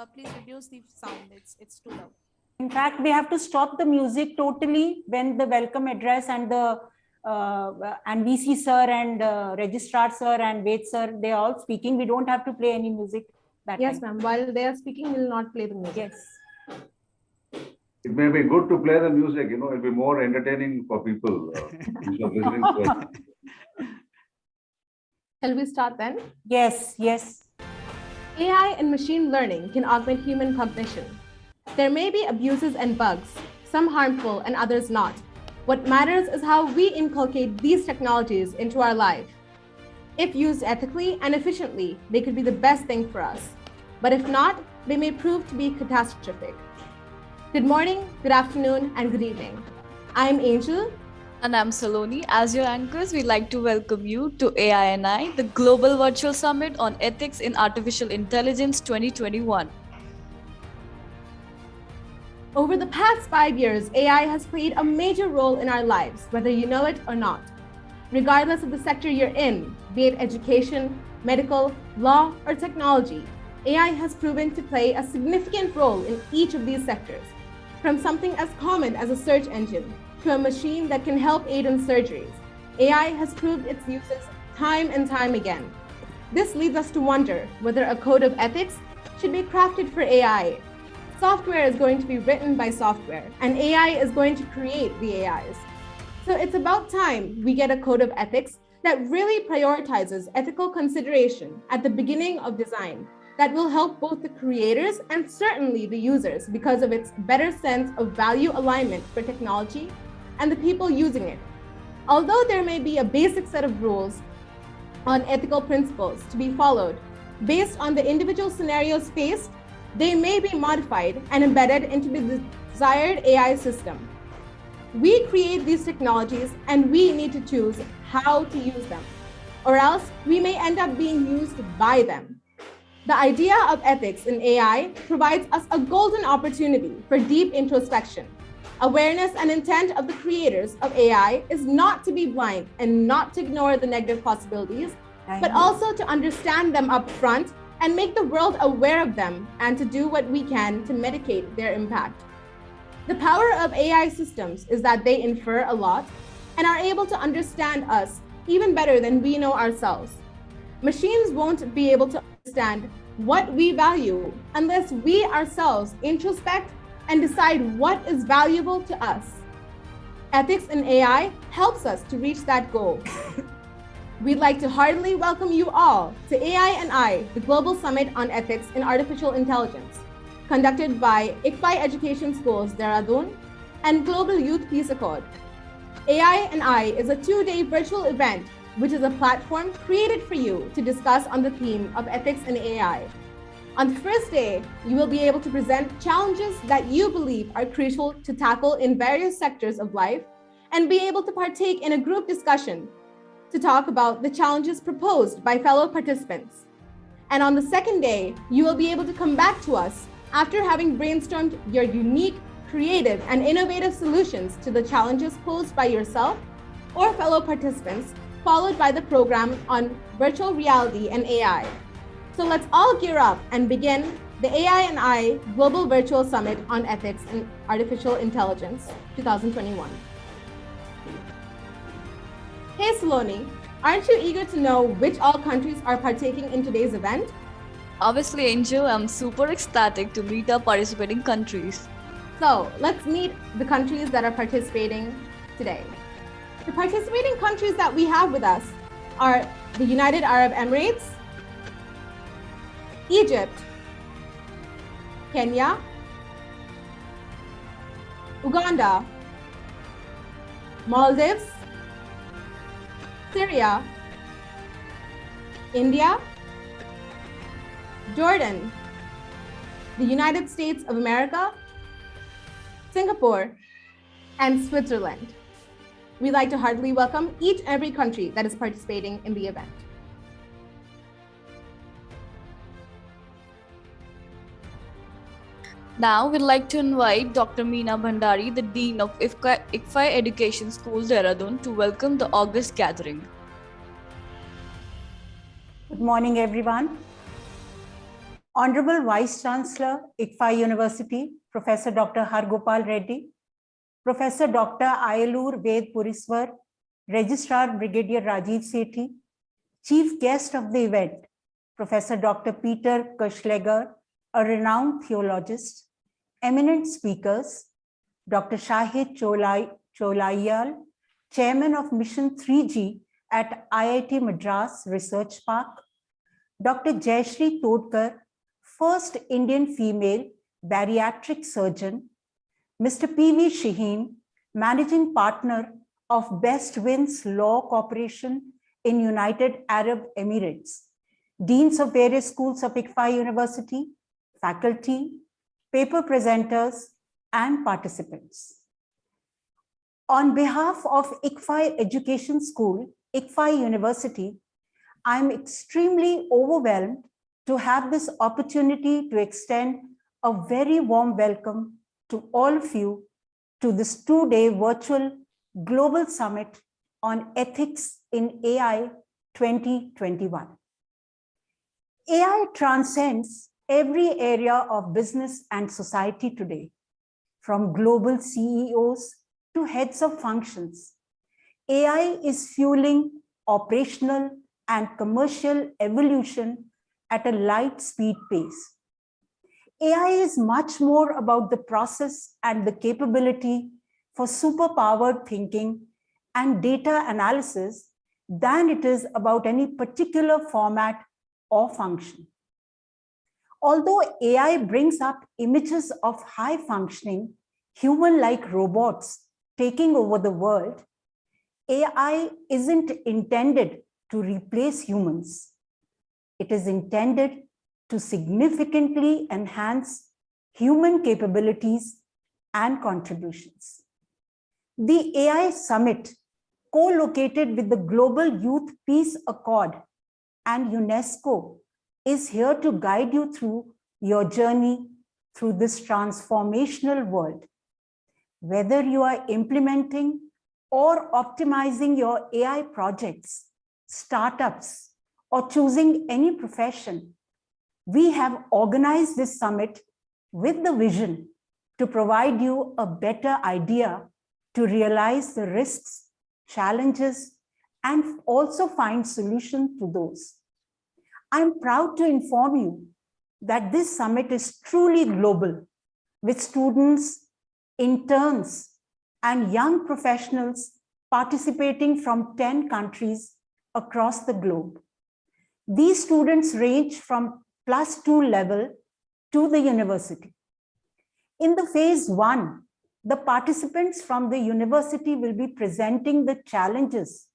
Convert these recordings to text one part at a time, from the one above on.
please reduce the sound. It's too loud. In fact, we have to stop the music totally when the welcome address and the and VC sir and registrar sir and Ved sir, they are all speaking. We don't have to play any music that Yes, time. ma'am. While they are speaking, we will not play the music. Yes. It may be good to play the music, you know, it'll be more entertaining for people instead of listening to it. Shall we start then? Yes, yes. AI and machine learning can augment human cognition. There may be abuses and bugs, some harmful and others not. What matters is how we inculcate these technologies into our life. If used ethically and efficiently, they could be the best thing for us. But if not, they may prove to be catastrophic. Good morning, good afternoon, and good evening. I'm Angel. And I'm Saloni. As your anchors, we'd like to welcome you to AI&I, the Global Virtual Summit on Ethics in Artificial Intelligence 2021. Over the past 5 years, AI has played a major role in our lives, whether you know it or not. Regardless of the sector you're in, be it education, medical, law, or technology, AI has proven to play a significant role in each of these sectors. From something as common as a search engine to a machine that can help aid in surgeries, AI has proved its uses time and time again. This leads us to wonder whether a code of ethics should be crafted for AI. Software is going to be written by software, and AI is going to create the AIs. So it's about time we get a code of ethics that really prioritizes ethical consideration at the beginning of design that will help both the creators and certainly the users because of its better sense of value alignment for technology and the people using it. Although there may be a basic set of rules on ethical principles to be followed based on the individual scenarios faced, they may be modified and embedded into the desired AI system. We create these technologies and we need to choose how to use them, or else we may end up being used by them. The idea of ethics in AI provides us a golden opportunity for deep introspection. Awareness and intent of the creators of AI is not to be blind and not to ignore the negative possibilities, but also to understand them up front and make the world aware of them and to do what we can to mitigate their impact. The power of AI systems is that they infer a lot and are able to understand us even better than we know ourselves. Machines won't be able to understand what we value unless we ourselves introspect and decide what is valuable to us. Ethics in AI helps us to reach that goal. We'd like to heartily welcome you all to AI&I, the Global Summit on Ethics in Artificial Intelligence, conducted by ICFI Education Schools, Dehradun, and Global Youth Peace Accord. AI&I is a 2-day virtual event, which is a platform created for you to discuss on the theme of ethics in AI. On the first day, you will be able to present challenges that you believe are crucial to tackle in various sectors of life and be able to partake in a group discussion to talk about the challenges proposed by fellow participants. And on the second day, you will be able to come back to us after having brainstormed your unique, creative, and innovative solutions to the challenges posed by yourself or fellow participants, followed by the program on virtual reality and AI. So let's all gear up and begin the AI&I Global Virtual Summit on Ethics in Artificial Intelligence 2021. Hey Saloni, aren't you eager to know which all countries are partaking in today's event? Obviously, Angel, I'm super ecstatic to meet our participating countries. So let's meet the countries that are participating today. The participating countries that we have with us are the United Arab Emirates, Egypt, Kenya, Uganda, Maldives, Syria, India, Jordan, the United States of America, Singapore, and Switzerland. We'd like to heartily welcome each and every country that is participating in the event. Now, we'd like to invite Dr. Meena Bhandari, the Dean of ICFI Education Schools, Dehradun, to welcome the August gathering. Good morning, everyone. Honorable Vice Chancellor, ICFI University, Professor Dr. Hargopal Reddy, Professor Dr. Ayalur Ved Puriswar, Registrar Brigadier Rajiv Sethi, Chief Guest of the event, Professor Dr. Peter Kirchleger, a renowned theologist, eminent speakers, Dr. Shahid Cholayal, Chairman of Mission 3G at IIT Madras Research Park, Dr. Jayashree Todkar, first Indian female bariatric surgeon, Mr. P.V. Shaheen, Managing Partner of Best Winds Law Corporation in United Arab Emirates, Deans of various schools of ICFI University, faculty, paper presenters, and participants. On behalf of ICFI Education School, ICFI University, I am extremely overwhelmed to have this opportunity to extend a very warm welcome to all of you to this two-day virtual Global Summit on Ethics in AI 2021. AI transcends every area of business and society today, from global CEOs to heads of functions. AI is fueling operational and commercial evolution at a light speed pace. AI is much more about the process and the capability for superpowered thinking and data analysis than it is about any particular format or function. Although AI brings up images of high functioning, human-like robots taking over the world, AI isn't intended to replace humans. It is intended to significantly enhance human capabilities and contributions. The AI Summit, co-located with the Global Youth Peace Accord and UNESCO, is here to guide you through your journey through this transformational world. Whether you are implementing or optimizing your AI projects, startups, or choosing any profession, we have organized this summit with the vision to provide you a better idea to realize the risks, challenges, and also find solutions to those. I'm proud to inform you that this summit is truly global, with students, interns, and young professionals participating from 10 countries across the globe. These students range from +2 level to the university. In the phase 1, the participants from the university will be presenting the challenges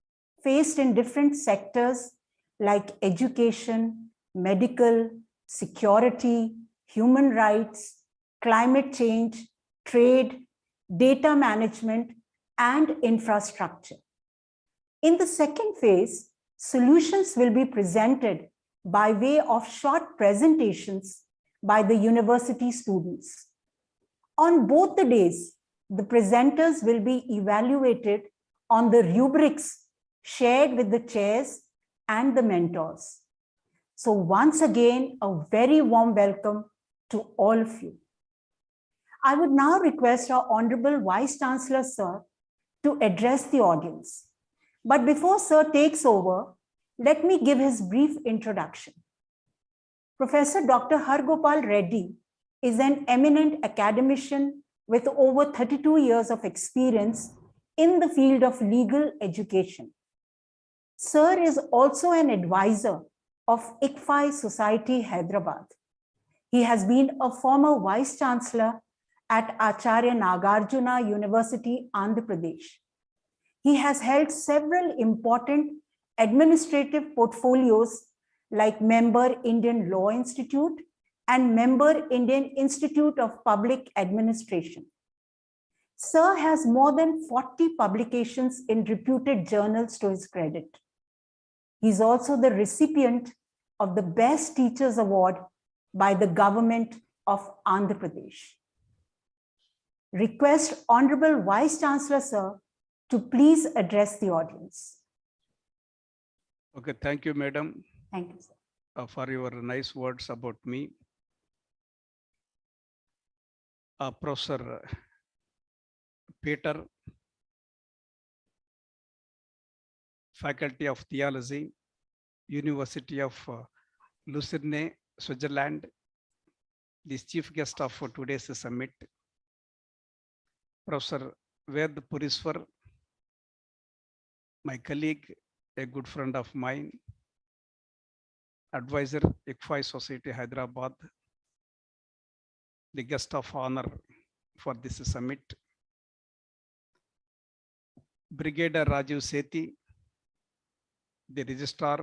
faced in different sectors like education, medical, security, human rights, climate change, trade, data management, and infrastructure. In the second phase, solutions will be presented by way of short presentations by the university students. On both the days, the presenters will be evaluated on the rubrics shared with the chairs and the mentors. So once again, a very warm welcome to all of you. I would now request our Honorable Vice Chancellor, Sir, to address the audience. But before Sir takes over, let me give his brief introduction. Professor Dr. Hargopal Reddy is an eminent academician with over 32 years of experience in the field of legal education. Sir is also an advisor of ICFI Society, Hyderabad. He has been a former Vice Chancellor at Acharya Nagarjuna University, Andhra Pradesh. He has held several important administrative portfolios like Member Indian Law Institute and Member Indian Institute of Public Administration. Sir has more than 40 publications in reputed journals to his credit. He's also the recipient of the Best Teachers Award by the government of Andhra Pradesh. Request Honorable Vice Chancellor, Sir, to please address the audience. Okay, thank you, Madam, Thank you, sir. for your nice words about me. Professor Peter, Faculty of Theology, University of Lucerne, Switzerland, the chief guest of today's summit, Professor Ved Puriswar, my colleague, a good friend of mine, advisor, ICFI Society, Hyderabad, the guest of honor for this summit, Brigadier Rajiv Sethi, the registrar,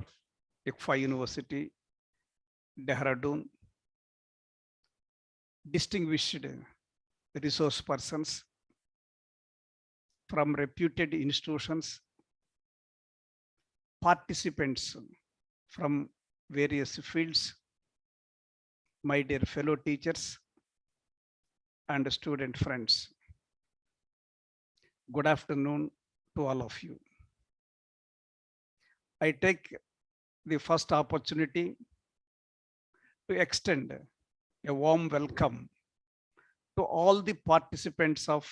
ICFI University, Dehradun, distinguished resource persons from reputed institutions, participants from various fields, my dear fellow teachers and student friends. Good afternoon to all of you. I take the first opportunity to extend a warm welcome to all the participants of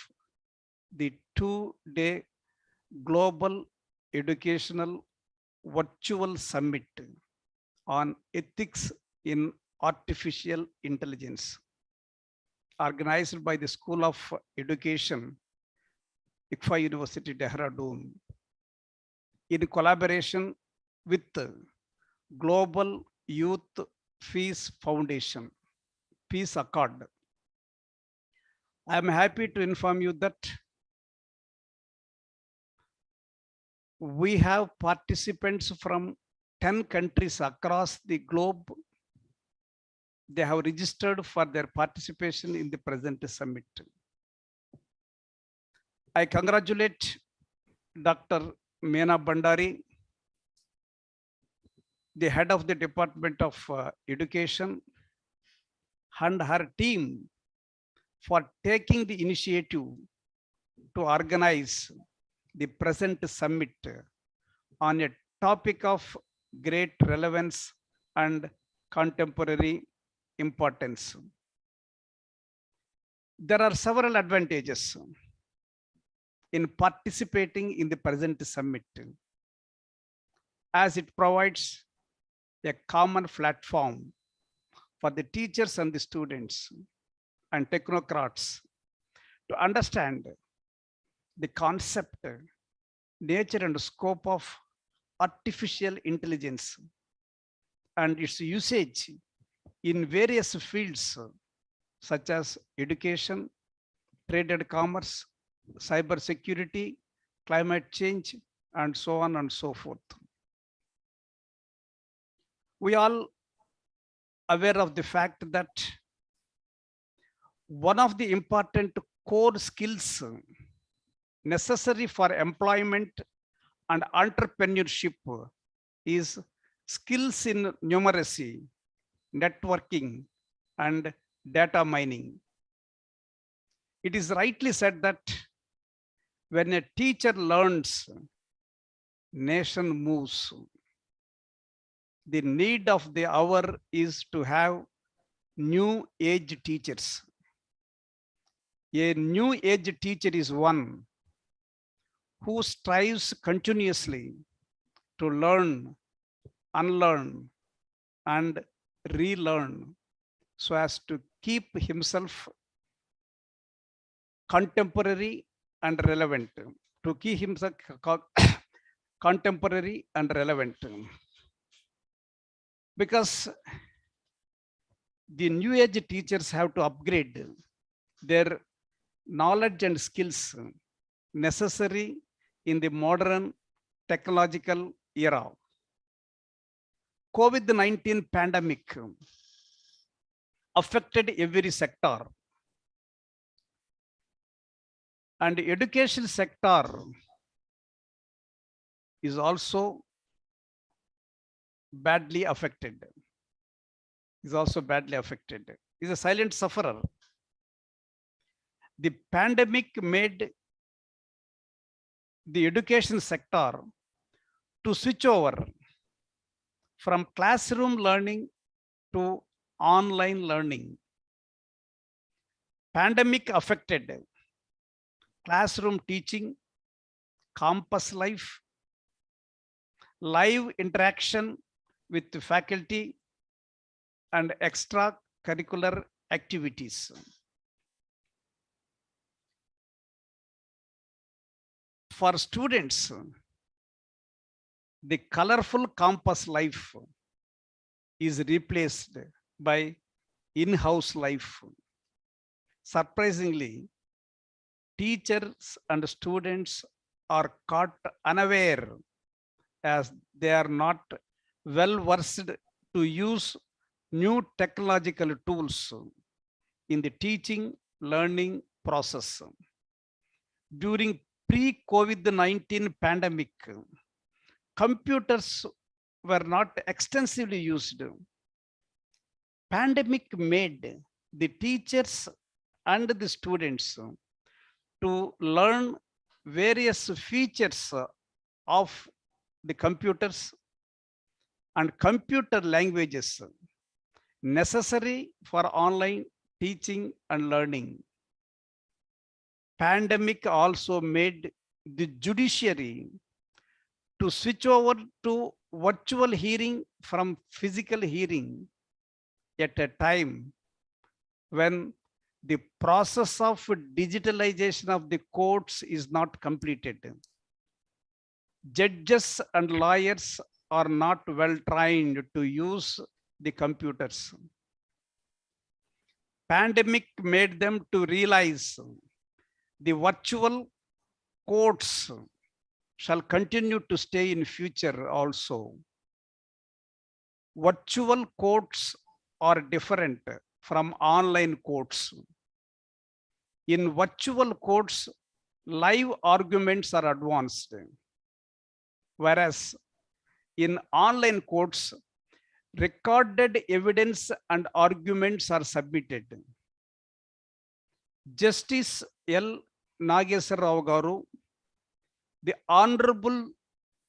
the 2-day Global Educational Virtual Summit on Ethics in Artificial Intelligence, organized by the School of Education, ICFI University, Dehradun, in collaboration with the Global Youth Peace Foundation, Peace Accord. I am happy to inform you that we have participants from 10 countries across the globe. They have registered for their participation in the present summit. I congratulate Dr. Meena Bhandari, the head of the Department of Education, and her team for taking the initiative to organize the present summit on a topic of great relevance and contemporary importance. There are several advantages in participating in the present summit, as it provides a common platform for the teachers and the students and technocrats to understand the concept, nature and scope of artificial intelligence and its usage in various fields such as education, trade and commerce, cyber security, climate change, and so on and so forth. We all aware of the fact that one of the important core skills necessary for employment and entrepreneurship is skills in numeracy, networking, and data mining. It is rightly said that when a teacher learns, nation moves. The need of the hour is to have new age teachers. A new age teacher is one who strives continuously to learn, unlearn, and relearn so as to keep himself contemporary and relevant, to keep himself contemporary and relevant. Because the new age teachers have to upgrade their knowledge and skills necessary in the modern technological era. COVID-19 pandemic affected every sector, and the education sector is also badly affected. Is a silent sufferer. The pandemic made the education sector to switch over from classroom learning to online learning. Pandemic affected classroom teaching, campus life, live interaction with the faculty, and extracurricular activities. For students, the colorful campus life is replaced by in-house life. Surprisingly, teachers and students are caught unaware as they are not well versed to use new technological tools in the teaching learning process. During pre-COVID-19 pandemic, computers were not extensively used. Pandemic made the teachers and the students to learn various features of the computers and computer languages necessary for online teaching and learning. Pandemic also made the judiciary to switch over to virtual hearing from physical hearing at a time when the process of digitalization of the courts is not completed. Judges and lawyers are not well trained to use the computers. Pandemic made them to realize the virtual courts shall continue to stay in future also. Virtual courts are different from online courts. In virtual courts, live arguments are advanced, whereas in online courts, recorded evidence and arguments are submitted. Justice L. Nageswara Rao Garu, the Honorable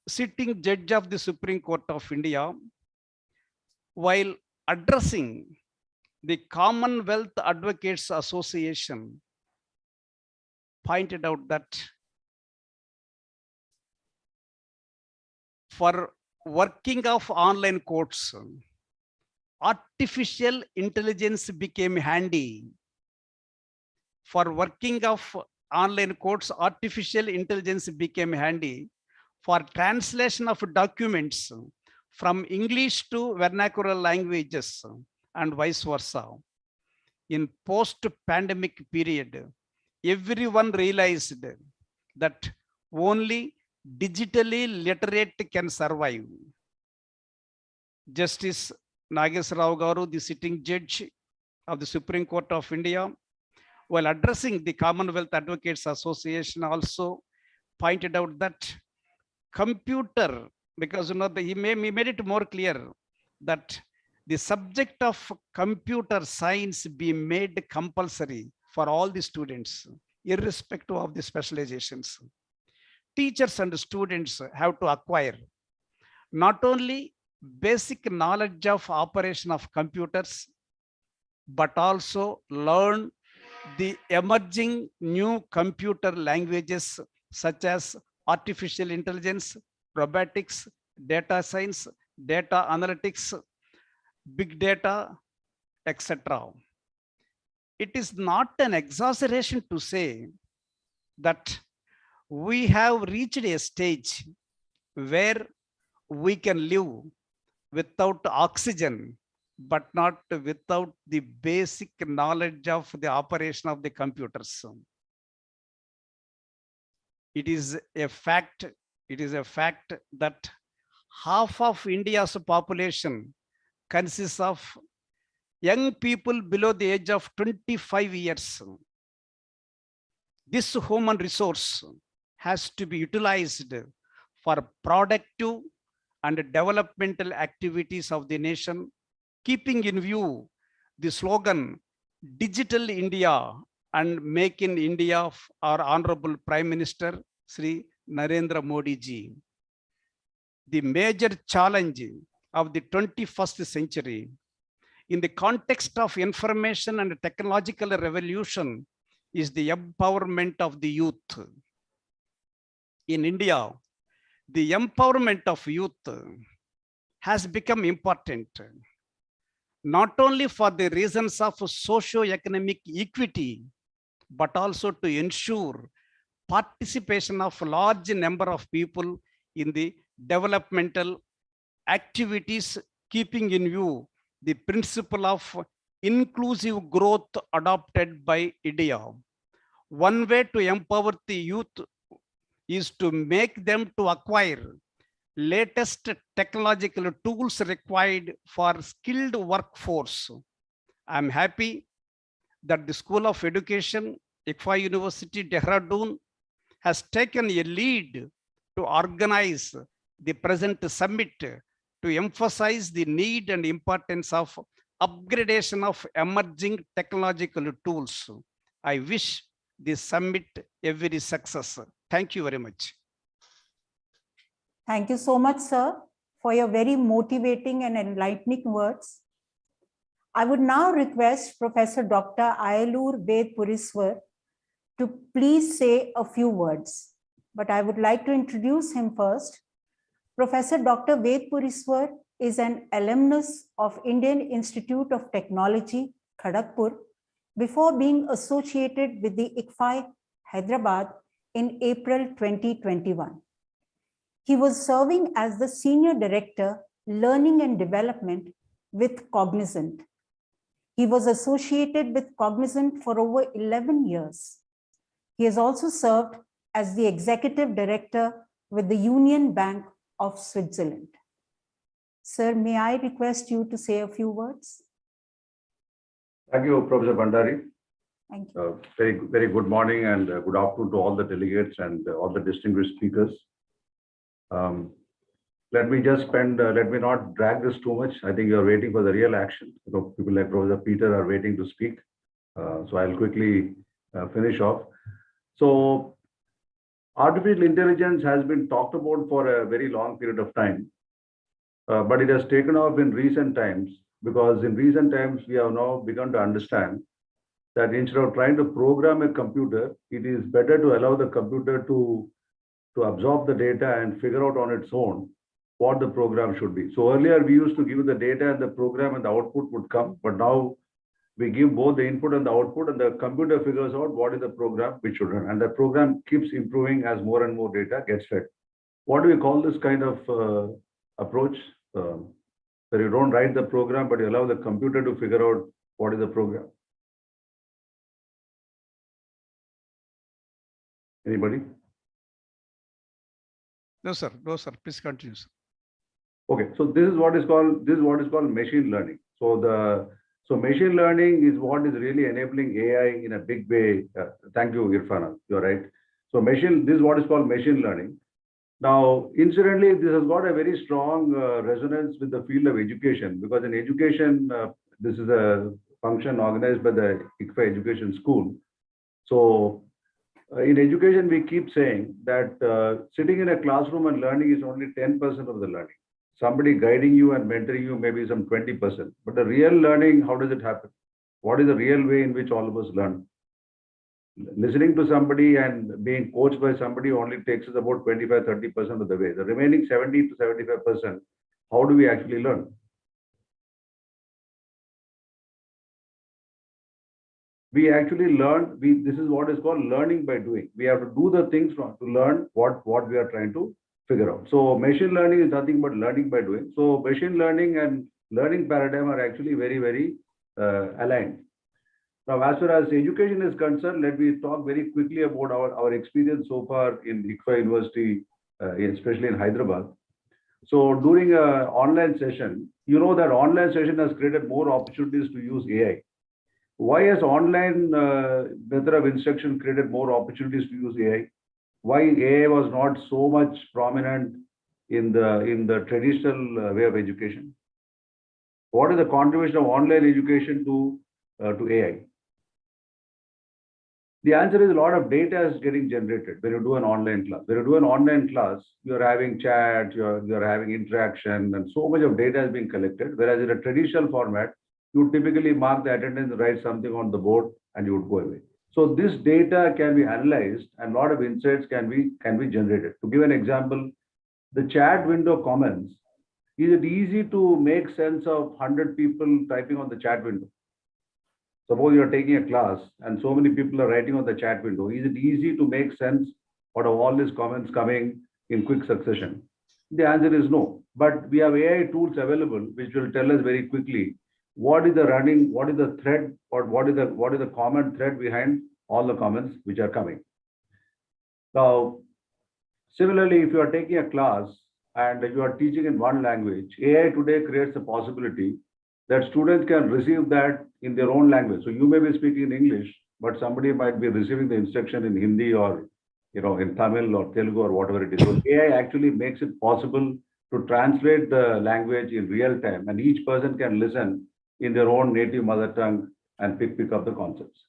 Sitting Judge of the Supreme Court of India, while addressing the Commonwealth Advocates Association, pointed out that for working of online courts, artificial intelligence became handy. For working of online courts, artificial intelligence became handy for translation of documents from English to vernacular languages and vice versa. In post-pandemic period, everyone realized that only digitally literate can survive. Justice Nageswara Rao Garu, the sitting judge of the Supreme Court of India, while addressing the Commonwealth Advocates Association, also pointed out that computer, because he made it more clear that the subject of computer science be made compulsory for all the students, irrespective of the specializations. Teachers and students have to acquire not only basic knowledge of operation of computers, but also learn the emerging new computer languages such as artificial intelligence, robotics, data science, data analytics, big data, etc. It is not an exaggeration to say that we have reached a stage where we can live without oxygen, but not without the basic knowledge of the operation of the computers. It is a fact that half of India's population consists of young people below the age of 25 years. This human resource has to be utilized for productive and developmental activities of the nation, keeping in view the slogan, Digital India and Make in India of our Honorable Prime Minister, Sri Narendra Modi ji. The major challenge of the 21st century in the context of information and technological revolution is the empowerment of the youth. In India, the empowerment of youth has become important, not only for the reasons of socio-economic equity, but also to ensure participation of a large number of people in the developmental activities, keeping in view the principle of inclusive growth adopted by India. One way to empower the youth is to make them to acquire latest technological tools required for skilled workforce. I'm happy that the School of Education, ICFA University, Dehradun, has taken a lead to organize the present summit to emphasize the need and importance of upgradation of emerging technological tools. I wish this summit every success. Thank you very much. Thank you so much, sir, for your very motivating and enlightening words. I would now request Professor Dr. Ayalur Ved Puriswar to please say a few words, but I would like to introduce him first. Professor Dr. Ved Puriswar is an alumnus of Indian Institute of Technology, Kharagpur, before being associated with the ICFI Hyderabad in April 2021. He was serving as the Senior Director, Learning and Development with Cognizant. He was associated with Cognizant for over 11 years. He has also served as the Executive Director with the Union Bank of Switzerland. Sir, may I request you to say a few words? Thank you, Professor Bhandari. Thank you. Very good morning and good afternoon to all the delegates and all the distinguished speakers. Let me not drag this too much. I think you're waiting for the real action. People like Professor Peter are waiting to speak. So I'll quickly finish off. So artificial intelligence has been talked about for a very long period of time, but it has taken off in recent times, because in recent times we have now begun to understand that instead of trying to program a computer, it is better to allow the computer to absorb the data and figure out on its own what the program should be. So earlier we used to give the data and the program and the output would come, but now we give both the input and the output, and the computer figures out what is the program which should run, and the program keeps improving as more and more data gets fed. What do we call this kind of approach? Where you don't write the program, but you allow the computer to figure out what is the program. Anybody? No, sir. No, sir. Please continue, sir. Okay, so this is what is called machine learning. So machine learning is what is really enabling AI in a big way. Thank you, Irfana. You're right. So this is what is called machine learning. Now, incidentally, this has got a very strong resonance with the field of education, because in education, this is a function organized by the ICFA Education School. So in education, we keep saying that sitting in a classroom and learning is only 10% of the learning. Somebody guiding you and mentoring you maybe some 20%. But the real learning, how does it happen? What is the real way in which all of us learn? Listening to somebody and being coached by somebody only takes us about 25-30% of the way. The remaining 70 to 75%, how do we actually learn? We actually learn, this is what is called learning by doing. We have to do the things to learn what we are trying to figure out. So machine learning is nothing but learning by doing. So machine learning and learning paradigm are actually very, very aligned. Now, as far as education is concerned, let me talk very quickly about our experience so far in ICFA University, especially in Hyderabad. So during an online session, you know that online session has created more opportunities to use AI. Why has online method of instruction created more opportunities to use AI? Why AI was not so much prominent in the traditional way of education? What is the contribution of online education to AI? The answer is a lot of data is getting generated when you do an online class. When you do an online class, you're having chat, you're having interaction, and so much of data is being collected. Whereas in a traditional format, you would typically mark the attendance, write something on the board, and you would go away. So this data can be analyzed and a lot of insights can be generated. To give an example, the chat window comments, is it easy to make sense of 100 people typing on the chat window? Suppose you're taking a class and so many people are writing on the chat window. Is it easy to make sense out of all these comments coming in quick succession? The answer is no. But we have AI tools available which will tell us very quickly what is the running, what is the thread, or what is the common thread behind all the comments which are coming. Now, similarly, if you are taking a class and you are teaching in one language, AI today creates a possibility that students can receive that in their own language. So you may be speaking in English, but somebody might be receiving the instruction in Hindi or in Tamil or Telugu or whatever it is. So AI actually makes it possible to translate the language in real time, and each person can listen in their own native mother tongue and pick up the concepts.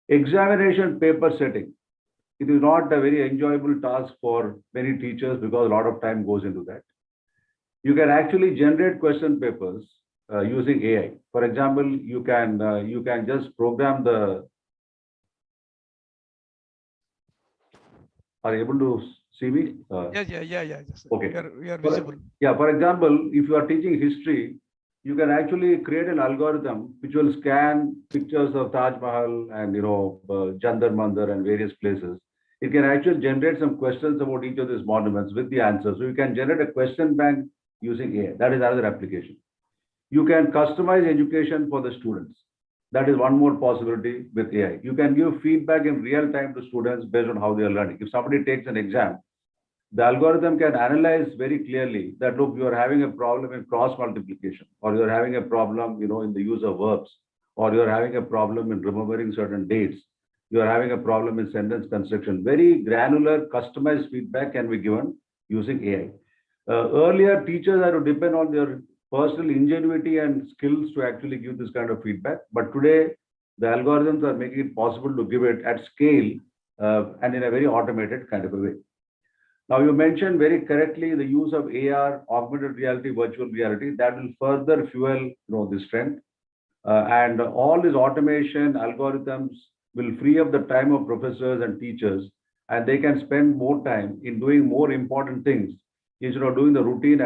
Examination paper setting. It is not a very enjoyable task for many teachers because a lot of time goes into that. You can actually generate question papers using AI. For example, you can just program the. Are you able to see me? Yeah. Okay. We are visible. For example, if you are teaching history, you can actually create an algorithm which will scan pictures of Taj Mahal and Jantar Mandar and various places. It can actually generate some questions about each of these monuments with the answers. So you can generate a question bank using AI. That is another application. You can customize education for the students. That is one more possibility with AI. You can give feedback in real time to students based on how they are learning. If somebody takes an exam, the algorithm can analyze very clearly that, look, you are having a problem in cross multiplication, or you're having a problem, in the use of verbs, or you're having a problem in remembering certain dates. You're having a problem in sentence construction. Very granular, customized feedback can be given using AI. Earlier, teachers had to depend on their personal ingenuity and skills to actually give this kind of feedback. But today, the algorithms are making it possible to give it at scale and in a very automated kind of a way. Now, you mentioned very correctly the use of AR, augmented reality, virtual reality, that will further fuel this trend. And all these automation algorithms will free up the time of professors and teachers, and they can spend more time in doing more important things. Instead of doing the routine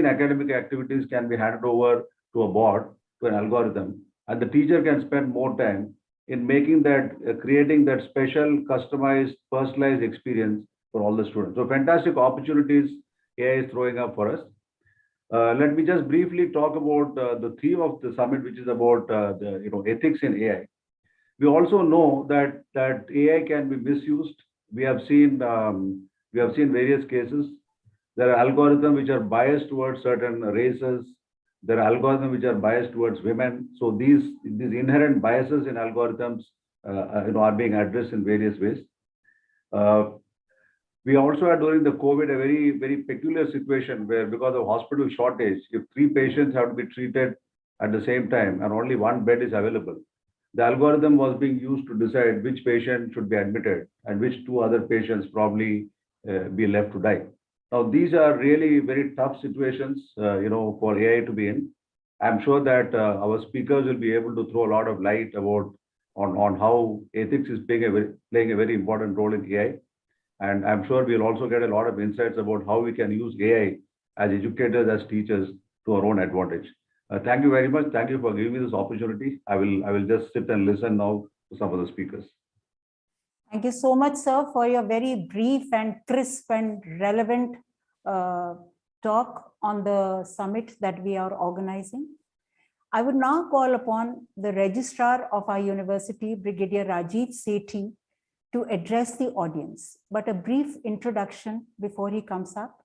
academic activities can be handed over to a bot, to an algorithm, and the teacher can spend more time in making that, creating that special, customized, personalized experience for all the students. So fantastic opportunities AI is throwing up for us. Let me just briefly talk about the theme of the summit, which is about the ethics in AI. We also know that AI can be misused. We have seen various cases. There are algorithms which are biased towards certain races. There are algorithms which are biased towards women. So these inherent biases in algorithms are being addressed in various ways. We also had during the COVID a very, very peculiar situation where, because of hospital shortage, if 3 patients have to be treated at the same time and only 1 bed is available, the algorithm was being used to decide which patient should be admitted and which 2 other patients probably be left to die. Now, these are really very tough situations, for AI to be in. I'm sure that our speakers will be able to throw a lot of light on how ethics is playing a very important role in AI. And I'm sure we'll also get a lot of insights about how we can use AI as educators, as teachers, to our own advantage. Thank you very much. Thank you for giving me this opportunity. I will just sit and listen now to some of the speakers. Thank you so much, sir, for your very brief and crisp and relevant talk on the summit that we are organizing. I would now call upon the registrar of our university, Brigadier Rajiv Sethi, to address the audience. But a brief introduction before he comes up.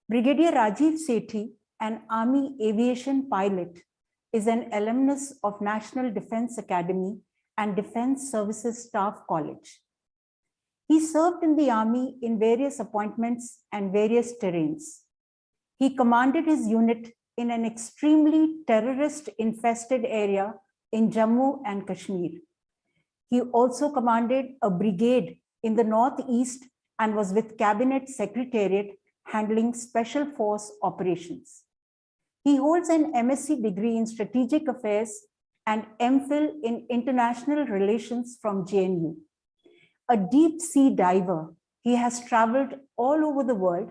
Brigadier Rajiv Sethi, an Army aviation pilot, is an alumnus of National Defense Academy and Defense Services Staff College. He served in the Army in various appointments and various terrains. He commanded his unit in an extremely terrorist-infested area in Jammu and Kashmir. He also commanded a brigade in the Northeast and was with Cabinet Secretariat handling special force operations. He holds an MSc degree in Strategic Affairs and MPhil in International Relations from JNU. A deep sea diver, he has traveled all over the world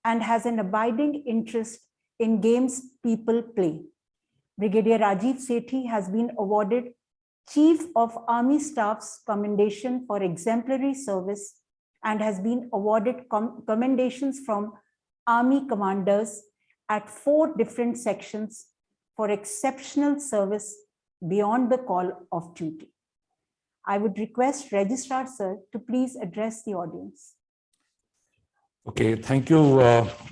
and has an abiding interest in games people play. Brigadier Rajiv Sethi has been awarded Chief of Army Staff's Commendation for Exemplary Service and has been awarded commendations from Army commanders at 4 different sections for exceptional service beyond the call of duty. I would request Registrar Sir to please address the audience. Okay, thank you,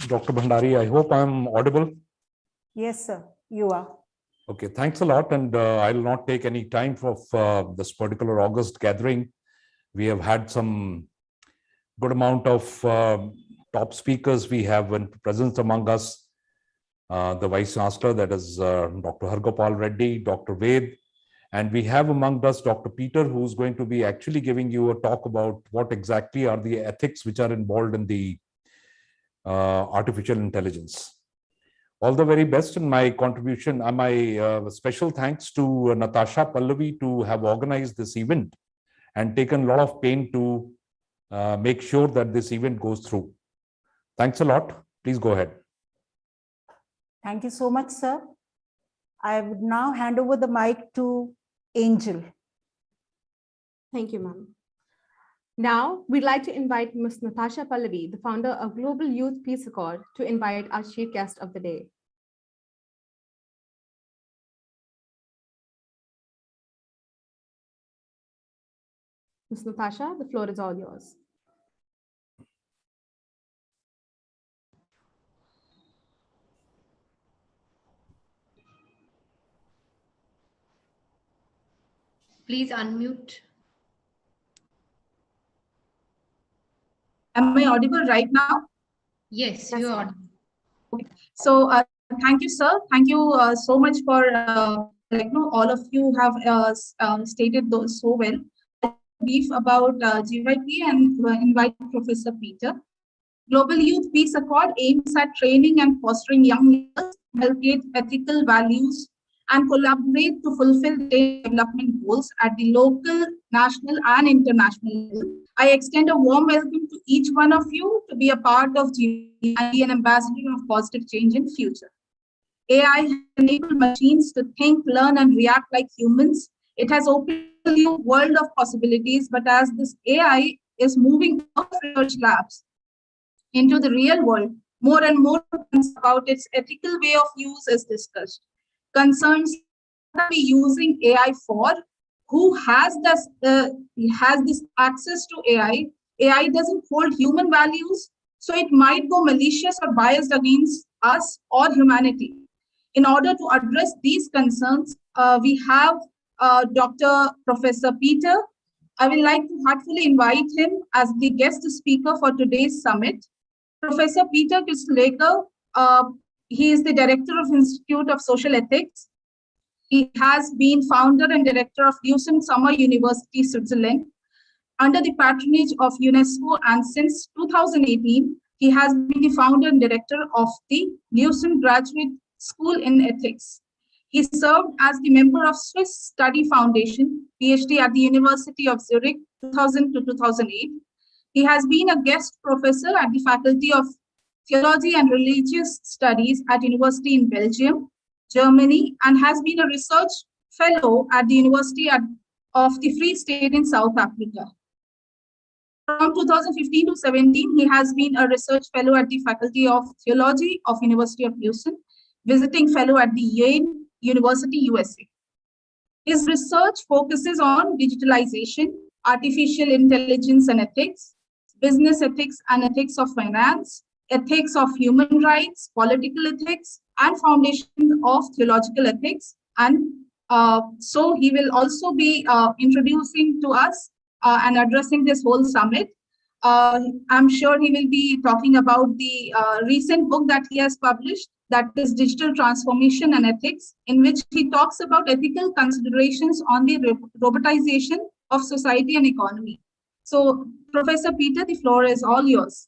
Dr. Bhandari. I hope I'm audible. Yes, sir, you are. Okay, thanks a lot. And I'll not take any time for this particular August gathering. We have had some good amount of top speakers. We have present among us the Vice Chancellor, that is Dr. Hargopal Reddy, Dr. Ved, and we have among us Dr. Peter, who's going to be actually giving you a talk about what exactly are the ethics which are involved in the artificial intelligence. All the very best in my contribution. My special thanks to Natasha Pallavi to have organized this event and taken a lot of pain to make sure that this event goes through. Thanks a lot. Please go ahead. Thank you so much, sir. I would now hand over the mic to Angel. Thank you, ma'am. Now, we'd like to invite Ms. Natasha Pallavi, the founder of Global Youth Peace Accord, to invite our chief guest of the day. Ms. Natasha, the floor is all yours. Please unmute. Am I audible right now? Yes, you are. Okay. So thank you, sir. Thank you so much for all of you have stated those so well. Brief about GYP and invite Professor Peter. Global Youth Peace Accord aims at training and fostering young leaders, inculcate ethical values, and collaborate to fulfill their development goals at the local, national, and international level. I extend a warm welcome to each one of you to be a part of GYP and be an ambassador of positive change in future. AI has enabled machines to think, learn, and react like humans. It has opened a new world of possibilities, but as this AI is moving out of research labs into the real world, more and more about its ethical way of use is discussed. Concerns are we using AI for? Who has this access to AI? AI doesn't hold human values, so it might go malicious or biased against us or humanity. In order to address these concerns, we have Dr. Professor Peter. I would like to heartfully invite him as the guest speaker for today's summit. Professor Peter Kistleker, he is the Director of Institute of Social Ethics. He has been founder and director of Lucent Summer University, Switzerland, under the patronage of UNESCO, and since 2018, he has been the founder and director of the Lucent Graduate School in Ethics. He served as the member of Swiss Study Foundation, PhD at the University of Zurich, 2000 to 2008. He has been a guest professor at the Faculty of Theology and Religious Studies at University in Belgium, Germany, and has been a research fellow at the University of the Free State in South Africa. From 2015 to 17, he has been a research fellow at the Faculty of Theology of University of Houston, visiting fellow at the Yale University, USA. His research focuses on digitalization, artificial intelligence and ethics, business ethics and ethics of finance, ethics of human rights, political ethics, and foundation of theological ethics. And so he will also be introducing to us and addressing this whole summit. I'm sure he will be talking about the recent book that he has published, that is Digital Transformation and Ethics, in which he talks about ethical considerations on the robotization of society and economy. So, Professor Peter, the floor is all yours.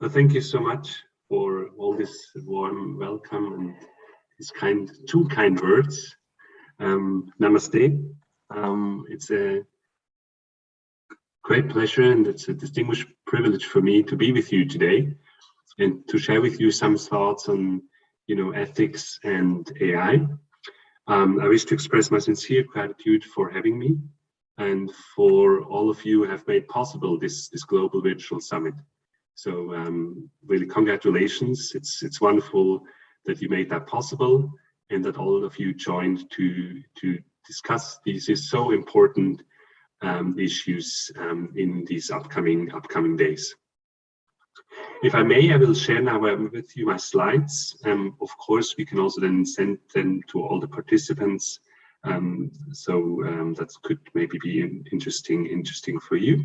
Well, thank you so much for all this warm welcome and these two kind words. Namaste. It's a great pleasure and it's a distinguished privilege for me to be with you today and to share with you some thoughts on, ethics and AI. I wish to express my sincere gratitude for having me and for all of you who have made possible this global virtual summit. So really congratulations. It's wonderful that you made that possible and that all of you joined to discuss these so important issues in these upcoming days. If I may, I will share now with you my slides. Of course, we can also then send them to all the participants. That could maybe be interesting for you.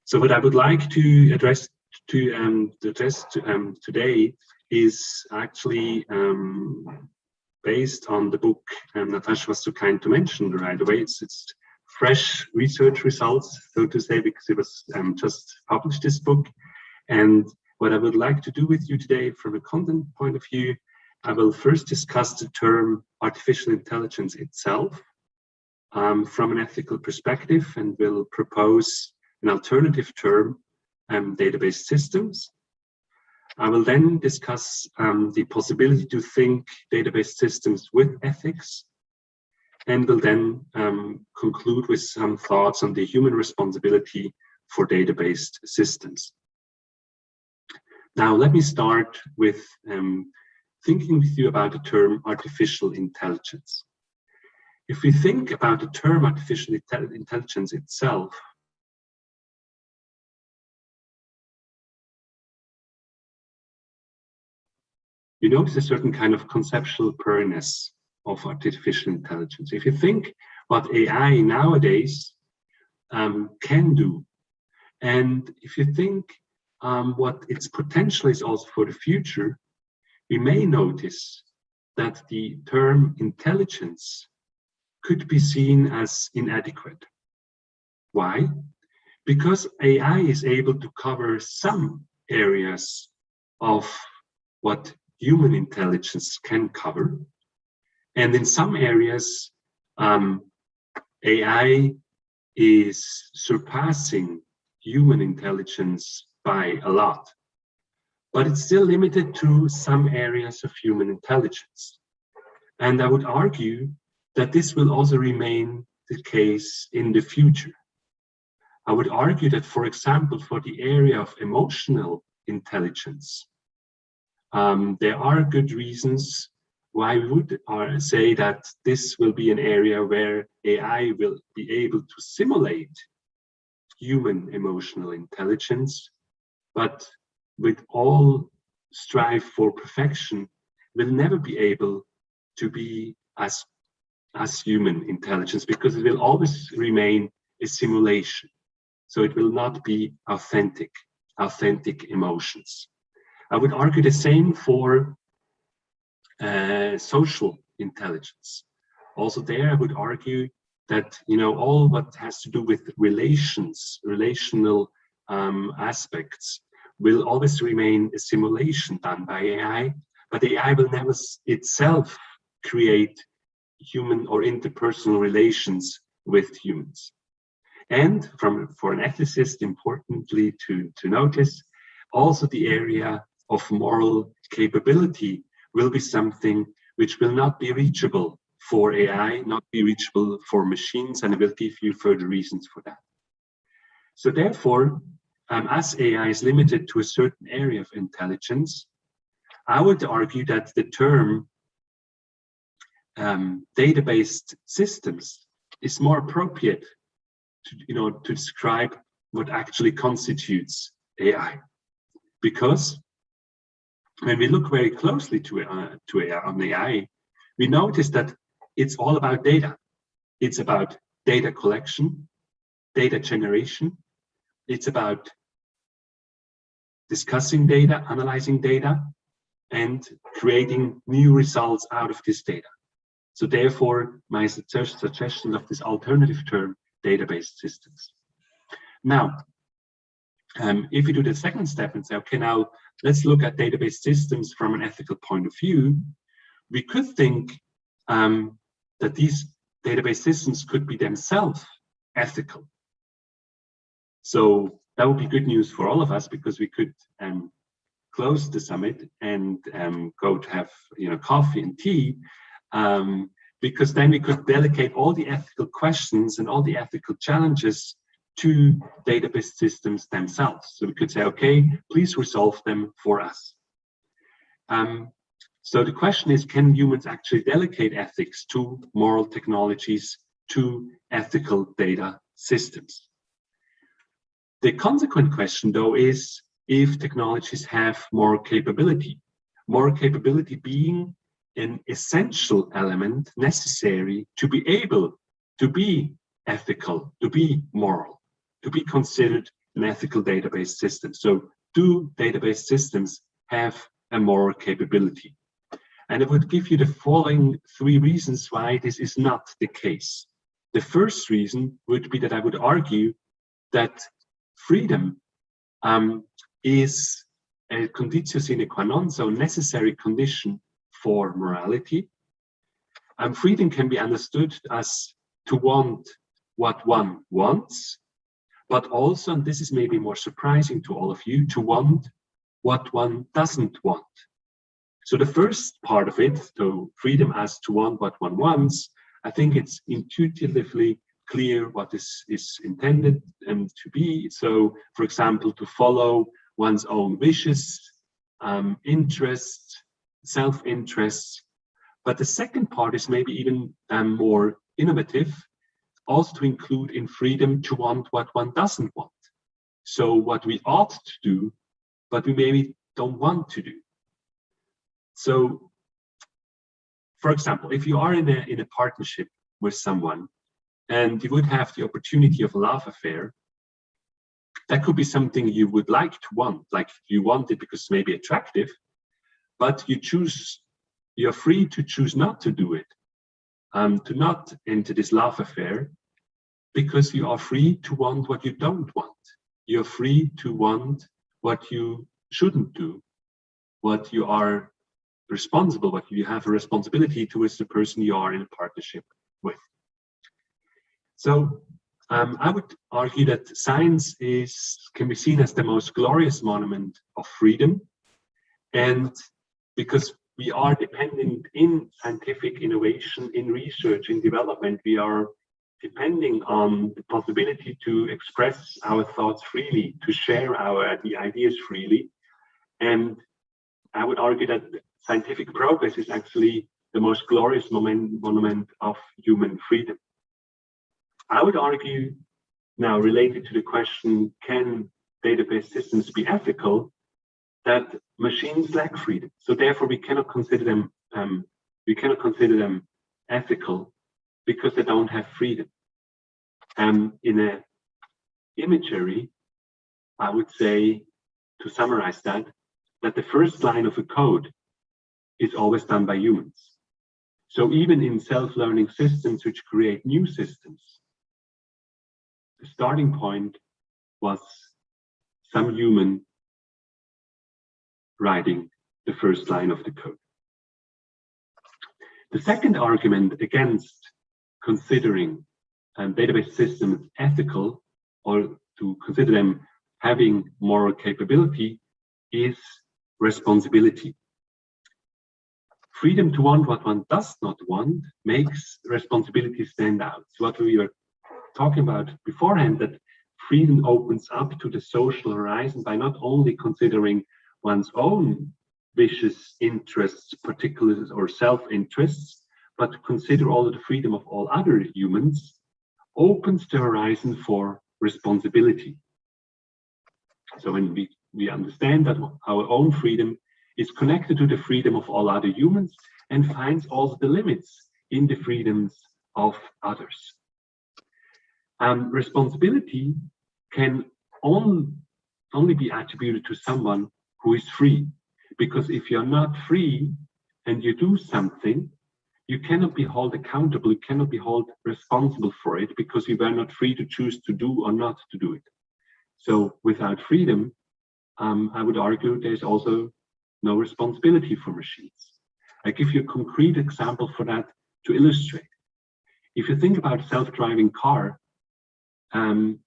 So what I would like to address today is actually based on the book Natasha was so kind to mention right away. It's fresh research results, so to say, because it was just published, this book. And what I would like to do with you today from a content point of view, I will first discuss the term artificial intelligence itself from an ethical perspective, and will propose an alternative term, database systems. I will then discuss the possibility to think database systems with ethics, and will then conclude with some thoughts on the human responsibility for database systems. Now, let me start with thinking with you about the term artificial intelligence. If we think about the term artificial intelligence itself, you notice a certain kind of conceptual pureness of artificial intelligence. If you think what AI nowadays can do, and if you think what its potential is also for the future, we may notice that the term intelligence could be seen as inadequate. Why? Because AI is able to cover some areas of what human intelligence can cover. And in some areas, AI is surpassing human intelligence by a lot. But it's still limited to some areas of human intelligence. And I would argue that this will also remain the case in the future. I would argue that, for example, for the area of emotional intelligence, there are good reasons why we would say that this will be an area where AI will be able to simulate human emotional intelligence, but with all strive for perfection, will never be able to be as human intelligence, because it will always remain a simulation. So it will not be authentic emotions. I would argue the same for social intelligence. Also there, I would argue that all what has to do with relational aspects will always remain a simulation done by AI, but AI will never itself create human or interpersonal relations with humans. And for an ethicist, importantly to notice, also the area of moral capability will be something which will not be reachable for AI, not be reachable for machines, and I will give you further reasons for that. So therefore, as AI is limited to a certain area of intelligence, I would argue that the term database systems is more appropriate to describe what actually constitutes AI. Because when we look very closely to AI, we notice that it's all about data. It's about data collection, data generation. It's about discussing data, analyzing data, and creating new results out of this data. So therefore, my suggestion of this alternative term, database systems. Now, If you do the second step and say, okay, now let's look at database systems from an ethical point of view, we could think that these database systems could be themselves ethical. So that would be good news for all of us, because we could close the summit and go to have coffee and tea, because then we could delegate all the ethical questions and all the ethical challenges to database systems themselves. So we could say, okay, please resolve them for us. So the question is, can humans actually delegate ethics to moral technologies, to ethical data systems? The consequent question, though, is if technologies have moral capability being an essential element necessary to be able to be ethical, to be moral, to be considered an ethical database system. So do database systems have a moral capability? And I would give you the following 3 reasons why this is not the case. The first reason would be that I would argue that freedom is a conditio sine qua non, so necessary condition for morality. Freedom can be understood as to want what one wants, but also, and this is maybe more surprising to all of you, to want what one doesn't want. So the first part of it, so freedom as to want what one wants, I think it's intuitively clear what is intended to be. So, for example, to follow one's own wishes, interests, self-interests. But the second part is maybe even more innovative, also to include in freedom to want what one doesn't want. So what we ought to do, but we maybe don't want to do. So, for example, if you are in a partnership with someone and you would have the opportunity of a love affair, that could be something you would like to want, like you want it because it's maybe attractive, but you're free to choose not to do it, to not enter this love affair, because you are free to want what you don't want. You're free to want what you shouldn't do, what you are responsible, what you have a responsibility towards the person you are in a partnership with. So I would argue that science can be seen as the most glorious monument of freedom. And because we are dependent in scientific innovation, in research, in development, we are depending on the possibility to express our thoughts freely, to share the ideas freely. And I would argue that scientific progress is actually the most glorious monument of human freedom. I would argue now, related to the question, can database systems be ethical, that machines lack freedom. So therefore we cannot consider them ethical because they don't have freedom. In an imagery, I would say, to summarize that the first line of a code is always done by humans. So even in self-learning systems which create new systems, the starting point was some human writing the first line of the code. The second argument against considering database systems ethical, or to consider them having moral capability, is responsibility. Freedom to want what one does not want makes responsibility stand out. So what we were talking about beforehand, that freedom opens up to the social horizon by not only considering one's own wishes, interests, particulars, or self-interests, but to consider all the freedom of all other humans, opens the horizon for responsibility. So when we understand that our own freedom is connected to the freedom of all other humans and finds also the limits in the freedoms of others. Responsibility can only be attributed to someone who is free, because if you're not free and you do something, you cannot be held accountable, you cannot be held responsible for it, because you were not free to choose to do or not to do it. So without freedom, I would argue there's also no responsibility for machines. I give you a concrete example for that to illustrate. If you think about a self-driving car, and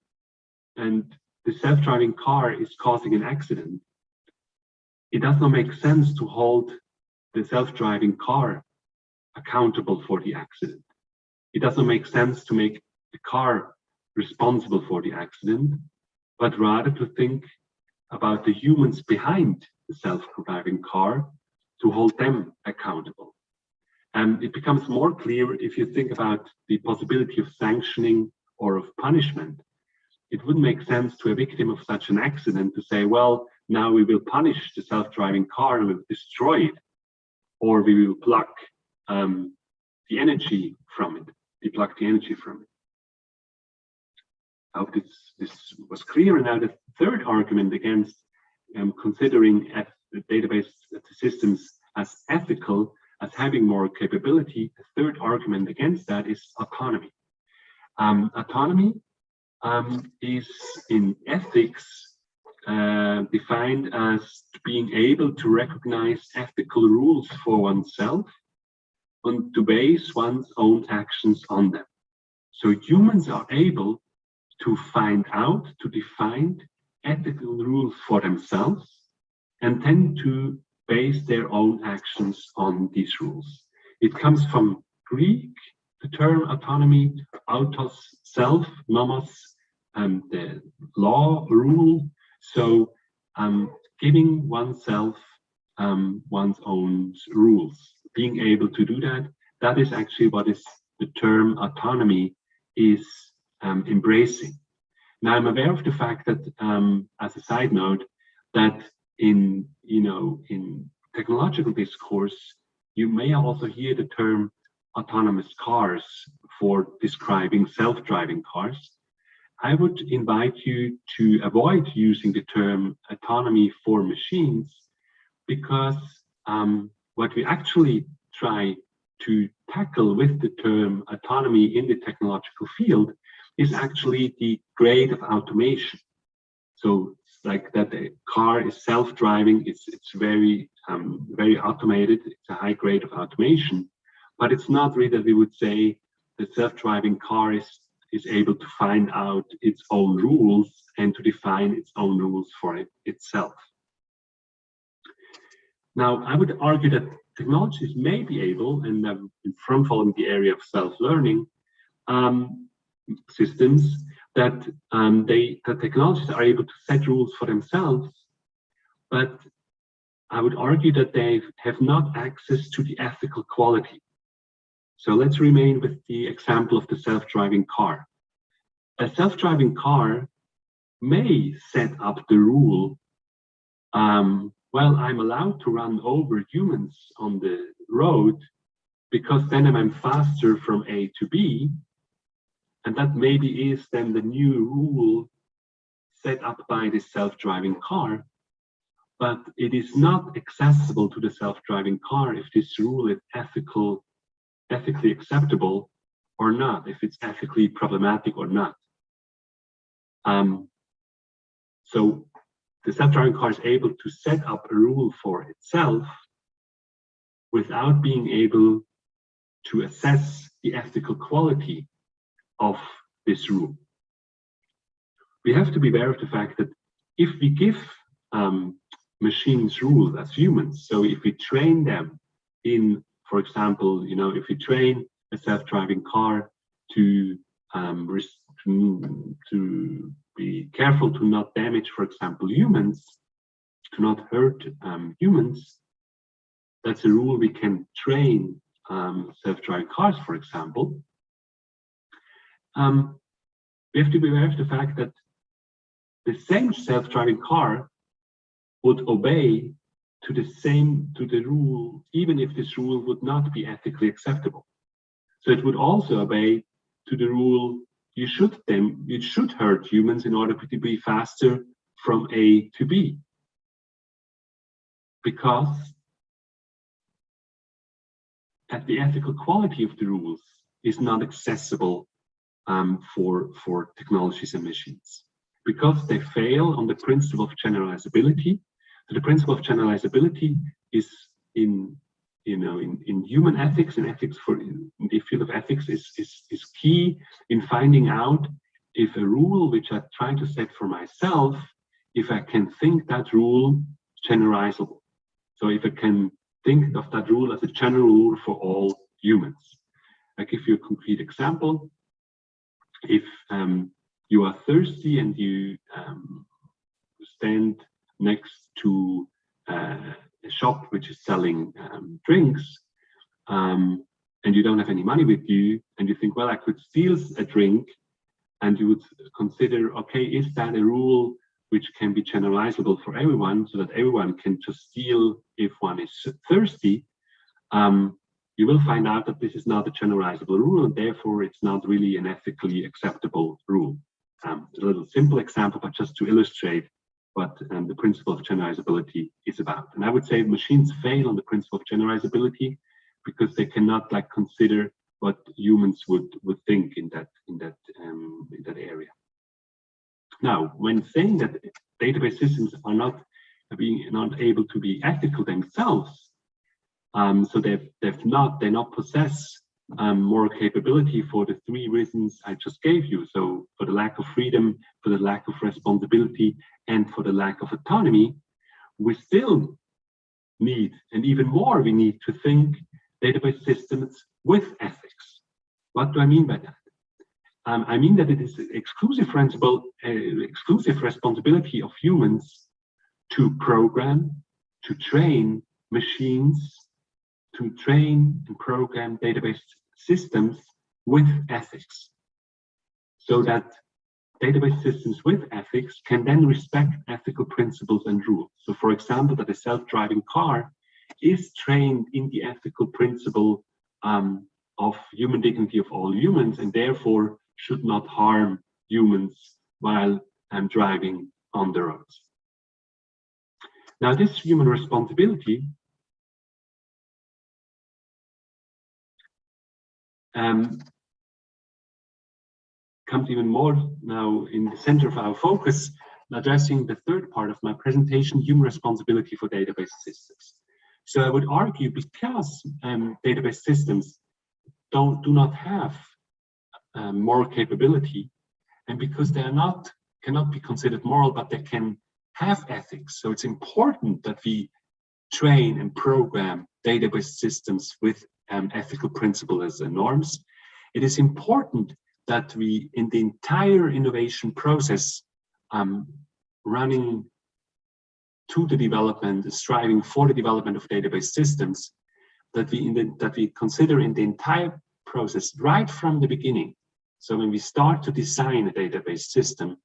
the self-driving car is causing an accident, it does not make sense to hold the self-driving car accountable for the accident. It does not make sense to make the car responsible for the accident, but rather to think about the humans behind the self-driving car to hold them accountable. And it becomes more clear if you think about the possibility of sanctioning or of punishment. It wouldn't make sense to a victim of such an accident to say, well, now we will punish the self-driving car and we'll destroy it, or we will pluck the energy from it, deplug the energy from it. I hope this was clear. And now the third argument against considering the database systems as ethical, as having more capability, the third argument against that is autonomy. Autonomy is in ethics defined as being able to recognize ethical rules for oneself and to base one's own actions on them. So humans are able to find out, to define ethical rules for themselves and tend to base their own actions on these rules. It comes from Greek, the term autonomy, autos, self, nomos, the law, rule. So giving oneself one's own rules, being able to do that, that is actually what is the term autonomy is embracing. Now, I'm aware of the fact that, as a side note, that in technological discourse, you may also hear the term autonomous cars for describing self-driving cars. I would invite you to avoid using the term autonomy for machines, because what we actually try to tackle with the term autonomy in the technological field is actually the grade of automation. So it's like that the car is self-driving, it's very automated, it's a high grade of automation, but it's not really that we would say the self-driving car is able to find out its own rules and to define its own rules for itself. Now, I would argue that technologies may be able, and I've been front-following the area of self-learning systems, that the technologies are able to set rules for themselves, but I would argue that they have not access to the ethical quality. So let's remain with the example of the self-driving car. A self-driving car may set up the rule, well, I'm allowed to run over humans on the road because then I'm faster from A to B. And that maybe is then the new rule set up by this self-driving car. But it is not accessible to the self-driving car if this rule is ethically acceptable or not, if it's ethically problematic or not. So the self-driving car is able to set up a rule for itself without being able to assess the ethical quality of this rule. We have to be aware of the fact that if we give machines rules as humans, so if we train them in, for example, if we train a self-driving car to be careful to not damage, for example, humans, to not hurt humans, that's a rule we can train self-driving cars, for example. We have to be aware of the fact that the same self-driving car would obey to the rule, even if this rule would not be ethically acceptable. So it would also obey to the rule, you should hurt humans in order to be faster from A to B. Because the ethical quality of the rules is not accessible for technologies and machines. because they fail on the principle of generalizability. So the principle of generalizability is in human ethics and ethics in the field of ethics is key in finding out if a rule which I try to set for myself, if I can think that rule generalizable. So if I can think of that rule as a general rule for all humans. I give you a concrete example. If you are thirsty and you stand next to a shop which is selling drinks, and you don't have any money with you, and you think, well, I could steal a drink, and you would consider, okay, is that a rule which can be generalizable for everyone so that everyone can just steal if one is thirsty? You will find out that this is not a generalizable rule, and therefore it's not really an ethically acceptable rule. A little simple example, but just to illustrate what the principle of generalizability is about. And I would say machines fail on the principle of generalizability because they cannot consider what humans would think in that area. Now, when saying that database systems are not able to be ethical themselves, so they not possess moral capability for the three reasons I just gave you. So for the lack of freedom, for the lack of responsibility, and for the lack of autonomy, we still need, and even more, we need to think database systems with ethics. What do I mean by that? I mean that it is exclusive responsibility of humans to program, to train machines, to train and program database systems with ethics, so that database systems with ethics can then respect ethical principles and rules. So for example, that a self-driving car is trained in the ethical principle of human dignity of all humans, and therefore should not harm humans while driving on the roads. Now, this human responsibility comes even more now in the center of our focus, addressing the third part of my presentation, human responsibility for database systems. So I would argue, because database systems do not have moral capability, and because they cannot be considered moral, but they can have ethics. So it's important that we train and program database systems with ethical principles and norms. It is important that we, in the entire innovation process, running to the development, striving for the development of database systems, that we consider in the entire process right from the beginning. So when we start to design a database system,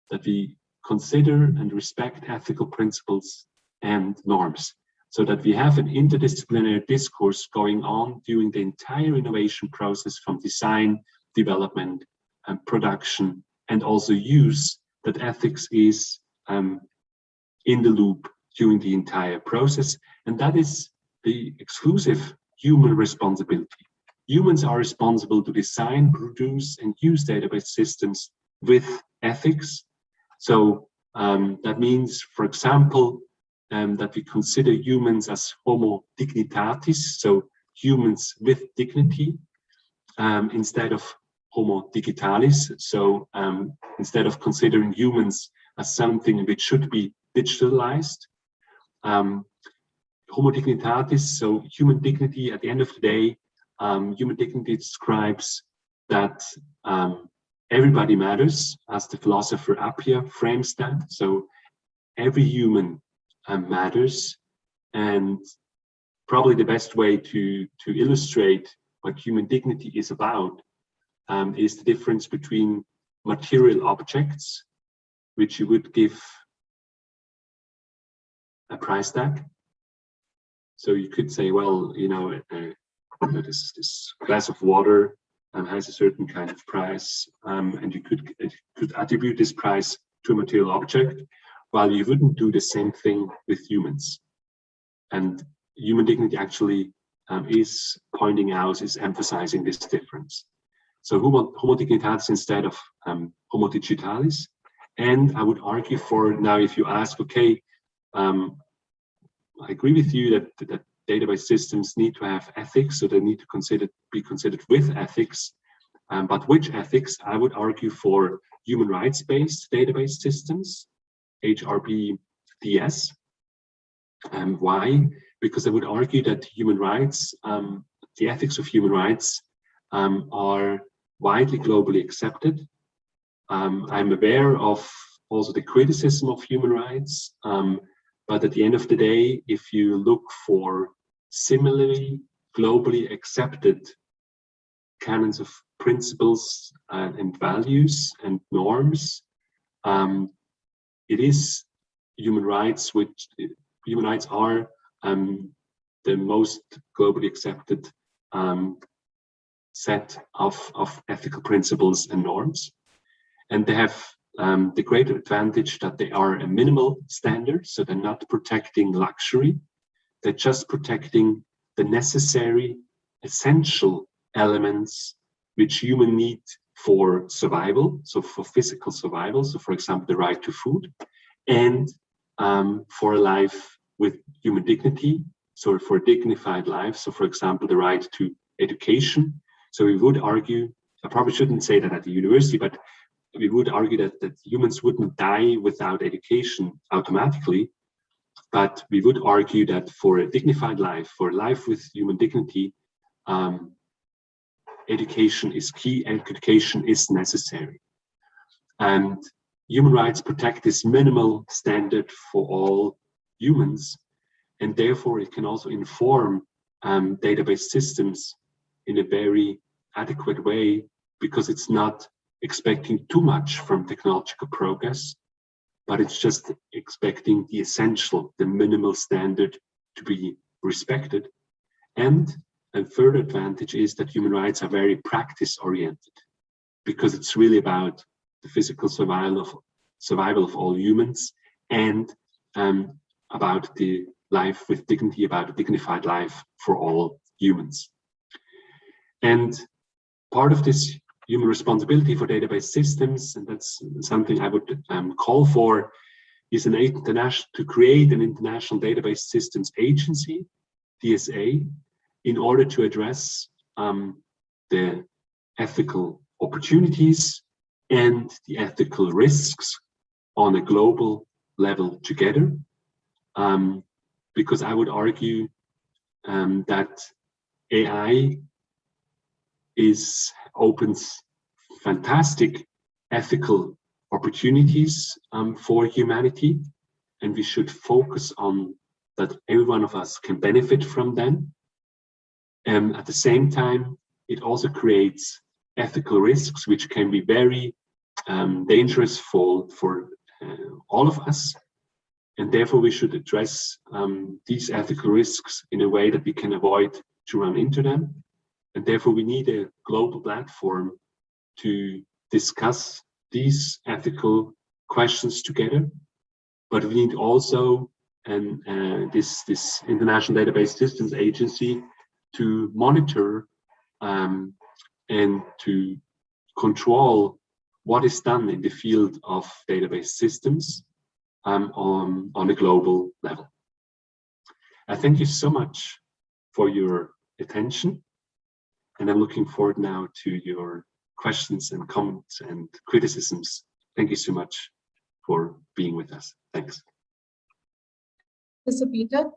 that we consider and respect ethical principles and norms, so that we have an interdisciplinary discourse going on during the entire innovation process, from design, development, and production, and also use, that ethics is in the loop during the entire process. And that is the exclusive human responsibility. Humans are responsible to design, produce, and use database systems with ethics. So that means, for example, that we consider humans as Homo dignitatis, so humans with dignity, instead of Homo digitalis. So instead of considering humans as something which should be digitalized, Homo dignitatis, so human dignity, at the end of the day, human dignity describes that everybody matters, as the philosopher Appia frames that. So every human matters, and probably the best way to illustrate what human dignity is about is the difference between material objects, which you would give a price tag. So you could say, well, this glass of water has a certain kind of price, and you could attribute this price to a material object, while you wouldn't do the same thing with humans. And human dignity actually is pointing out, is emphasizing this difference. So Homo dignitatis instead of Homo digitalis, And I would argue for now, if you ask, okay, I agree with you that database systems need to have ethics, so they need to be considered with ethics. But which ethics? I would argue for human rights-based database systems, HRBDS. Why? Because I would argue that human rights, the ethics of human rights are widely globally accepted. I'm aware of also the criticism of human rights, but at the end of the day, if you look for similarly globally accepted canons of principles and values and norms, it is human rights, which human rights are the most globally accepted set of ethical principles and norms. And they have the greater advantage that they are a minimal standard, so they're not protecting luxury, they're just protecting the necessary, essential elements which human need for survival, so for physical survival, so for example, the right to food, and for a life with human dignity, so for a dignified life, so for example, the right to education. So we would argue, I probably shouldn't say that at the university, but we would argue that humans wouldn't die without education automatically, but we would argue that for a dignified life, for a life with human dignity, education is key and education is necessary. And human rights protect this minimal standard for all humans, and therefore it can also inform database systems in a very adequate way, because it's not expecting too much from technological progress, but it's just expecting the essential, the minimal standard to be respected. And a further advantage is that human rights are very practice oriented, because it's really about the physical survival of all humans, and about the life with dignity, about a dignified life for all humans. And part of this human responsibility for database systems, and that's something I would call for, is to create an international database systems agency, DSA, in order to address the ethical opportunities and the ethical risks on a global level together. Because I would argue that AI opens fantastic ethical opportunities for humanity, and we should focus on that every one of us can benefit from them. And at the same time, it also creates ethical risks which can be very dangerous for all of us, and therefore we should address these ethical risks in a way that we can avoid to run into them. And therefore, we need a global platform to discuss these ethical questions together. But we need also this International Database Systems Agency to monitor and to control what is done in the field of database systems on a global level. I thank you so much for your attention. And I'm looking forward now to your questions and comments and criticisms. Thank you so much for being with us. Thanks. Mr. Peter.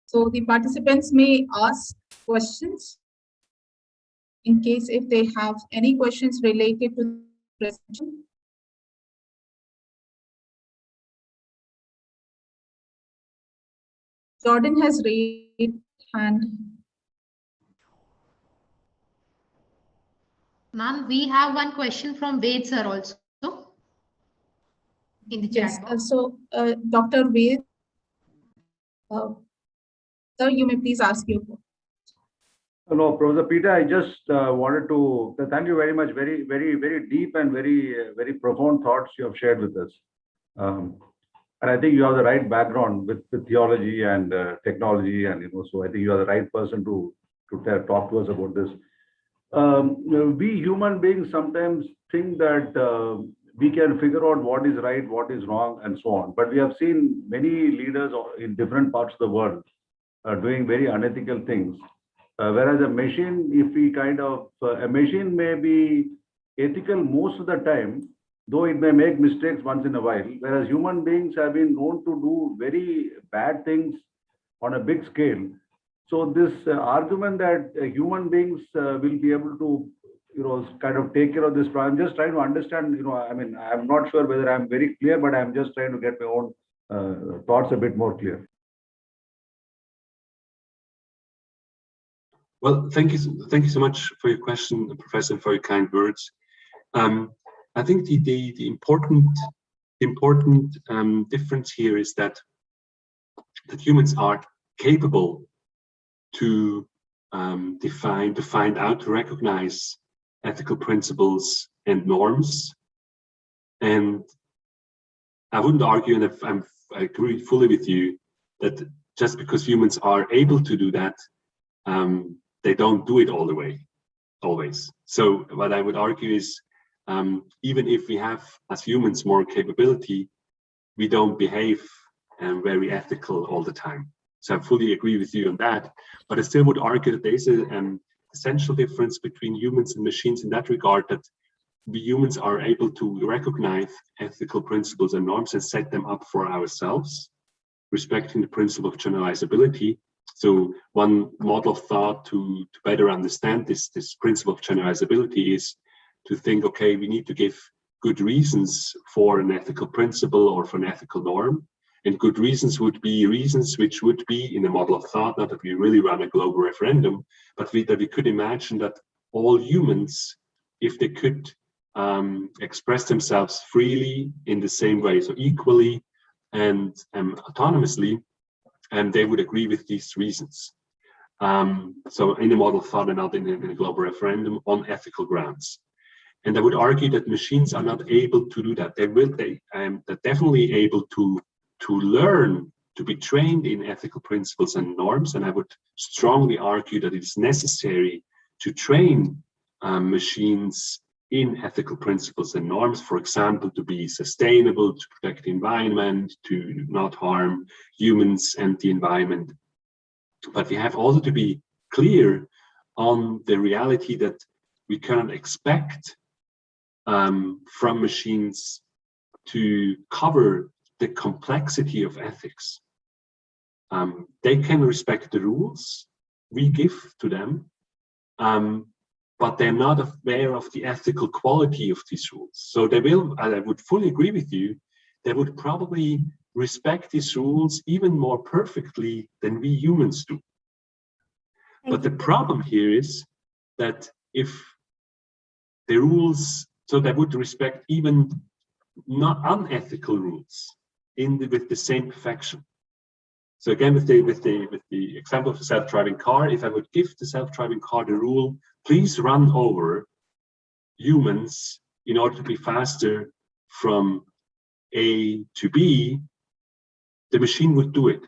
So the participants may ask questions in case if they have any questions related to the presentation. Jordan has raised hand. Ma'am, we have one question from Ved sir also in the chat box. Dr. Ved, sir, you may please ask your question. No, Professor Peter, I just wanted to thank you very much. Very, very, very deep and very profound thoughts you have shared with us. And I think you have the right background with theology and technology, and so I think you are the right person to talk to us about this. we human beings sometimes think that we can figure out what is right, what is wrong, and so on. But we have seen many leaders in different parts of the world doing very unethical things. Whereas a machine, if we kind of, a machine may be ethical most of the time, though it may make mistakes once in a while, whereas human beings have been known to do very bad things on a big scale. So this argument that human beings will be able to, kind of take care of this problem, I'm just trying to understand, I mean, I'm not sure whether I'm very clear, but I'm just trying to get my own thoughts a bit more clear. Well, thank you so much for your question, Professor, and for your kind words. I think the important difference here is that humans are capable to find out, to recognize ethical principles and norms. And I wouldn't argue, and I agree fully with you, that just because humans are able to do that, they don't do it all the way, always. So what I would argue is, even if we have, as humans, more capability, we don't behave very ethical all the time. So I fully agree with you on that. But I still would argue that there is an essential difference between humans and machines in that regard, that we humans are able to recognize ethical principles and norms and set them up for ourselves, respecting the principle of generalizability. So one model of thought to better understand this principle of generalizability is to think, okay, we need to give good reasons for an ethical principle or for an ethical norm. And good reasons would be reasons which would be in a model of thought, not that we really run a global referendum, but that we could imagine that all humans, if they could express themselves freely in the same way, so equally and autonomously, and they would agree with these reasons. So in a model of thought and not in a global referendum on ethical grounds. And I would argue that machines are not able to do that. They're definitely able to learn, to be trained in ethical principles and norms. And I would strongly argue that it's necessary to train machines in ethical principles and norms, for example, to be sustainable, to protect the environment, to not harm humans and the environment. But we have also to be clear on the reality that we cannot expect from machines to cover the complexity of ethics. They can respect the rules we give to them, but they're not aware of the ethical quality of these rules. So they will, and I would fully agree with you, they would probably respect these rules even more perfectly than we humans do. But the problem here is that if the rules, so they would respect even not unethical rules with the same perfection. So again, with the example of the self-driving car, if I would give the self-driving car the rule, please run over humans in order to be faster from A to B, the machine would do it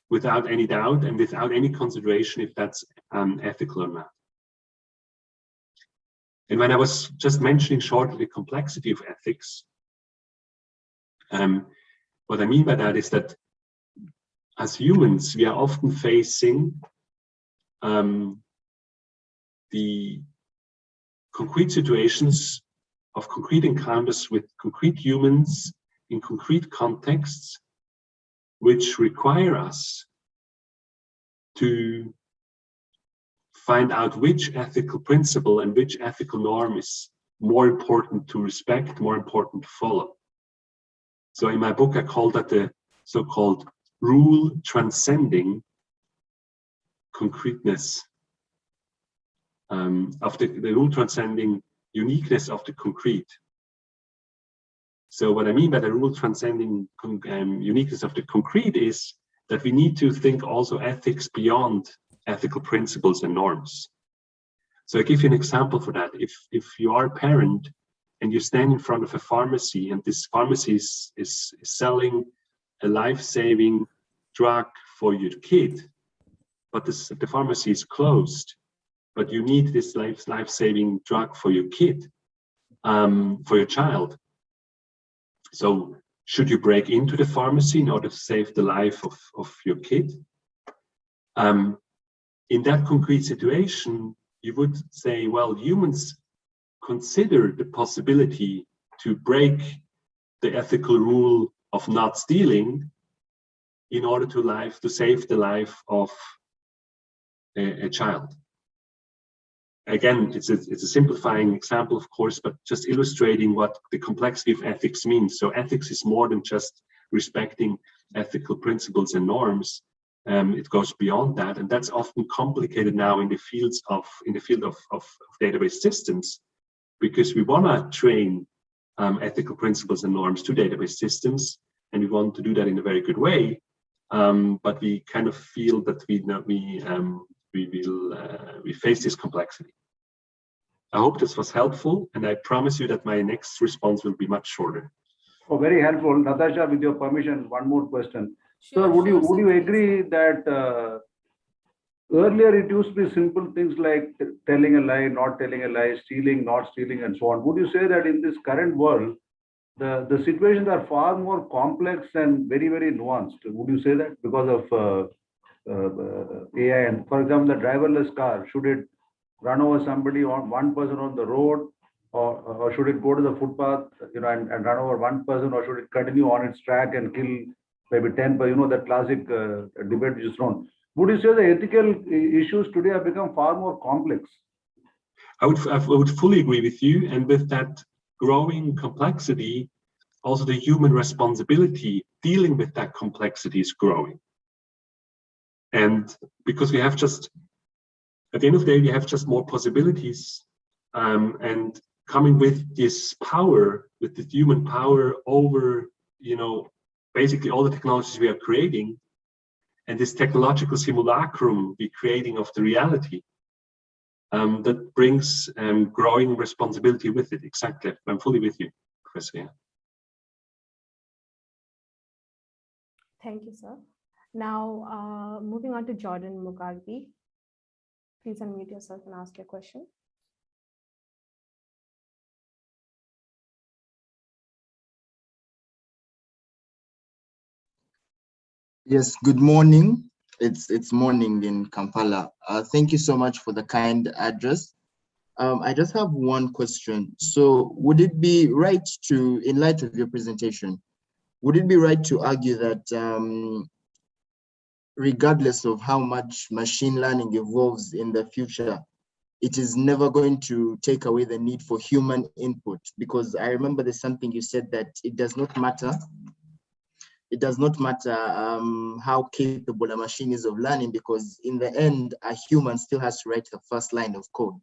without any doubt and without any consideration if that's ethical or not. And when I was just mentioning shortly the complexity of ethics, what I mean by that is that as humans, we are often facing the concrete situations of concrete encounters with concrete humans in concrete contexts, which require us to find out which ethical principle and which ethical norm is more important to respect, more important to follow. So in my book, I call that the so-called rule transcending concreteness of the rule transcending uniqueness of the concrete. So what I mean by the rule transcending uniqueness of the concrete is that we need to think also ethics beyond ethical principles and norms. So I give you an example for that. If you are a parent and you stand in front of a pharmacy and this pharmacy is selling a life-saving drug for your kid, but the pharmacy is closed, but you need this life-saving drug for your kid, for your child. So should you break into the pharmacy in order to save the life of your kid? In that concrete situation, you would say, well, humans consider the possibility to break the ethical rule of not stealing in order to save the life of a child. Again, it's a simplifying example, of course, but just illustrating what the complexity of ethics means. So ethics is more than just respecting ethical principles and norms. It goes beyond that, and that's often complicated now in the field of database systems, because we want to train ethical principles and norms to database systems, and we want to do that in a very good way. But we kind of feel that we face this complexity. I hope this was helpful, and I promise you that my next response will be much shorter. Oh, very helpful. Natasha, with your permission, one more question. Sure, Sir, would sure, you sir, agree that earlier it used to be simple things like telling a lie, not telling a lie, stealing, not stealing, and so on? Would you say that in this current world, the situations are far more complex and very, very nuanced? Would you say that because of AI? And for example, the driverless car, should it run over somebody, on one person on the road, or should it go to the footpath, and run over one person, or should it continue on its track and kill maybe 10, but that classic debate which is thrown? Would you say the ethical issues today have become far more complex? I would fully agree with you, and with that growing complexity, also the human responsibility dealing with that complexity is growing. And because we have just, at the end of the day, we have just more possibilities, and coming with this power, with the human power over, basically all the technologies we are creating, and this technological simulacrum we're creating of the reality, that brings growing responsibility with it. Exactly. I'm fully with you, Professor. Thank you, sir. Now, moving on to Jordan Mukarbi. Please unmute yourself and ask your question. Yes, good morning. It's morning in Kampala. Thank you so much for the kind address. I just have one question. So would it be right to, in light of your presentation, would it be right to argue that regardless of how much machine learning evolves in the future, it is never going to take away the need for human input? Because I remember there's something you said that it does not matter. It does not matter how capable a machine is of learning, because in the end, a human still has to write the first line of code.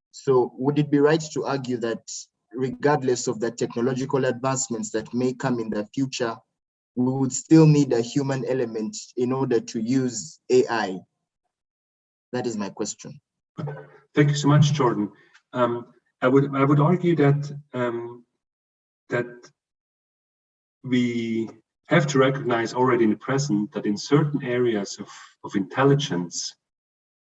So would it be right to argue that regardless of the technological advancements that may come in the future, we would still need a human element in order to use AI? That is my question. Thank you so much, Jordan. I would argue that that we have to recognize already in the present that in certain areas of intelligence,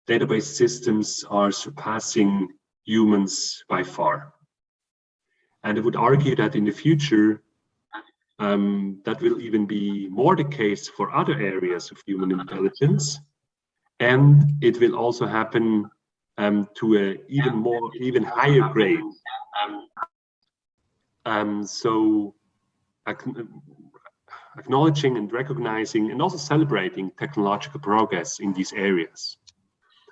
database systems are surpassing humans by far. And I would argue that in the future, that will even be more the case for other areas of human intelligence. And it will also happen to an even higher grade. So acknowledging and recognizing and also celebrating technological progress in these areas.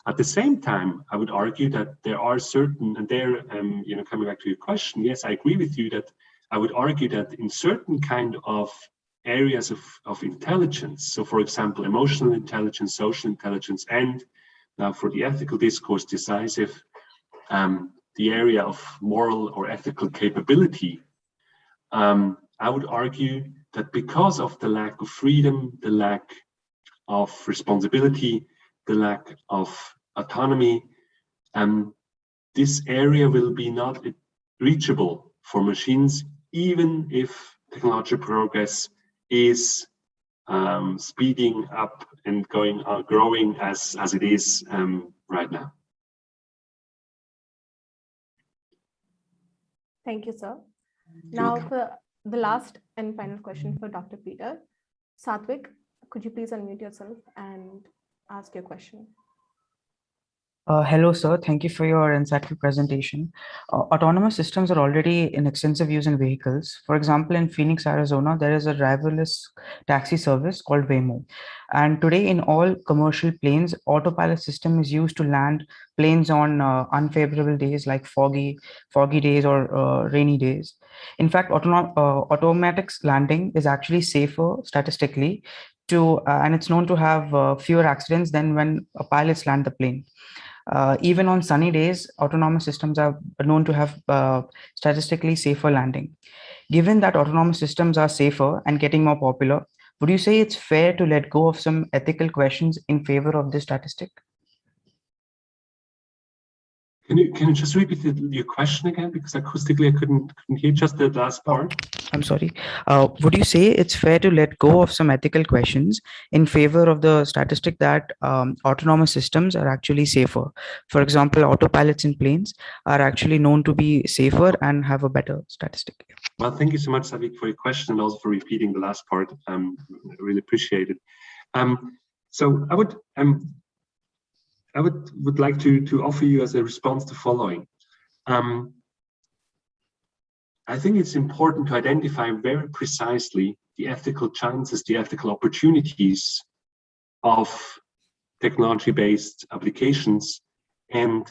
At the same time, I would argue that there are certain, and there, coming back to your question, yes, I agree with you that I would argue that in certain kind of areas of intelligence, so for example, emotional intelligence, social intelligence, and now for the ethical discourse, decisive, the area of moral or ethical capability, I would argue that because of the lack of freedom, the lack of responsibility, the lack of autonomy, this area will be not reachable for machines, even if technological progress is speeding up and growing as it is right now. Thank you, sir. You're Now welcome. for the last and final question for Dr. Peter. Satwik, could you please unmute yourself and ask your question? Hello, sir. Thank you for your insightful presentation. Autonomous systems are already in extensive use in vehicles. For example, in Phoenix, Arizona, there is a driverless taxi service called Waymo. And today in all commercial planes, autopilot system is used to land planes on unfavorable days like foggy days or rainy days. In fact, automatic landing is actually safer statistically and it's known to have fewer accidents than when pilots land the plane. Even on sunny days, autonomous systems are known to have statistically safer landing. Given that autonomous systems are safer and getting more popular, would you say it's fair to let go of some ethical questions in favor of this statistic? Can you just repeat your question again? Because acoustically I couldn't hear just the last part. I'm sorry. Would you say it's fair to let go of some ethical questions in favor of the statistic that autonomous systems are actually safer? For example, autopilots in planes are actually known to be safer and have a better statistic. Well, thank you so much, Savik, for your question and also for repeating the last part. I really appreciate it. So I would like to offer you as a response the following. I think it's important to identify very precisely the ethical chances, the ethical opportunities of technology-based applications, and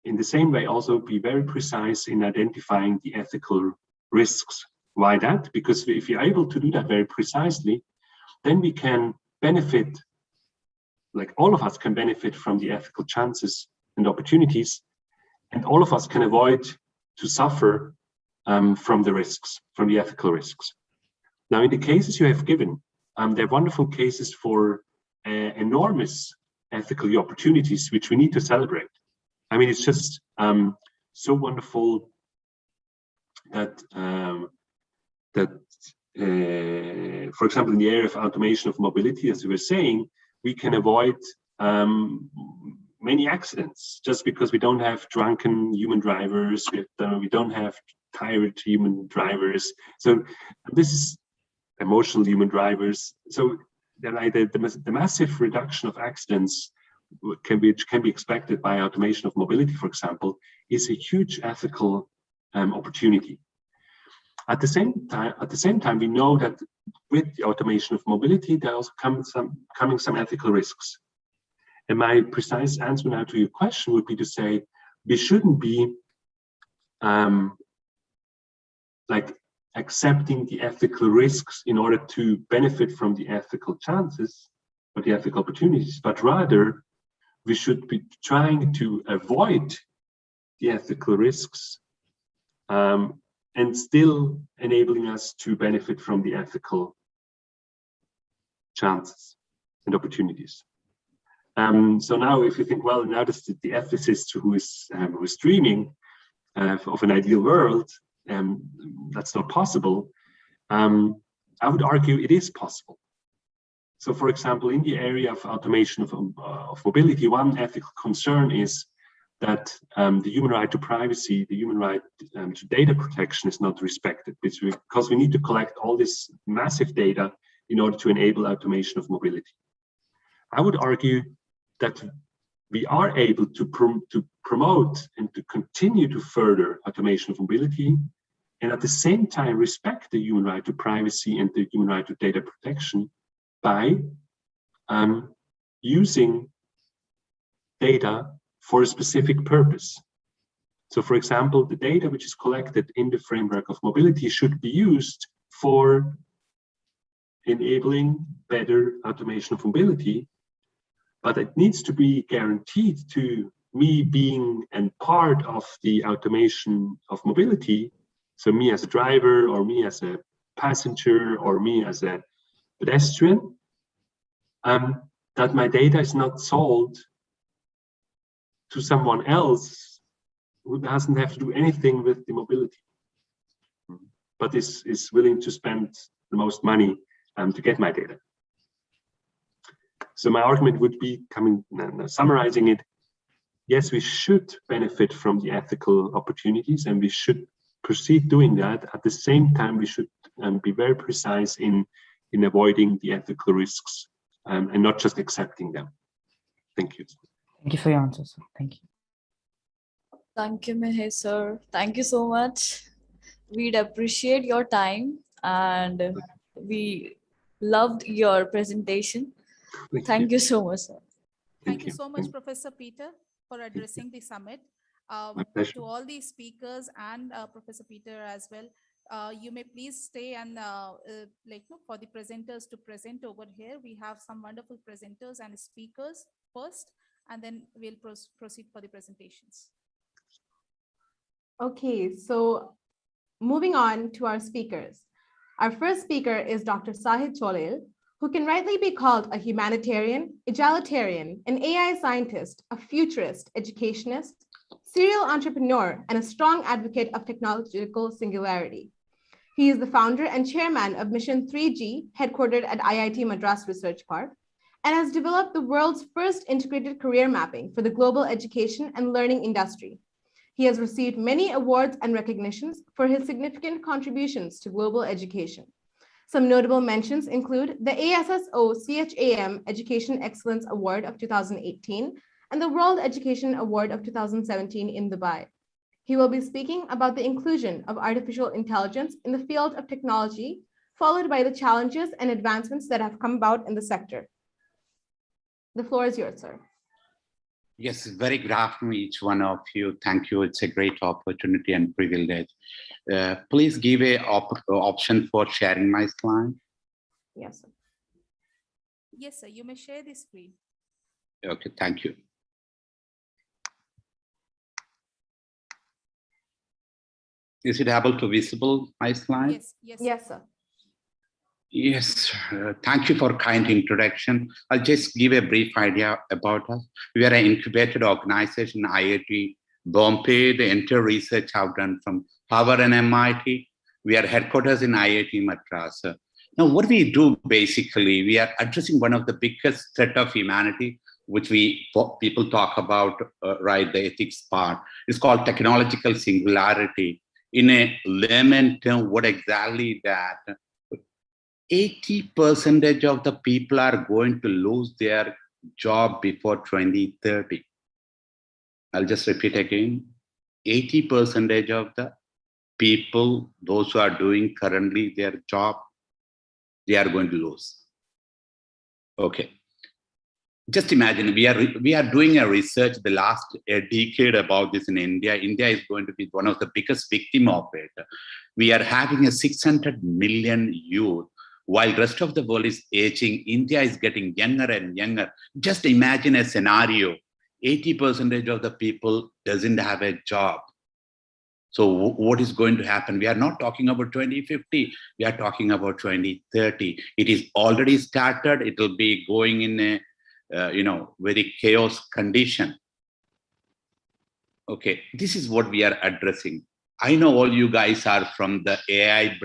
in the same way also be very precise in identifying the ethical risks. Why that? Because if you're able to do that very precisely, then we can benefit, like all of us can benefit from the ethical chances and opportunities, and all of us can avoid to suffer from the risks, from the ethical risks. Now, in the cases you have given, they're wonderful cases for enormous ethical opportunities, which we need to celebrate. I mean, it's just so wonderful that, for example, in the area of automation of mobility, as we were saying, we can avoid many accidents just because we don't have drunken human drivers, we don't have tired human drivers. So this is emotional human drivers. So the massive reduction of accidents can be expected by automation of mobility, for example, is a huge ethical opportunity. At the same time, we know that with the automation of mobility, there also coming some ethical risks. And my precise answer now to your question would be to say we shouldn't be like accepting the ethical risks in order to benefit from the ethical chances or the ethical opportunities, but rather we should be trying to avoid the ethical risks and still enabling us to benefit from the ethical chances and opportunities. So now if you think, well, now this is the ethicist who is dreaming of an ideal world, that's not possible. I would argue it is possible. So for example, in the area of automation of mobility, one ethical concern is that the human right to privacy, the human right to data protection is not respected, because we need to collect all this massive data in order to enable automation of mobility. I would argue that we are able to promote and to continue to further automation of mobility, and at the same time respect the human right to privacy and the human right to data protection by using data for a specific purpose. So for example, the data which is collected in the framework of mobility should be used for enabling better automation of mobility, but it needs to be guaranteed to me being a part of the automation of mobility. So me as a driver, or me as a passenger, or me as a pedestrian, that my data is not sold to someone else who doesn't have to do anything with the mobility, but is willing to spend the most money to get my data. So my argument would be, summarizing it, yes, we should benefit from the ethical opportunities, and we should proceed doing that. At the same time, we should be very precise in avoiding the ethical risks and not just accepting them. Thank you. Thank you for your answer, sir. Thank you. Thank you, Meher sir. Thank you so much. We'd appreciate your time and we loved your presentation. Thank you so much, sir. Thank you so much, Professor Peter, for addressing the summit. My pleasure. To all the speakers and Professor Peter as well, you may please stay and for the presenters to present over here. We have some wonderful presenters and speakers first, and then we'll proceed for the presentations. Okay, so moving on to our speakers. Our first speaker is Dr. Sahid Cholil, who can rightly be called a humanitarian, egalitarian, an AI scientist, a futurist, educationist, serial entrepreneur, and a strong advocate of technological singularity. He is the founder and chairman of Mission 3G, headquartered at IIT Madras Research Park, and has developed the world's first integrated career mapping for the global education and learning industry. He has received many awards and recognitions for his significant contributions to global education. Some notable mentions include the ASSO CHAM Education Excellence Award of 2018 and the World Education Award of 2017 in Dubai. He will be speaking about the inclusion of artificial intelligence in the field of technology, followed by the challenges and advancements that have come about in the sector. The floor is yours, sir. Yes, very good afternoon, each one of you. Thank you. It's a great opportunity and privilege. Please give an option for sharing my slide. Yes, sir. Yes, sir. You may share the screen. Okay, thank you. Is it able to visible my slide? Yes, yes, yes, sir. Yes, thank you for kind introduction. I'll just give a brief idea about us. We are an incubated organization, IIT Bombay. The entire research I've done from Harvard and MIT. We are headquarters in IIT Madras. Now, what we do basically, we are addressing one of the biggest threat of humanity, which people talk about, right, the ethics part. It's called technological singularity. In a layman term, what exactly that? 80% of the people are going to lose their job before 2030. I'll just repeat again. 80% of the people, those who are doing currently their job, they are going to lose. Okay. Just imagine, we are doing a research the last decade about this in India. India is going to be one of the biggest victims of it. We are having a 600 million youth. While the rest of the world is aging, India is getting younger and younger. Just imagine a scenario, 80% of the people doesn't have a job. So what is going to happen? We are not talking about 2050, we are talking about 2030. It is already started, it will be going in a very chaos condition. Okay, this is what we are addressing. I know all you guys are from the AI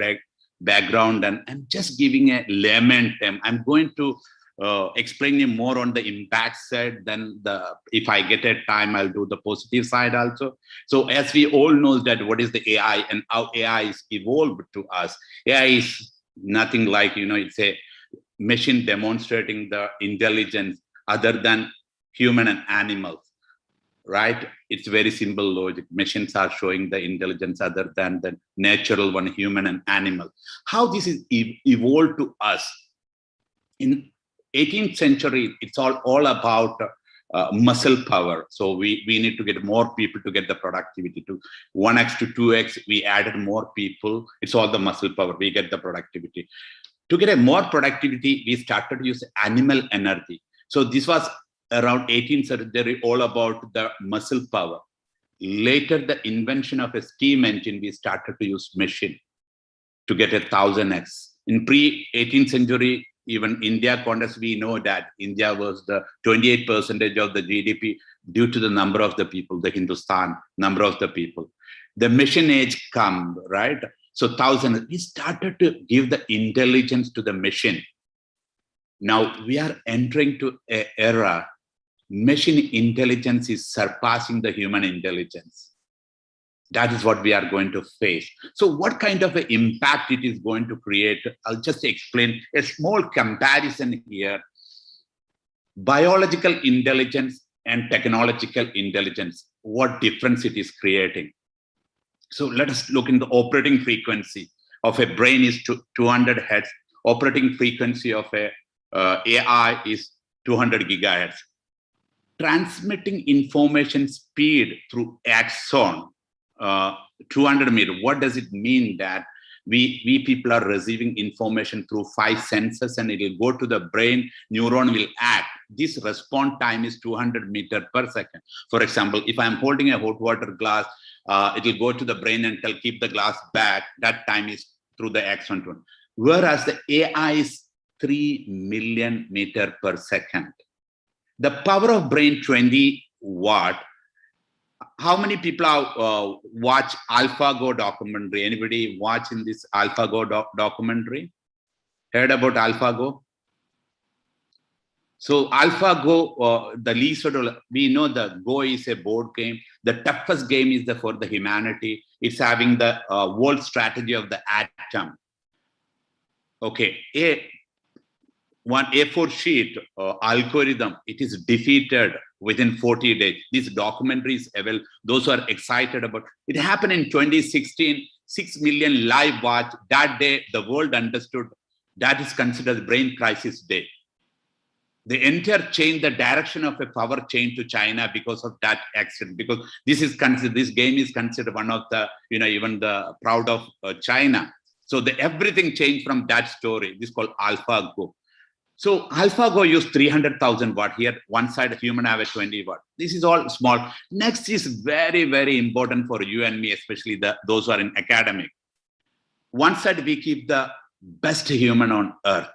background, and I'm just giving a layman term. I'm going to explain you more on the impact side. Then if I get a time, I'll do the positive side also. So as we all know that what is the AI and how AI is evolved to us. AI is nothing like, it's a machine demonstrating the intelligence other than human and animals, right? It's very simple logic. Machines are showing the intelligence other than the natural one, human and animal. How this is evolved to us. In 18th century, it's all about muscle power. So we need to get more people to get the productivity to 1x to 2x. We added more people. It's all the muscle power. We get the productivity. To get a more productivity, we started to use animal energy. So this was around 18th century, all about the muscle power. Later, the invention of a steam engine, we started to use machine to get 1000x. In pre-18th century, even India context, we know that India was the 28% of the GDP due to the number of the people, the Hindustan number of the people. The machine age come, right? So 1000, we started to give the intelligence to the machine. Now we are entering to an era, machine intelligence is surpassing the human intelligence. That is what we are going to face. So what kind of an impact it is going to create? I'll just explain a small comparison here. Biological intelligence and technological intelligence, what difference it is creating. So let us look in the operating frequency of a brain is 200 hertz. Operating frequency of a AI is 200 gigahertz. Transmitting information speed through axon, 200 meter. What does it mean that we people are receiving information through 5 senses and it will go to the brain, neuron will act. This response time is 200 meters per second. For example, if I'm holding a hot water glass, it will go to the brain and tell keep the glass back. That time is through the axon. Whereas the AI is 3 million meters per second. The power of brain 20 watt. How many people have watch AlphaGo documentary? Anybody watching this AlphaGo documentary? Heard about AlphaGo? So AlphaGo, the least, we know the Go is a board game. The toughest game is for the humanity. It's having the world strategy of the atom. Okay, one A4 sheet algorithm, it is defeated within 40 days. This documentary is available. Those who are excited about it happened in 2016, 6 million live watch. That day, the world understood that is considered brain crisis day. The entire change the direction of a power chain to China because of that accident. Because this is considered, this game is considered one of the, even the proud of China. So everything changed from that story. This is called AlphaGo. So AlphaGo used 300,000 watt here. One side human have a 20 watt. This is all small. Next is very, very important for you and me, especially those who are in academic. One side we keep the best human on earth.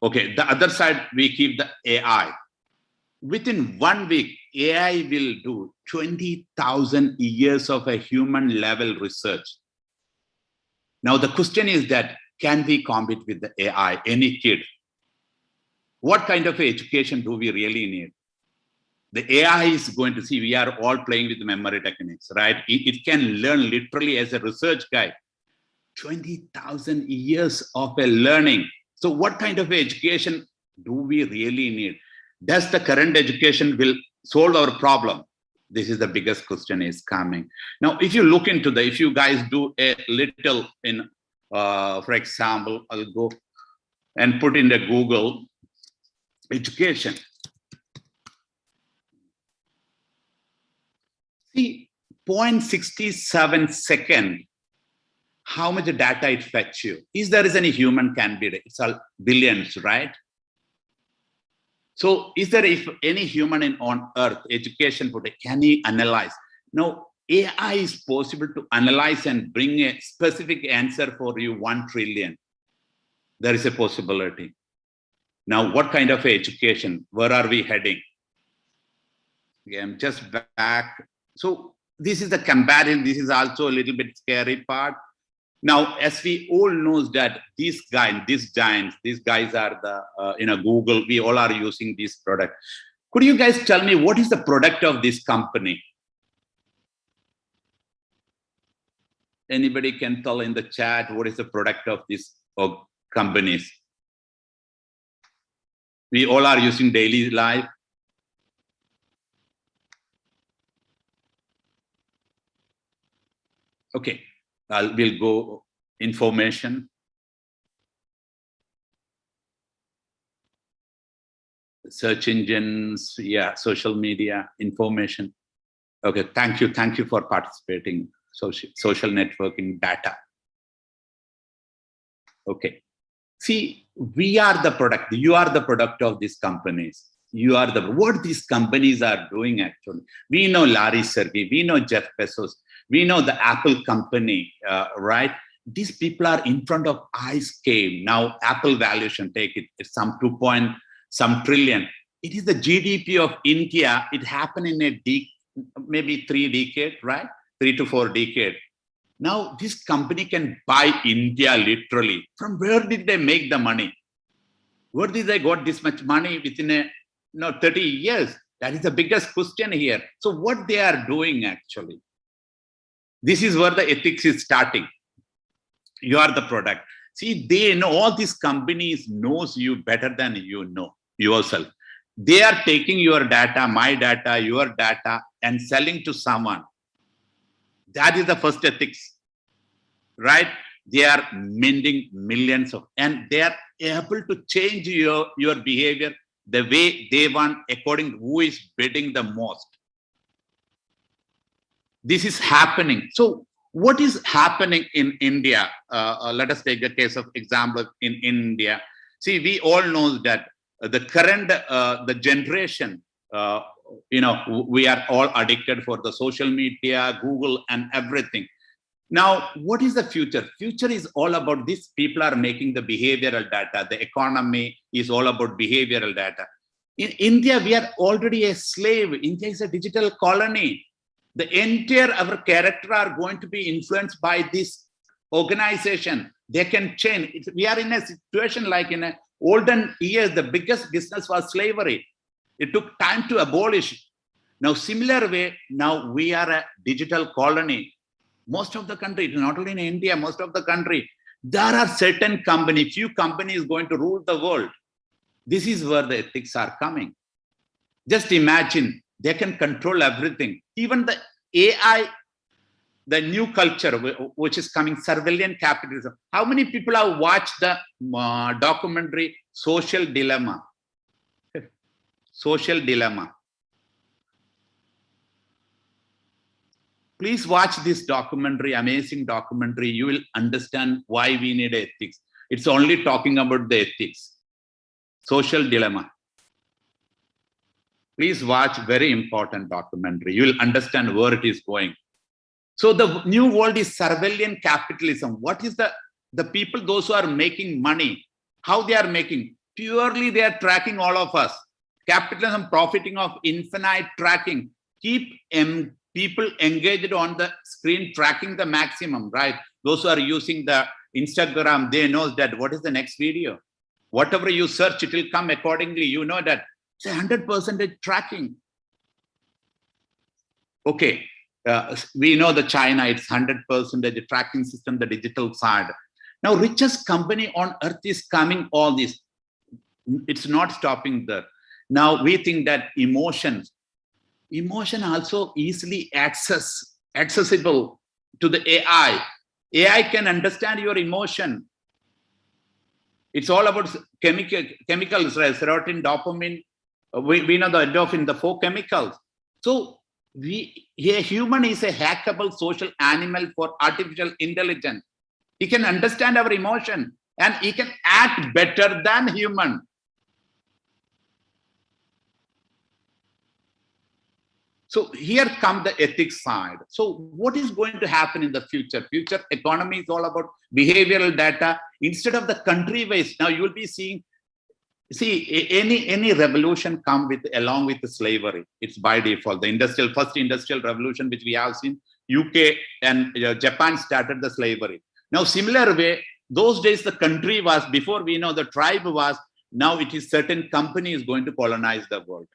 Okay, the other side we keep the AI. Within 1 week, AI will do 20,000 years of a human level research. Now the question is that, can we compete with the AI, any kid? What kind of education do we really need? The AI is going to see, we are all playing with memory techniques, right? It can learn literally as a research guide. 20,000 years of a learning. So what kind of education do we really need? Does the current education will solve our problem? This is the biggest question is coming. Now, if you look into if you guys do a little in, for example, I'll go and put in the Google, education. See, 0.67 second, how much data it fetch you. Is there any human can be, it's all billions, right? So is there any human on earth, education, can he analyze? Now, AI is possible to analyze and bring a specific answer for you, 1 trillion. There is a possibility. Now, what kind of education? Where are we heading? Okay, I'm just back. So this is the comparison. This is also a little bit scary part. Now, as we all know that these giants, these guys are the, Google, we all are using this product. Could you guys tell me what is the product of this company? Anybody can tell in the chat what is the product of these companies? We all are using daily life. Okay, we'll go information. Search engines, yeah, social media, information. Okay, thank you for participating. Social networking, data. Okay. See, we are the product. You are the product of these companies. You are what these companies are doing actually. We know Larry Sergey, we know Jeff Bezos, we know the Apple company, right? These people are in front of eyes cave. Now, Apple valuation, take it, it's some 2 trillion. It is the GDP of India. It happened in maybe 3 decades, right? 3 to 4 decades. Now, this company can buy India literally. From where did they make the money? Where did they got this much money within 30 years? That is the biggest question here. So what they are doing actually? This is where the ethics is starting. You are the product. See, they know, all these companies knows you better than you know yourself. They are taking your data, my data, your data, and selling to someone. That is the first ethics, right? They are mending millions of, and they are able to change your behavior the way they want, according to who is bidding the most. This is happening. So what is happening in India? Let us take a case of example in India. See, we all know that the current, the generation, we are all addicted for the social media, Google and everything. Now, what is the future? Future is all about this. People are making the behavioral data. The economy is all about behavioral data. In India, we are already a slave. India is a digital colony. The entire our character are going to be influenced by this organization. They can change. We are in a situation like in a olden years, the biggest business was slavery. It took time to abolish. Now, similar way, now we are a digital colony. Most of the country, not only in India, most of the country, there are certain companies, few companies going to rule the world. This is where the ethics are coming. Just imagine, they can control everything. Even the AI, the new culture, which is coming, surveillance capitalism. How many people have watched the documentary Social Dilemma? Social Dilemma. Please watch this documentary, amazing documentary. You will understand why we need ethics. It's only talking about the ethics. Social Dilemma. Please watch, very important documentary. You will understand where it is going. So the new world is surveillance capitalism. What is the people, those who are making money, how they are making? Purely they are tracking all of us. Capitalism profiting of infinite tracking. Keep people engaged on the screen, tracking the maximum, right? Those who are using the Instagram, they know that what is the next video. Whatever you search, it will come accordingly. You know that it's 100% tracking. Okay, we know the China, it's 100% the tracking system, the digital side. Now, richest company on earth is coming all this. It's not stopping there. Now we think that emotion also easily accessible to the AI. AI can understand your emotion. It's all about chemicals, right? Serotonin, dopamine. We know the endorphin, the 4 chemicals. So a human is a hackable social animal for artificial intelligence. He can understand our emotion and he can act better than human. So here comes the ethics side. So what is going to happen in the future? Future economy is all about behavioral data. Instead of the country-wise, now you will be seeing, any revolution come along with the slavery. It's by default. The first industrial revolution, which we have seen, UK and Japan started the slavery. Now, similar way, those days the country was, before we know the tribe was, now it is certain companies going to colonize the world.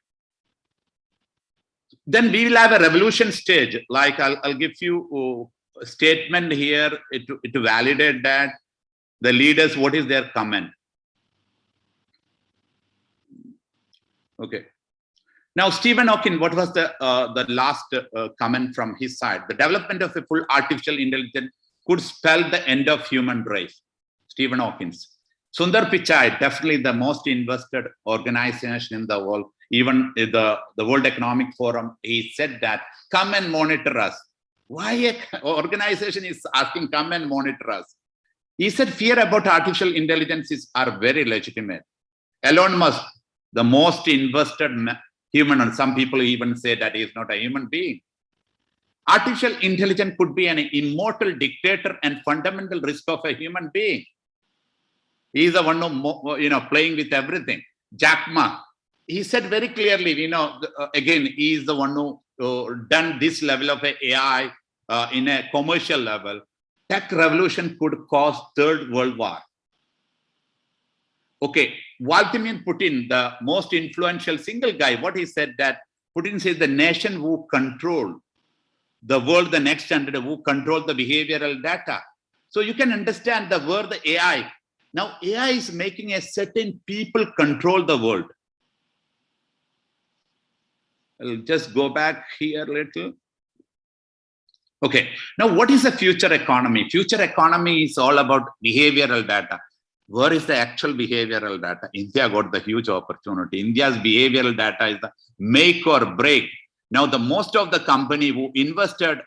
Then we will have a revolution stage. Like I'll give you a statement here to validate that. The leaders, what is their comment? Okay. Now, Stephen Hawking, what was the last comment from his side? The development of a full artificial intelligence could spell the end of human race. Stephen Hawking. Sundar Pichai, definitely the most invested organization in the world. Even the World Economic Forum, he said that, come and monitor us. Why an organization is asking, come and monitor us? He said, fear about artificial intelligence are very legitimate. Elon Musk, the most invested human, and some people even say that he is not a human being. Artificial intelligence could be an immortal dictator and fundamental risk of a human being. He is the one who, playing with everything. Jack Ma, he said very clearly, again, he is the one who done this level of AI in a commercial level. Tech revolution could cause Third World War. Okay, Vladimir Putin, the most influential single guy, what he said that Putin says the nation who control the world, the next standard, who control the behavioral data. So you can understand the word the AI. Now AI is making a certain people control the world. I'll just go back here a little. Okay, now what is the future economy? Future economy is all about behavioral data. Where is the actual behavioral data? India got the huge opportunity. India's behavioral data is the make or break. Now, the most of the company who invested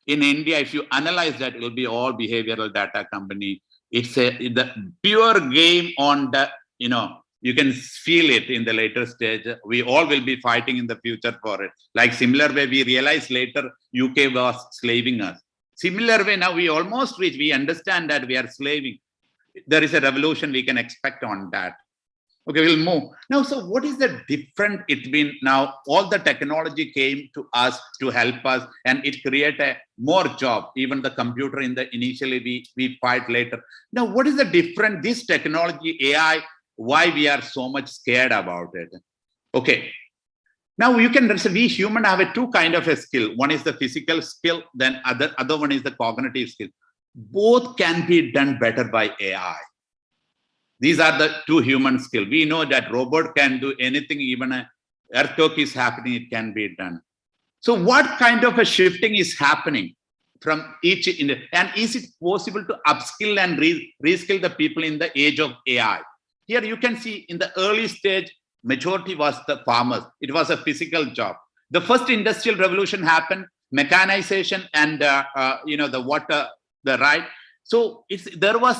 in India, if you analyze that, it will be all behavioral data company. It's the pure game on the, you can feel it in the later stage. We all will be fighting in the future for it. Like similar way, we realized later UK was slaving us. Similar way, now we almost reach, we understand that we are slaving. There is a revolution we can expect on that. Okay, we'll move. Now, so what is the difference? It's been now all the technology came to us to help us, and it create a more job. Even the computer initially we fight later. Now, what is the difference? This technology, AI, why we are so much scared about it? Okay. Now you can, we human have a two kind of a skill. One is the physical skill, then other one is the cognitive skill. Both can be done better by AI. These are the two human skills. We know that robot can do anything, even an earthquake is happening, it can be done. So what kind of a shifting is happening from each, and is it possible to upskill and reskill the people in the age of AI? Here you can see in the early stage, majority was the farmers. It was a physical job. The first industrial revolution happened, mechanization and the water, the right. So there was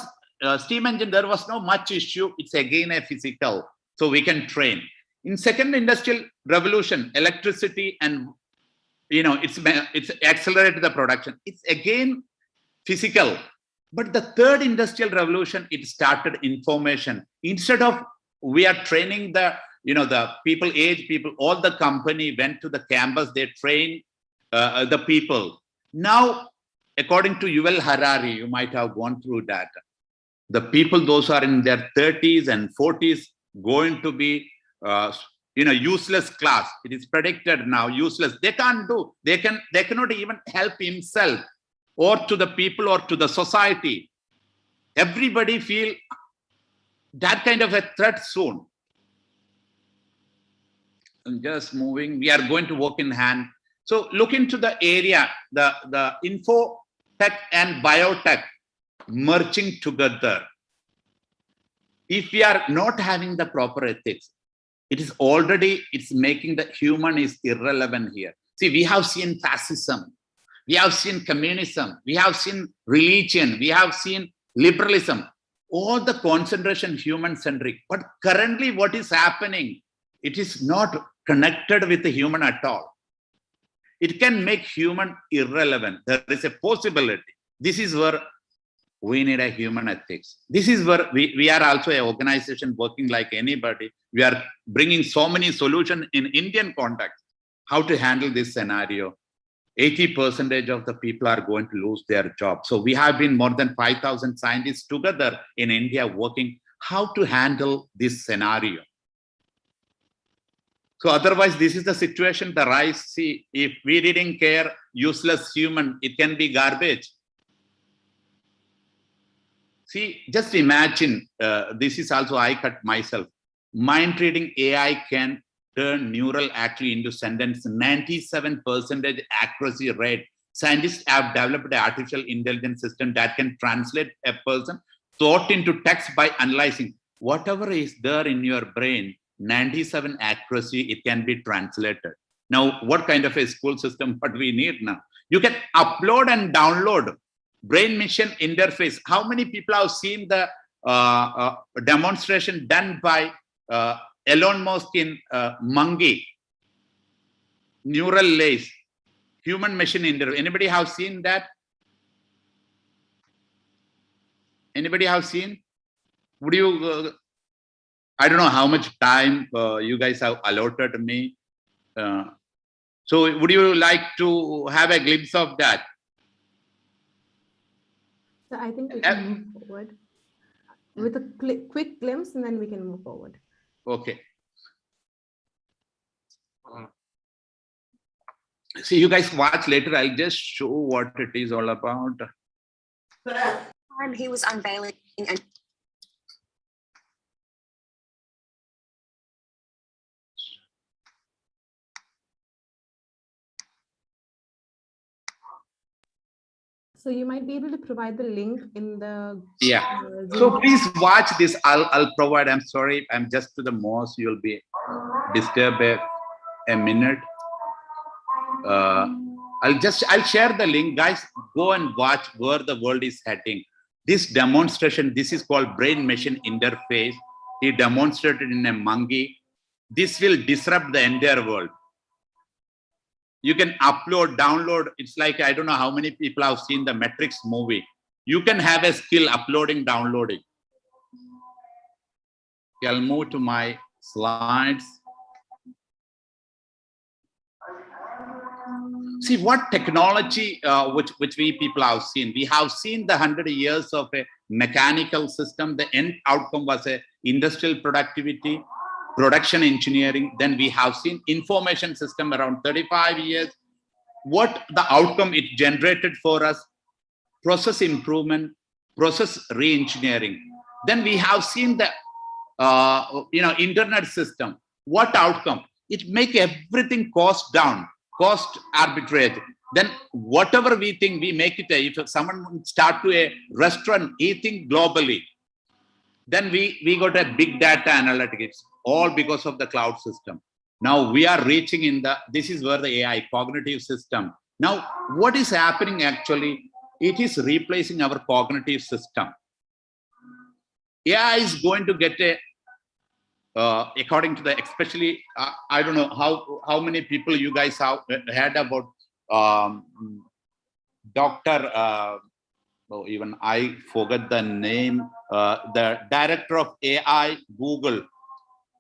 steam engine, there was no much issue. It's again a physical, so we can train. In second industrial revolution, electricity and it's accelerated the production. It's again physical. But the third industrial revolution, it started information. Instead of we are training the people, age people, all the company went to the campus, they train the people. Now, according to Yuval Harari, you might have gone through that. The people, those are in their 30s and 40s, going to be, useless class. It is predicted now, useless. They can't do, they cannot even help himself or to the people or to the society. Everybody feel that kind of a threat soon. I'm just moving. We are going to work in hand. So look into the area, the info tech and biotech merging together. If we are not having the proper ethics, it's making the human is irrelevant here. See, we have seen fascism, we have seen communism, we have seen religion, we have seen liberalism, all the concentration human-centric. But currently what is happening, it is not connected with the human at all. It can make human irrelevant. There is a possibility. This is where we need a human ethics. This is where we are also an organization working like anybody. We are bringing so many solutions in Indian context, how to handle this scenario. 80% of the people are going to lose their job. So we have been more than 5,000 scientists together in India working how to handle this scenario. So otherwise, this is the situation, the rise. See, if we didn't care, useless human, it can be garbage. See, just imagine, this is also, I cut myself. Mind reading AI can turn neural actually into sentence, 97% accuracy rate. Scientists have developed an artificial intelligence system that can translate a person thought into text by analyzing whatever is there in your brain. 97 accuracy, it can be translated. Now, what kind of a school system what we need now? You can upload and download brain machine interface. How many people have seen the demonstration done by Elon Musk in Monkey? Neural lace, human machine interface. Anybody have seen that? Anybody have seen? Would you I don't know how much time you guys have allotted me. So would you like to have a glimpse of that? So I think we can move forward with a quick glimpse, and then we can move forward. Okay. So you guys watch later. I'll just show what it is all about. He was unveiling and So you might be able to provide the link in the Yeah. Zoom. So please watch this. I'll provide. I'm sorry. I'm just to the most. You'll be disturbed a minute. I'll share the link, guys. Go and watch where the world is heading. This demonstration, this is called brain machine interface. He demonstrated in a monkey. This will disrupt the entire world. You can upload, download. It's like, I don't know how many people have seen the Matrix movie. You can have a skill uploading, downloading. Okay, I'll move to my slides. See what technology which we people have seen. We have seen the 100 years of a mechanical system. The end outcome was a industrial productivity, production engineering. Then we have seen information system around 35 years. What the outcome it generated for us, process improvement, process re-engineering. Then we have seen the internet system. What outcome? It make everything cost down, cost arbitrage. Then whatever we think, we make it. If someone start to a restaurant eating globally, then we got a big data analytics, all because of the cloud system. Now we are reaching in this is where the AI cognitive system. Now what is happening actually, it is replacing our cognitive system. AI is going to get a, according to the, especially, I don't know how many people you guys have heard about Dr. Even I forgot the name, the director of AI, Google.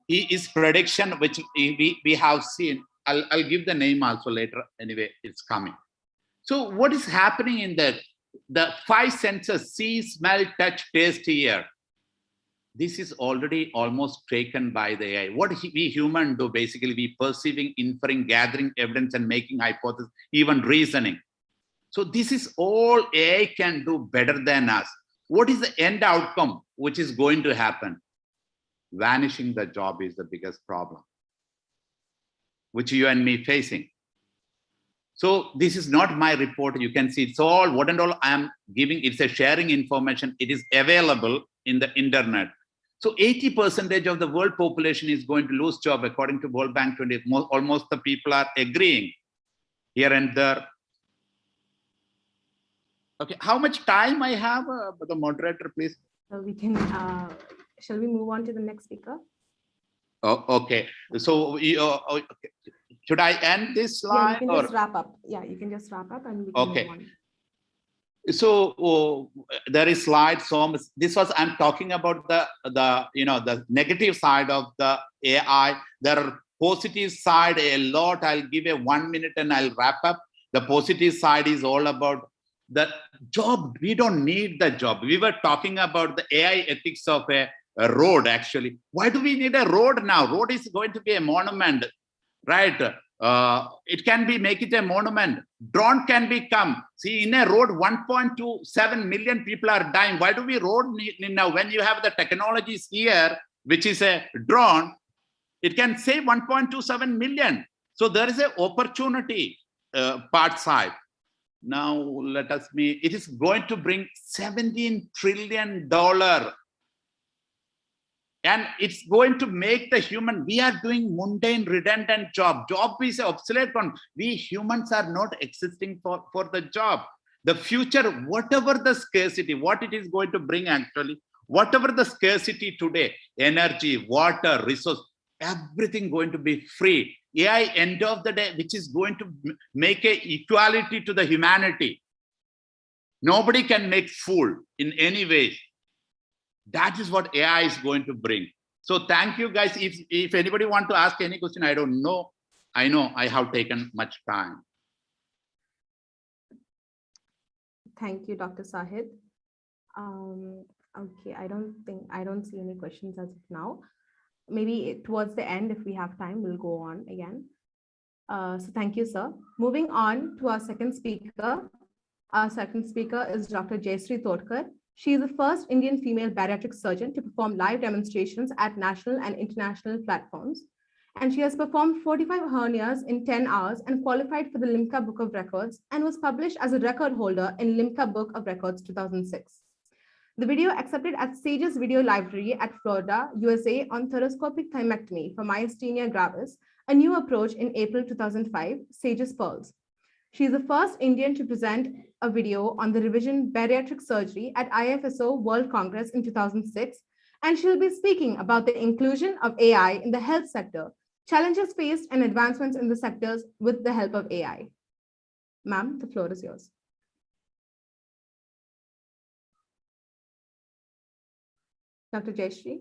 His prediction, which we have seen, I'll give the name also later. Anyway, it's coming. So what is happening in the 5 senses, see, smell, touch, taste, hear? This is already almost taken by the AI. What we human do, basically, we perceiving, inferring, gathering evidence and making hypotheses, even reasoning. So this is all AI can do better than us. What is the end outcome which is going to happen? Vanishing the job is the biggest problem, which you and me facing. So this is not my report. You can see it's all what and all I'm giving. It's a sharing information. It is available in the internet. So 80% of the world population is going to lose job according to World Bank 20. Almost the people are agreeing here and there. Okay, how much time I have, the moderator, please? So we can, shall we move on to the next speaker? Oh, okay. So should I end this slide? Yeah, you can just wrap up. Yeah, you can just wrap up and we can move on. So there is slide. So this was, I'm talking about the negative side of the AI. There are positive side a lot. I'll give a 1 minute and I'll wrap up. The positive side is all about the job. We don't need the job. We were talking about the AI ethics of a road. Actually, why do we need a road now? Road is going to be a monument, right? It can be, make it a monument. Drone can become, see, in a road 1.27 million people are dying. Why do we road now? When you have the technologies here, which is a drone, it can save 1.27 million. So there is an opportunity part side. Now let us it is going to bring $17 trillion. And it's going to make the human, we are doing mundane, redundant job. Job is an obsolete one. We humans are not existing for the job. The future, whatever the scarcity, what it is going to bring actually, whatever the scarcity today, energy, water, resource, everything going to be free. AI, end of the day, which is going to make a equality to the humanity. Nobody can make fool in any way. That is what AI is going to bring. So thank you guys. If anybody want to ask any question, I don't know. I know I have taken much time. Thank you, Dr. Sahid. Okay, I don't see any questions as of now. Maybe towards the end, if we have time, we'll go on again. So thank you, sir. Moving on to our second speaker. Our second speaker is Dr. Jayashree Todkar. She is the first Indian female bariatric surgeon to perform live demonstrations at national and international platforms. And she has performed 45 hernias in 10 hours and qualified for the Limca Book of Records and was published as a record holder in Limca Book of Records 2006. The video accepted at Sage's Video Library at Florida, USA on thoracoscopic thymectomy for myasthenia gravis, a new approach in April 2005, Sage's Pearls. She is the first Indian to present a video on the revision bariatric surgery at IFSO World Congress in 2006, and she will be speaking about the inclusion of AI in the health sector, challenges faced and advancements in the sectors with the help of AI. Ma'am, the floor is yours. Dr. Jayashree.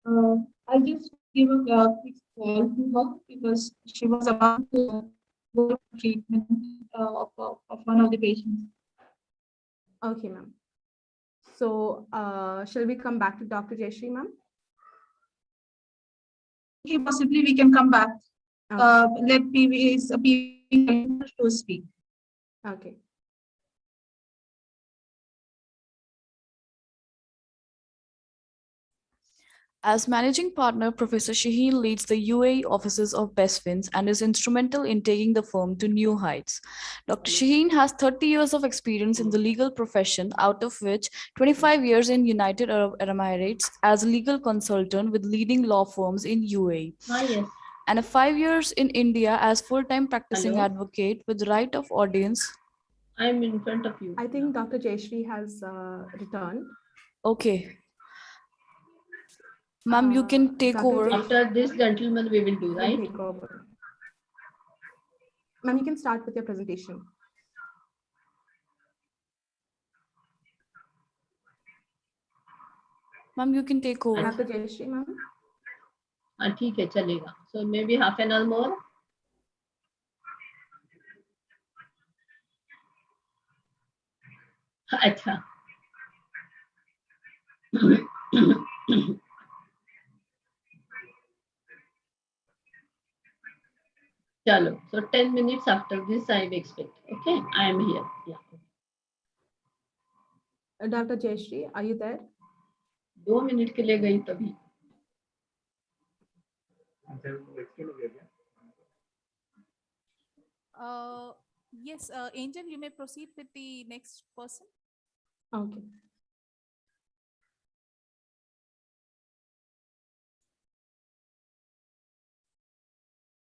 I'll just give a quick call to her because she was about to go to treatment of one of the patients. Okay, ma'am. So shall we come back to Dr. Jayashree, ma'am? Okay, possibly we can come back. Okay. Let PVs to speak. Okay. As managing partner, Professor Shaheen leads the UAE offices of Bestwins and is instrumental in taking the firm to new heights. Dr. Shaheen has 30 years of experience in the legal profession, out of which 25 years in United Arab Emirates as a legal consultant with leading law firms in UAE. Yes. And 5 years in India as full-time practicing Hello. advocate with right of audience. I'm in front of you. I think Dr. Jayashree has returned. Okay. Ma'am, you can take Dr. over. After this gentleman, we will do, right? Take over. Ma'am, you can start with your presentation. Ma'am, you can take over. Dr. Jayashree, ma'am. हाँ ठीक है चलेगा. So maybe half an hour more. अच्छा. Chalo. So 10 minutes after this, I expect. Okay, I am here. Yeah. Dr. Jayashree, are you there? 2 minutes के लिए गई तभी. Yes, Angel, you may proceed with the next person. Okay.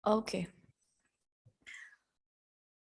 Okay.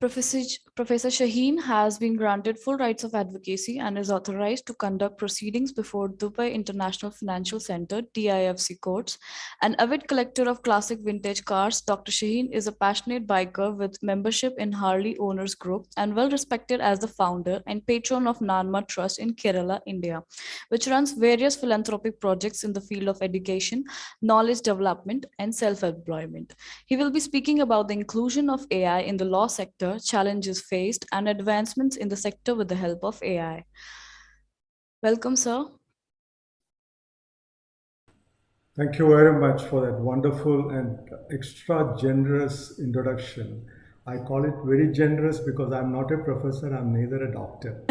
Professor Shaheen has been granted full rights of advocacy and is authorized to conduct proceedings before Dubai International Financial Center, DIFC courts. An avid collector of classic vintage cars, Dr. Shaheen is a passionate biker with membership in Harley Owners Group and well respected as the founder and patron of Nanma Trust in Kerala, India, which runs various philanthropic projects in the field of education, knowledge development, and self-employment. He will be speaking about the inclusion of AI in the law sector, challenges faced, and advancements in the sector with the help of AI. Welcome, sir. Thank you very much for that wonderful and extra generous introduction. I call it very generous because I'm not a professor, I'm neither a doctor.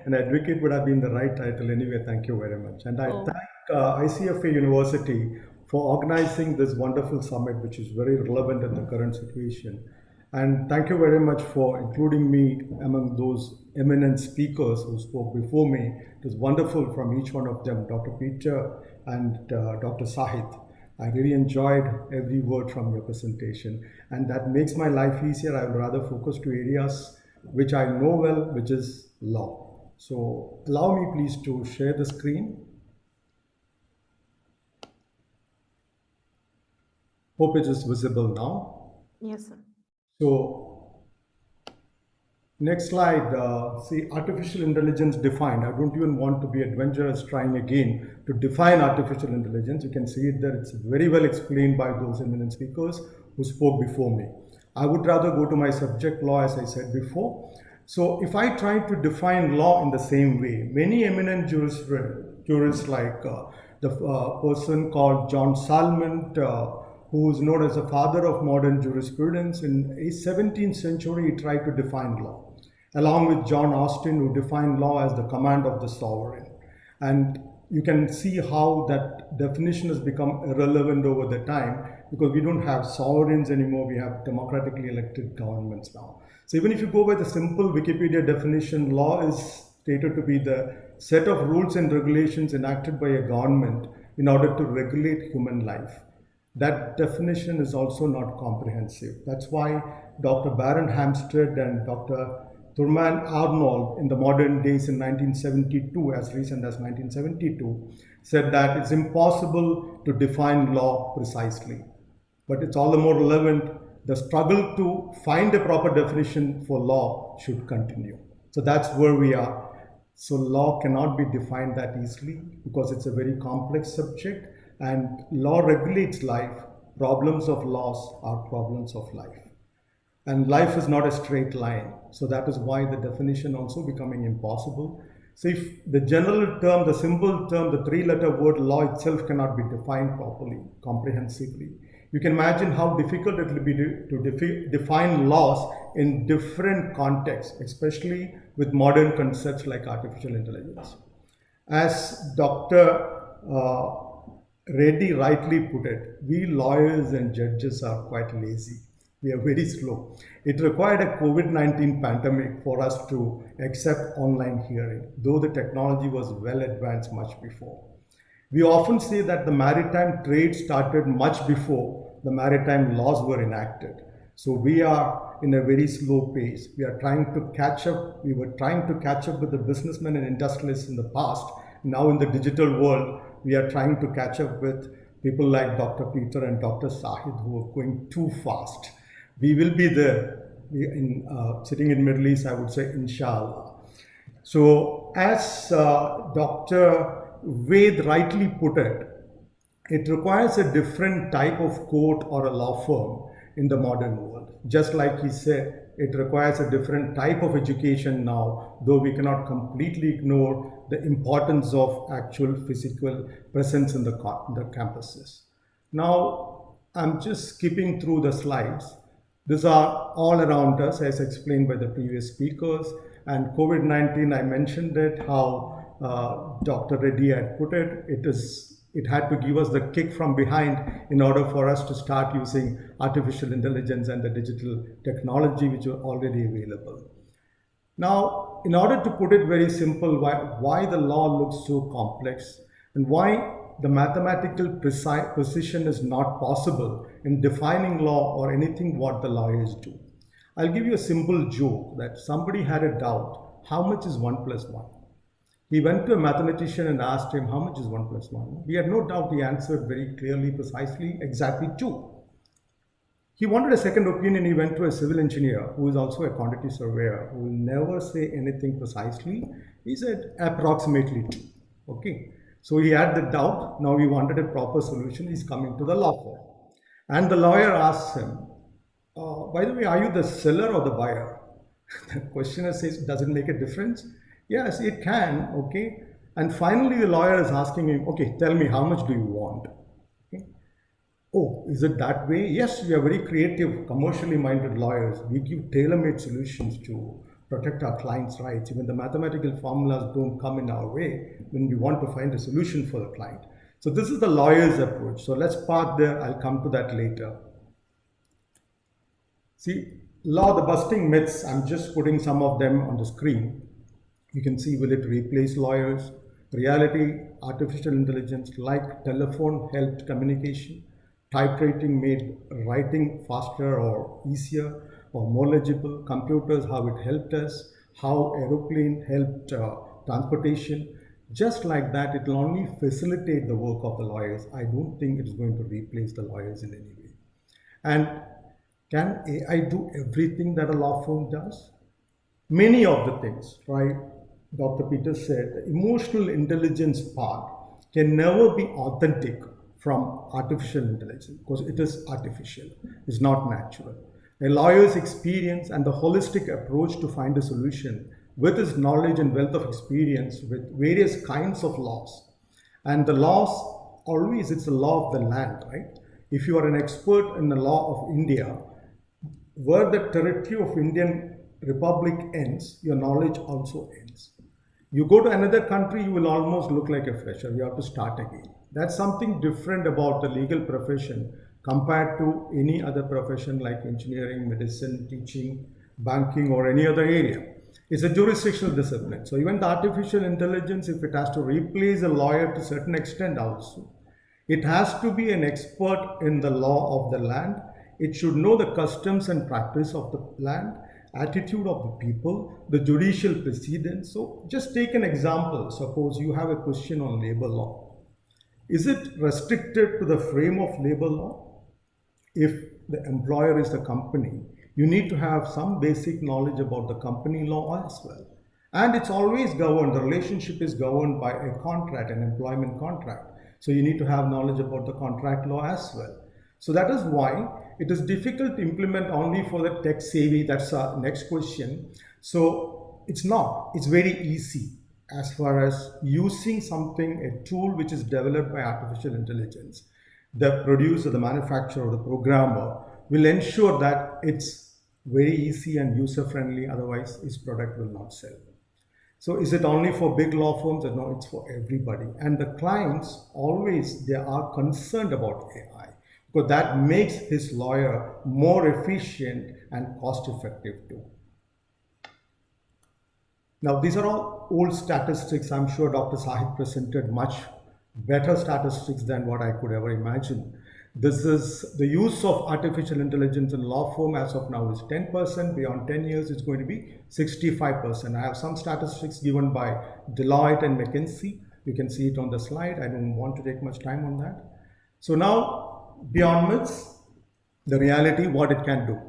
An advocate would have been the right title anyway. Thank you very much. And I thank ICFA University for organizing this wonderful summit, which is very relevant in the current situation. And thank you very much for including me among those eminent speakers who spoke before me. It was wonderful from each one of them, Dr. Peter and Dr. Sahith. I really enjoyed every word from your presentation, and that makes my life easier. I would rather focus to areas which I know well, which is law. So allow me please to share the screen. Hope it is visible now. Yes, sir. So next slide, see artificial intelligence defined. I don't even want to be adventurous trying again to define artificial intelligence. You can see it there. It's very well explained by those eminent speakers who spoke before me. I would rather go to my subject law, as I said before. So if I try to define law in the same way, many eminent jurists like the person called John Salmond, who is known as the father of modern jurisprudence. In the 17th century, he tried to define law, along with John Austin, who defined law as the command of the sovereign. And you can see how that definition has become irrelevant over the time, because we don't have sovereigns anymore, we have democratically elected governments now. So even if you go by the simple Wikipedia definition, law is stated to be the set of rules and regulations enacted by a government in order to regulate human life. That definition is also not comprehensive. That's why Dr. Baron Hamsted and Dr. Thurman Arnold in the modern days in 1972, as recent as 1972, said that it's impossible to define law precisely. But it's all the more relevant. The struggle to find a proper definition for law should continue. So that's where we are. So law cannot be defined that easily because it's a very complex subject, and law regulates life. Problems of laws are problems of life. And life is not a straight line. So that is why the definition also becoming impossible. So if the general term, the simple term, the three-letter word law itself cannot be defined properly, comprehensively, you can imagine how difficult it will be to define laws in different contexts, especially with modern concepts like artificial intelligence. As Dr. Reddy rightly put it, we lawyers and judges are quite lazy. We are very slow. It required a COVID-19 pandemic for us to accept online hearing, though the technology was well advanced much before. We often say that the maritime trade started much before the maritime laws were enacted. So we are in a very slow pace. We are trying to catch up. We were trying to catch up with the businessmen and industrialists in the past. Now in the digital world, we are trying to catch up with people like Dr. Peter and Dr. Sahid, who are going too fast. We will be there. Sitting in Middle East, I would say, inshallah. So as Dr. Ved rightly put it, it requires a different type of court or a law firm in the modern world. Just like he said, it requires a different type of education now, though we cannot completely ignore the importance of actual physical presence in the campuses. Now, I'm just skipping through the slides. These are all around us, as explained by the previous speakers. And COVID-19, I mentioned it, how Dr. Reddy had put it. It had to give us the kick from behind in order for us to start using artificial intelligence and the digital technology which were already available. Now, in order to put it very simple, why the law looks so complex and why the mathematical precision is not possible in defining law or anything what the lawyers do. I'll give you a simple joke that somebody had a doubt, how much is 1 + 1? He went to a mathematician and asked him, how much is 1 + 1? He had no doubt he answered very clearly, precisely, exactly 2. He wanted a second opinion. He went to a civil engineer who is also a quantity surveyor, who will never say anything precisely. He said approximately 2. Okay. So he had the doubt. Now he wanted a proper solution. He's coming to the law firm. And the lawyer asks him, by the way, are you the seller or the buyer? The questioner says, does it make a difference? Yes, it can, okay. And finally, the lawyer is asking him, okay, tell me, how much do you want? Okay. Oh, is it that way? Yes, we are very creative, commercially minded lawyers. We give tailor-made solutions to protect our clients' rights. Even the mathematical formulas don't come in our way when we want to find a solution for the client. So this is the lawyer's approach. So let's park there. I'll come to that later. See, law, the busting myths, I'm just putting some of them on the screen. You can see, will it replace lawyers? Reality, artificial intelligence, like telephone helped communication, typewriting made writing faster or easier or more legible, computers, how it helped us, how aeroplane helped transportation. Just like that, it will only facilitate the work of the lawyers. I don't think it's going to replace the lawyers in any way. And can AI do everything that a law firm does? Many of the things, right? Dr. Peter said, the emotional intelligence part can never be authentic from artificial intelligence because it is artificial, it's not natural. A lawyer's experience and the holistic approach to find a solution with his knowledge and wealth of experience with various kinds of laws And the laws, always it's the law of the land, right? If you are an expert in the law of India, where the territory of Indian Republic ends, your knowledge also ends. You go to another country, you will almost look like a fresher. You have to start again. That's something different about the legal profession compared to any other profession like engineering, medicine, teaching, banking, or any other area. It's a jurisdictional discipline. So even the artificial intelligence, if it has to replace a lawyer to a certain extent also, it has to be an expert in the law of the land. It should know the customs and practice of the land, attitude of the people, the judicial precedents. So just take an example. Suppose you have a question on labor law. Is it restricted to the frame of labor law? If the employer is the company, you need to have some basic knowledge about the company law as well. And it's always governed, the relationship is governed by a contract, an employment contract. So you need to have knowledge about the contract law as well. So that is why it is difficult to implement only for the tech savvy. That's our next question. So it's not, it's very easy as far as using something, a tool which is developed by artificial intelligence. The producer, the manufacturer, the programmer will ensure that it's very easy and user-friendly, otherwise his product will not sell. So is it only for big law firms? No, it's for everybody. And the clients always, they are concerned about AI because that makes his lawyer more efficient and cost-effective too. Now, these are all old statistics. I'm sure Dr. Sahit presented much better statistics than what I could ever imagine. This is the use of artificial intelligence in law firm as of now is 10%. Beyond 10 years, it's going to be 65%. I have some statistics given by Deloitte and McKinsey. You can see it on the slide. I don't want to take much time on that. So now, beyond myths, the reality, what it can do.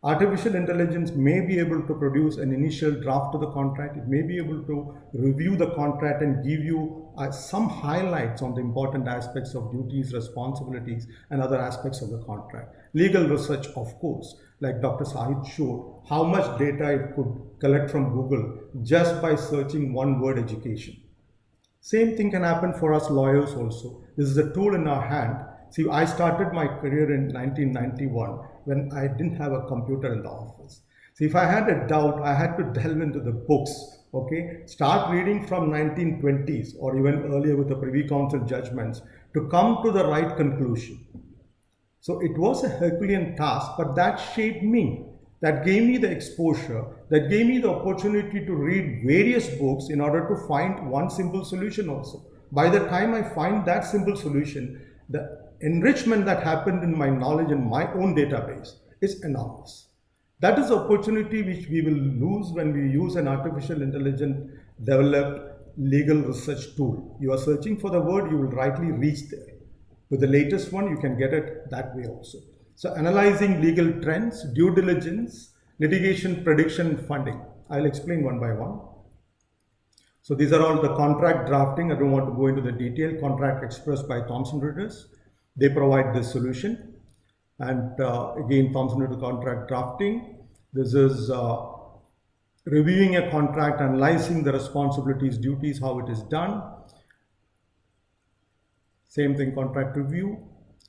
Artificial intelligence may be able to produce an initial draft of the contract. It may be able to review the contract and give you some highlights on the important aspects of duties, responsibilities, and other aspects of the contract. Legal research, of course, like Dr. Sahit showed, how much data it could collect from Google just by searching one word education. Same thing can happen for us lawyers also. This is a tool in our hand. See, I started my career in 1991 when I didn't have a computer in the office. So if I had a doubt, I had to delve into the books, okay? Start reading from 1920s or even earlier with the Privy Council judgments to come to the right conclusion. So it was a Herculean task, but that shaped me. That gave me the exposure, that gave me the opportunity to read various books in order to find one simple solution also. By the time I find that simple solution, the enrichment that happened in my knowledge in my own database is enormous. That is the opportunity which we will lose when we use an artificial intelligence developed legal research tool. You are searching for the word, you will rightly reach there. With the latest one, you can get it that way also. So analyzing legal trends, due diligence, litigation, prediction, funding. I'll explain one by one. So these are all the contract drafting. I don't want to go into the detail. Contract Express by Thomson Reuters. They provide this solution. And again, Thomson Reuters contract drafting. This is reviewing a contract, analyzing the responsibilities, duties, how it is done. Same thing, contract review.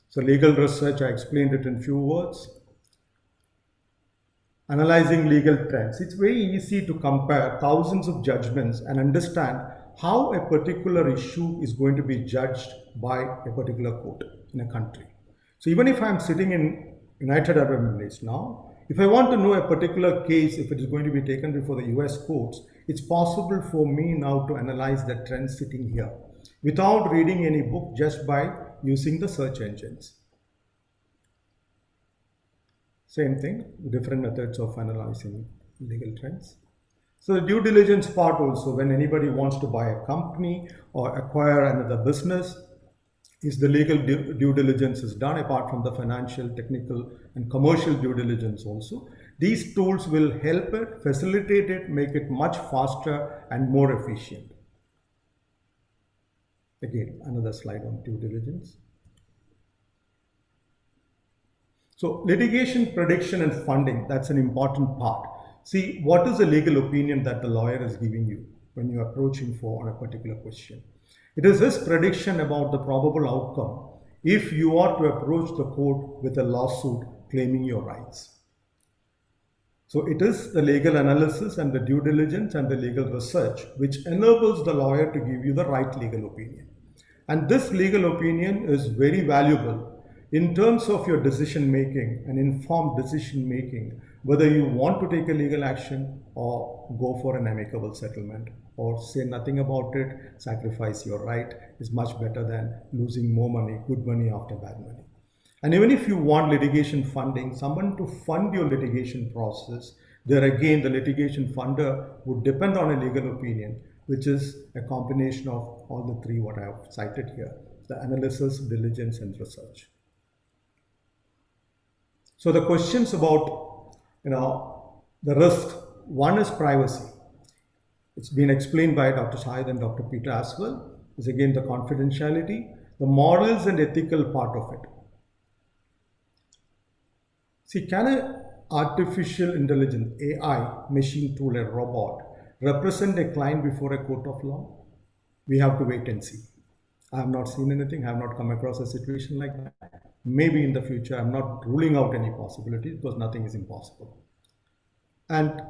So legal research, I explained it in few words. Analyzing legal trends. It's very easy to compare thousands of judgments and understand how a particular issue is going to be judged by a particular court in a country. So even if I'm sitting in United Arab Emirates now, if I want to know a particular case, if it is going to be taken before the US courts, it's possible for me now to analyze the trends sitting here without reading any book, just by using the search engines. Same thing, different methods of analyzing legal trends. So the due diligence part also, when anybody wants to buy a company or acquire another business, is the legal due diligence is done apart from the financial, technical, and commercial due diligence also. These tools will help it, facilitate it, make it much faster and more efficient. Again, another slide on due diligence. So litigation, prediction, and funding, that's an important part. See, what is the legal opinion that the lawyer is giving you when you're approaching for on a particular question? It is his prediction about the probable outcome if you are to approach the court with a lawsuit claiming your rights. So it is the legal analysis and the due diligence and the legal research which enables the lawyer to give you the right legal opinion. And this legal opinion is very valuable in terms of your decision making and informed decision making, whether you want to take a legal action or go for an amicable settlement or say nothing about it, sacrifice your right is much better than losing more money, good money after bad money. And even if you want litigation funding, someone to fund your litigation process, there again, the litigation funder would depend on a legal opinion, which is a combination of all the three what I have cited here, the analysis, diligence, and research. So the questions about, the risk, one is privacy. It's been explained by Dr. Shahid and Dr. Peter as well. Is again the confidentiality, the morals and ethical part of it. See, can an artificial intelligence, AI, machine tool, a robot, represent a client before a court of law? We have to wait and see. I have not seen anything, I have not come across a situation like that. Maybe in the future, I'm not ruling out any possibility because nothing is impossible. And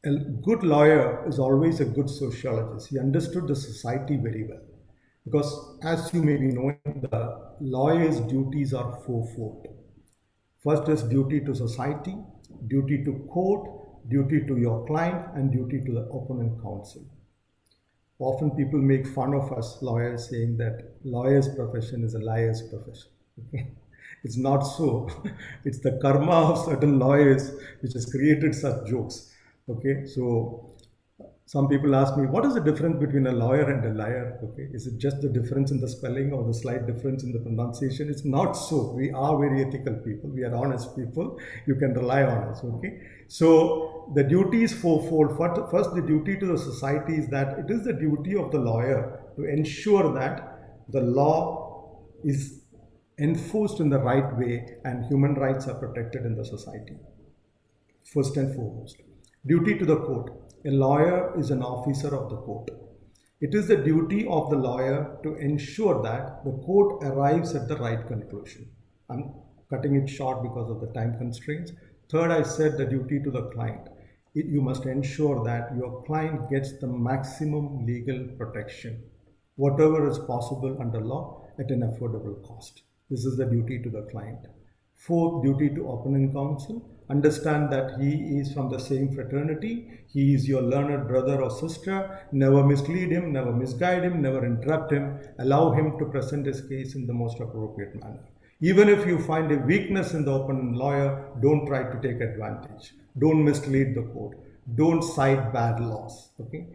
a good lawyer is always a good sociologist. He understood the society very well. Because as you may be knowing, the lawyer's duties are fourfold. First is duty to society, duty to court, duty to your client, and duty to the opponent counsel. Often people make fun of us lawyers saying that lawyer's profession is a liar's profession. It's not so. It's the karma of certain lawyers which has created such jokes. Okay, so some people ask me, what is the difference between a lawyer and a liar? Okay, is it just the difference in the spelling or the slight difference in the pronunciation? It's not so. We are very ethical people. We are honest people. You can rely on us. Okay, so the duty is fourfold. First, the duty to the society is that it is the duty of the lawyer to ensure that the law is enforced in the right way and human rights are protected in the society. First and foremost. Duty to the court. A lawyer is an officer of the court. It is the duty of the lawyer to ensure that the court arrives at the right conclusion. I'm cutting it short because of the time constraints. Third, I said the duty to the client. You must ensure that your client gets the maximum legal protection, whatever is possible under law at an affordable cost. This is the duty to the client. Fourth, duty to opponent counsel. Understand that he is from the same fraternity. He is your learned brother or sister. Never mislead him, never misguide him, never interrupt him. Allow him to present his case in the most appropriate manner. Even if you find a weakness in the opponent lawyer, don't try to take advantage. Don't mislead the court. Don't cite bad laws. Okay?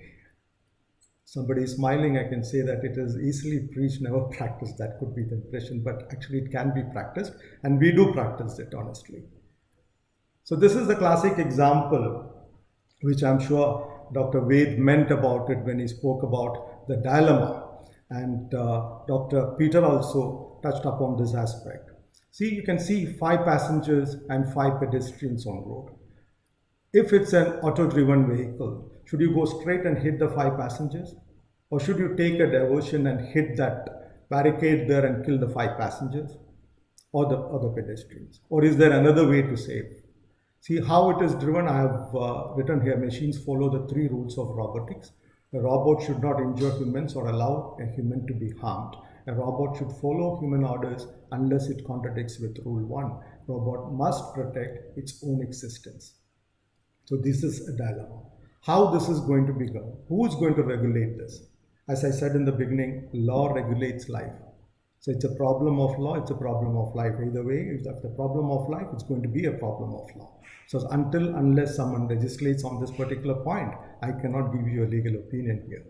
Somebody is smiling, I can say that it is easily preached, never practiced. That could be the impression, but actually it can be practiced, and we do practice it honestly. So this is the classic example, which I'm sure Dr. Ved meant about it when he spoke about the dilemma. And Dr. Peter also touched upon this aspect. See, you can see 5 passengers and 5 pedestrians on road. If it's an auto-driven vehicle, should you go straight and hit the 5 passengers? Or should you take a diversion and hit that barricade there and kill the 5 passengers? Or the pedestrians? Or is there another way to save? See how it is driven. I have written here, machines follow the 3 rules of robotics. A robot should not injure humans or allow a human to be harmed. A robot should follow human orders unless it contradicts with rule 1. Robot must protect its own existence. So this is a dilemma. How this is going to be governed? Who is going to regulate this? As I said in the beginning, law regulates life. So it's a problem of law, it's a problem of life. Either way, if that's the problem of life, it's going to be a problem of law. So unless someone legislates on this particular point, I cannot give you a legal opinion here.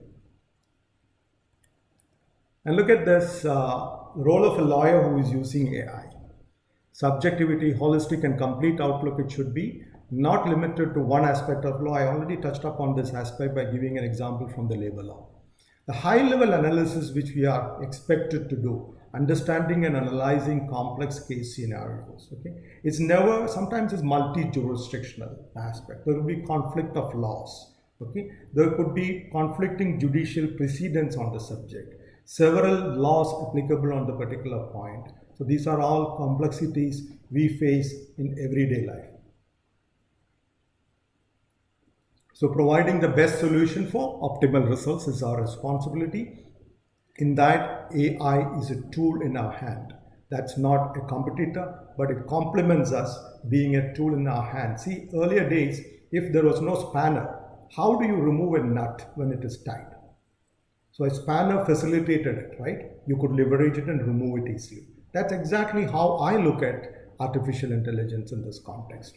And look at this role of a lawyer who is using AI. Subjectivity, holistic and complete outlook it should be, not limited to one aspect of law. I already touched upon this aspect by giving an example from the labor law. The high-level analysis which we are expected to do, understanding and analyzing complex case scenarios. Okay, it's never, sometimes it's multi-jurisdictional aspect. There will be conflict of laws. Okay, there could be conflicting judicial precedents on the subject. several laws applicable on the particular point. So these are all complexities we face in everyday life. So providing the best solution for optimal results is our responsibility. In that, AI is a tool in our hand. That's not a competitor, but it complements us being a tool in our hand. See, earlier days, if there was no spanner, how do you remove a nut when it is tight? So a spanner facilitated it, right? You could leverage it and remove it easily. That's exactly how I look at artificial intelligence in this context.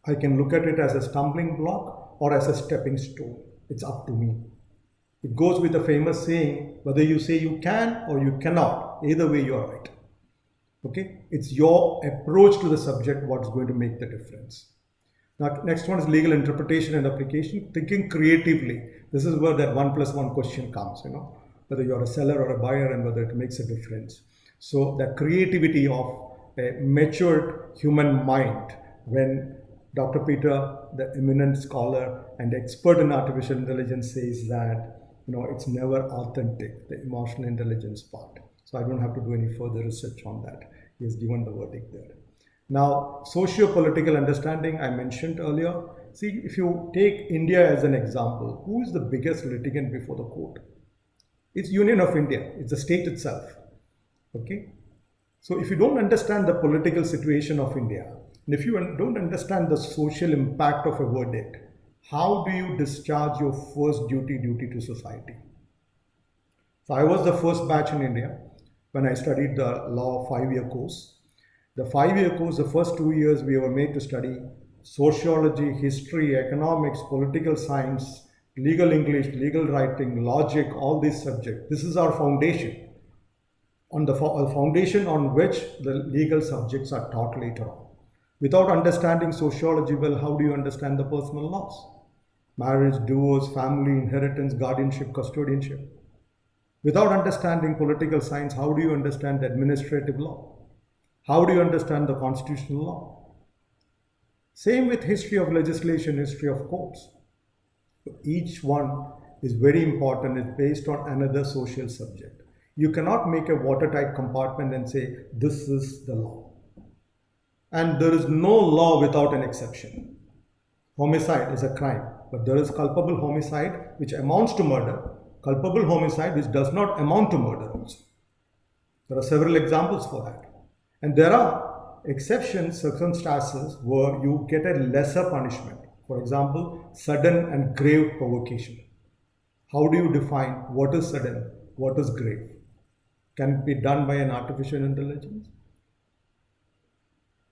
I can look at it as a stumbling block or as a stepping stone. It's up to me. It goes with the famous saying, whether you say you can or you cannot, either way you are right. Okay? It's your approach to the subject what's going to make the difference. Now, next one is legal interpretation and application. Thinking creatively. This is where that 1 + 1 question comes, whether you're a seller or a buyer and whether it makes a difference. So the creativity of a matured human mind, when Dr. Peter, the eminent scholar and expert in artificial intelligence, says that it's never authentic, the emotional intelligence part. So I don't have to do any further research on that. He has given the verdict there. Now, socio-political understanding I mentioned earlier. See, if you take India as an example, who is the biggest litigant before the court? It's Union of India. It's the state itself. Okay? So if you don't understand the political situation of India, and if you don't understand the social impact of a verdict, how do you discharge your first duty to society? So I was the first batch in India when I studied the law 5-year course. The 5-year course, the first 2 years we were made to study sociology, history, economics, political science, legal English, legal writing, logic, all these subjects. This is our foundation, on the foundation on which the legal subjects are taught later on. Without understanding sociology well, how do you understand the personal laws? Marriage, divorce, family, inheritance, guardianship, custodianship. Without understanding political science, how do you understand administrative law? How do you understand the constitutional law? Same with history of legislation, history of courts. Each one is very important. It's based on another social subject. You cannot make a watertight compartment and say, this is the law. And there is no law without an exception. Homicide is a crime, but there is culpable homicide which amounts to murder, culpable homicide which does not amount to murder also. There are several examples for that. And there are exceptions, circumstances where you get a lesser punishment. For example, sudden and grave provocation. How do you define what is sudden, what is grave? Can it be done by an artificial intelligence?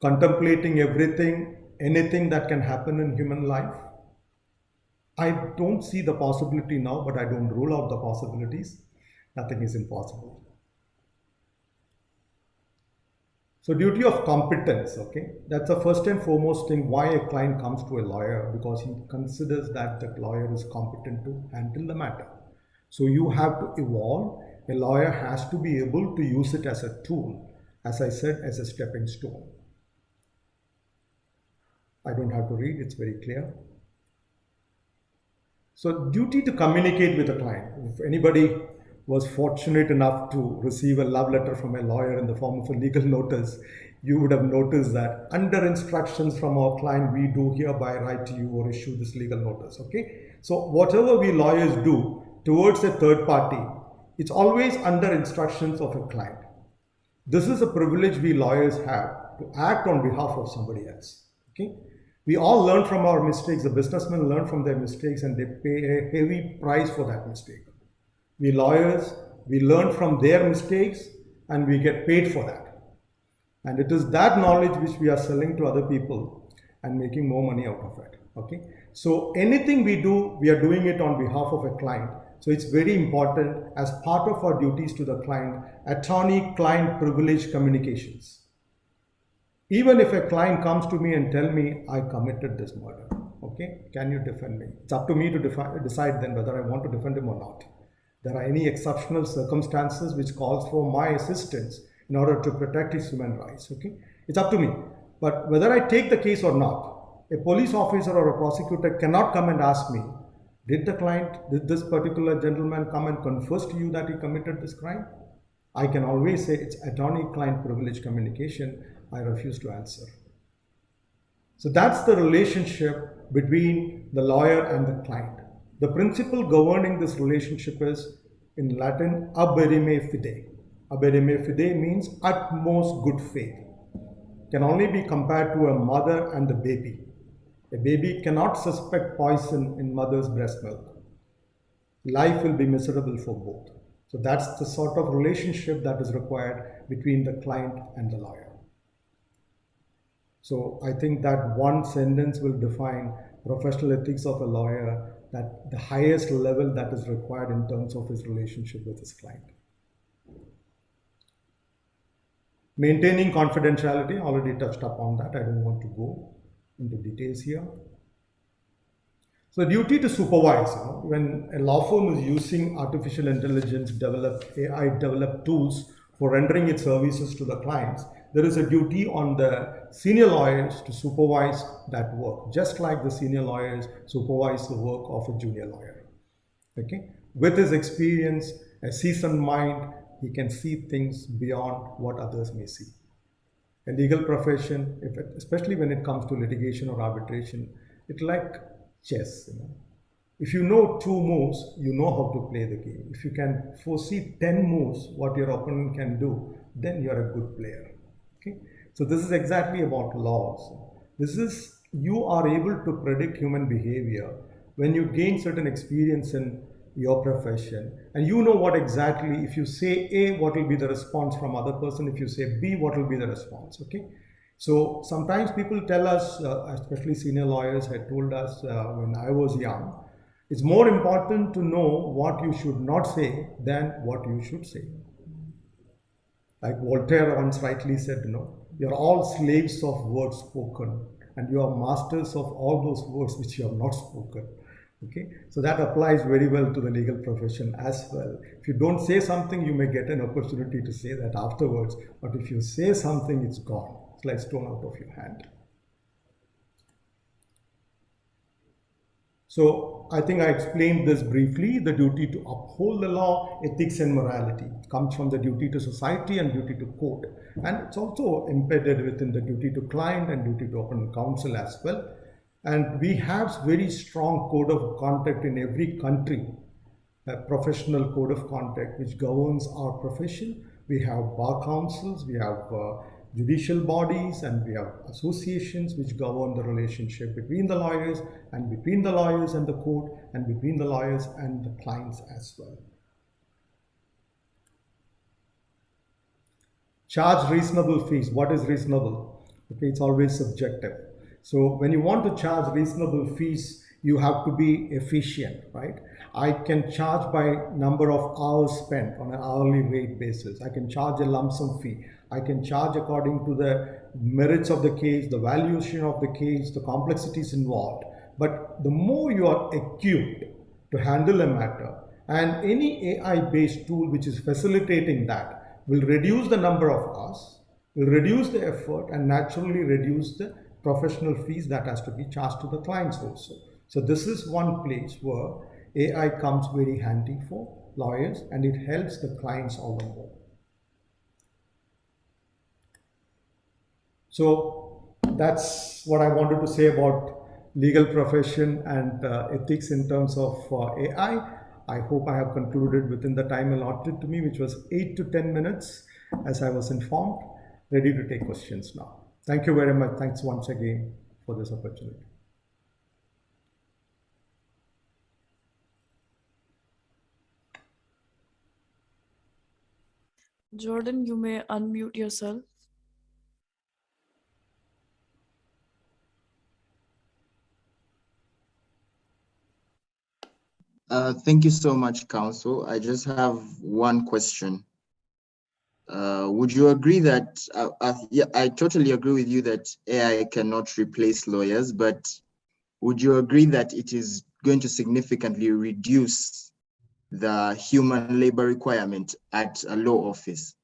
Contemplating everything, anything that can happen in human life? I don't see the possibility now, but I don't rule out the possibilities. Nothing is impossible. So duty of competence, okay? That's the first and foremost thing why a client comes to a lawyer, because he considers that the lawyer is competent to handle the matter. So you have to evolve. A lawyer has to be able to use it as a tool, as I said, as a stepping stone. I don't have to read, it's very clear. So duty to communicate with the client. If anybody was fortunate enough to receive a love letter from a lawyer in the form of a legal notice, you would have noticed that under instructions from our client, we do hereby write to you or issue this legal notice, okay? So whatever we lawyers do towards a third party, it's always under instructions of a client. This is a privilege we lawyers have to act on behalf of somebody else, okay? We all learn from our mistakes. The businessmen learn from their mistakes and they pay a heavy price for that mistake. We lawyers, we learn from their mistakes and we get paid for that. And it is that knowledge which we are selling to other people and making more money out of it, okay? So anything we do, we are doing it on behalf of a client. So it's very important as part of our duties to the client, attorney-client privilege communications. Even if a client comes to me and tell me, I committed this murder, okay, can you defend me? It's up to me to decide then whether I want to defend him or not. There are any exceptional circumstances which calls for my assistance in order to protect his human rights, okay? It's up to me. But whether I take the case or not, a police officer or a prosecutor cannot come and ask me, Did this particular gentleman come and confess to you that he committed this crime? I can always say it's attorney-client privilege communication. I refuse to answer. So that's the relationship between the lawyer and the client. The principle governing this relationship is, in Latin, aberime fide. Aberime fide means utmost good faith. Can only be compared to a mother and a baby. A baby cannot suspect poison in mother's breast milk. Life will be miserable for both. So that's the sort of relationship that is required between the client and the lawyer. So I think that one sentence will define professional ethics of a lawyer, that the highest level that is required in terms of his relationship with his client. Maintaining confidentiality, already touched upon that. I don't want to go into details here. So duty to supervise, when a law firm is using artificial intelligence AI developed tools for rendering its services to the clients, there is a duty on the senior lawyers to supervise that work, just like the senior lawyers supervise the work of a junior lawyer. Okay? With his experience, a seasoned mind, he can see things beyond what others may see. A legal profession, especially when it comes to litigation or arbitration, it's like chess. If you know 2 moves, you know how to play the game. If you can foresee 10 moves, what your opponent can do, then you're a good player. Okay? So this is exactly about laws. You are able to predict human behavior when you gain certain experience in your profession, and you know what exactly, if you say A, what will be the response from other person, if you say B, what will be the response. Okay? So sometimes people tell us, especially senior lawyers had told us when I was young, it's more important to know what you should not say than what you should say. Like Voltaire once rightly said, you're all slaves of words spoken, and you are masters of all those words which you have not spoken. Okay, so that applies very well to the legal profession as well. If you don't say something, you may get an opportunity to say that afterwards, but if you say something, it's gone. It's like stone out of your hand. So I think I explained this briefly, the duty to uphold the law, ethics and morality. It comes from the duty to society and duty to court. And it's also embedded within the duty to client and duty to open counsel as well. And we have very strong code of conduct in every country, a professional code of conduct which governs our profession. We have bar councils, we have judicial bodies, and we have associations which govern the relationship between the lawyers and between the lawyers and the court and between the lawyers and the clients as well. Charge reasonable fees. What is reasonable? Okay, it's always subjective. So when you want to charge reasonable fees, you have to be efficient, right? I can charge by number of hours spent on an hourly rate basis. I can charge a lump sum fee. I can charge according to the merits of the case, the valuation of the case, the complexities involved. But the more you are equipped to handle a matter, and any AI-based tool which is facilitating that will reduce the number of hours, will reduce the effort, and naturally reduce the professional fees that has to be charged to the clients also. So this is one place where AI comes very handy for lawyers, and it helps the clients all the more. So that's what I wanted to say about legal profession and ethics in terms of AI. I hope I have concluded within the time allotted to me, which was 8 to 10 minutes, as I was informed. Ready to take questions now. Thank you very much. Thanks once again for this opportunity. Jordan, you may unmute yourself. Thank you so much, Counsel. I just have one question. Would you agree that, yeah, I totally agree with you that AI cannot replace lawyers, but would you agree that it is going to significantly reduce the human labor requirement at a law office?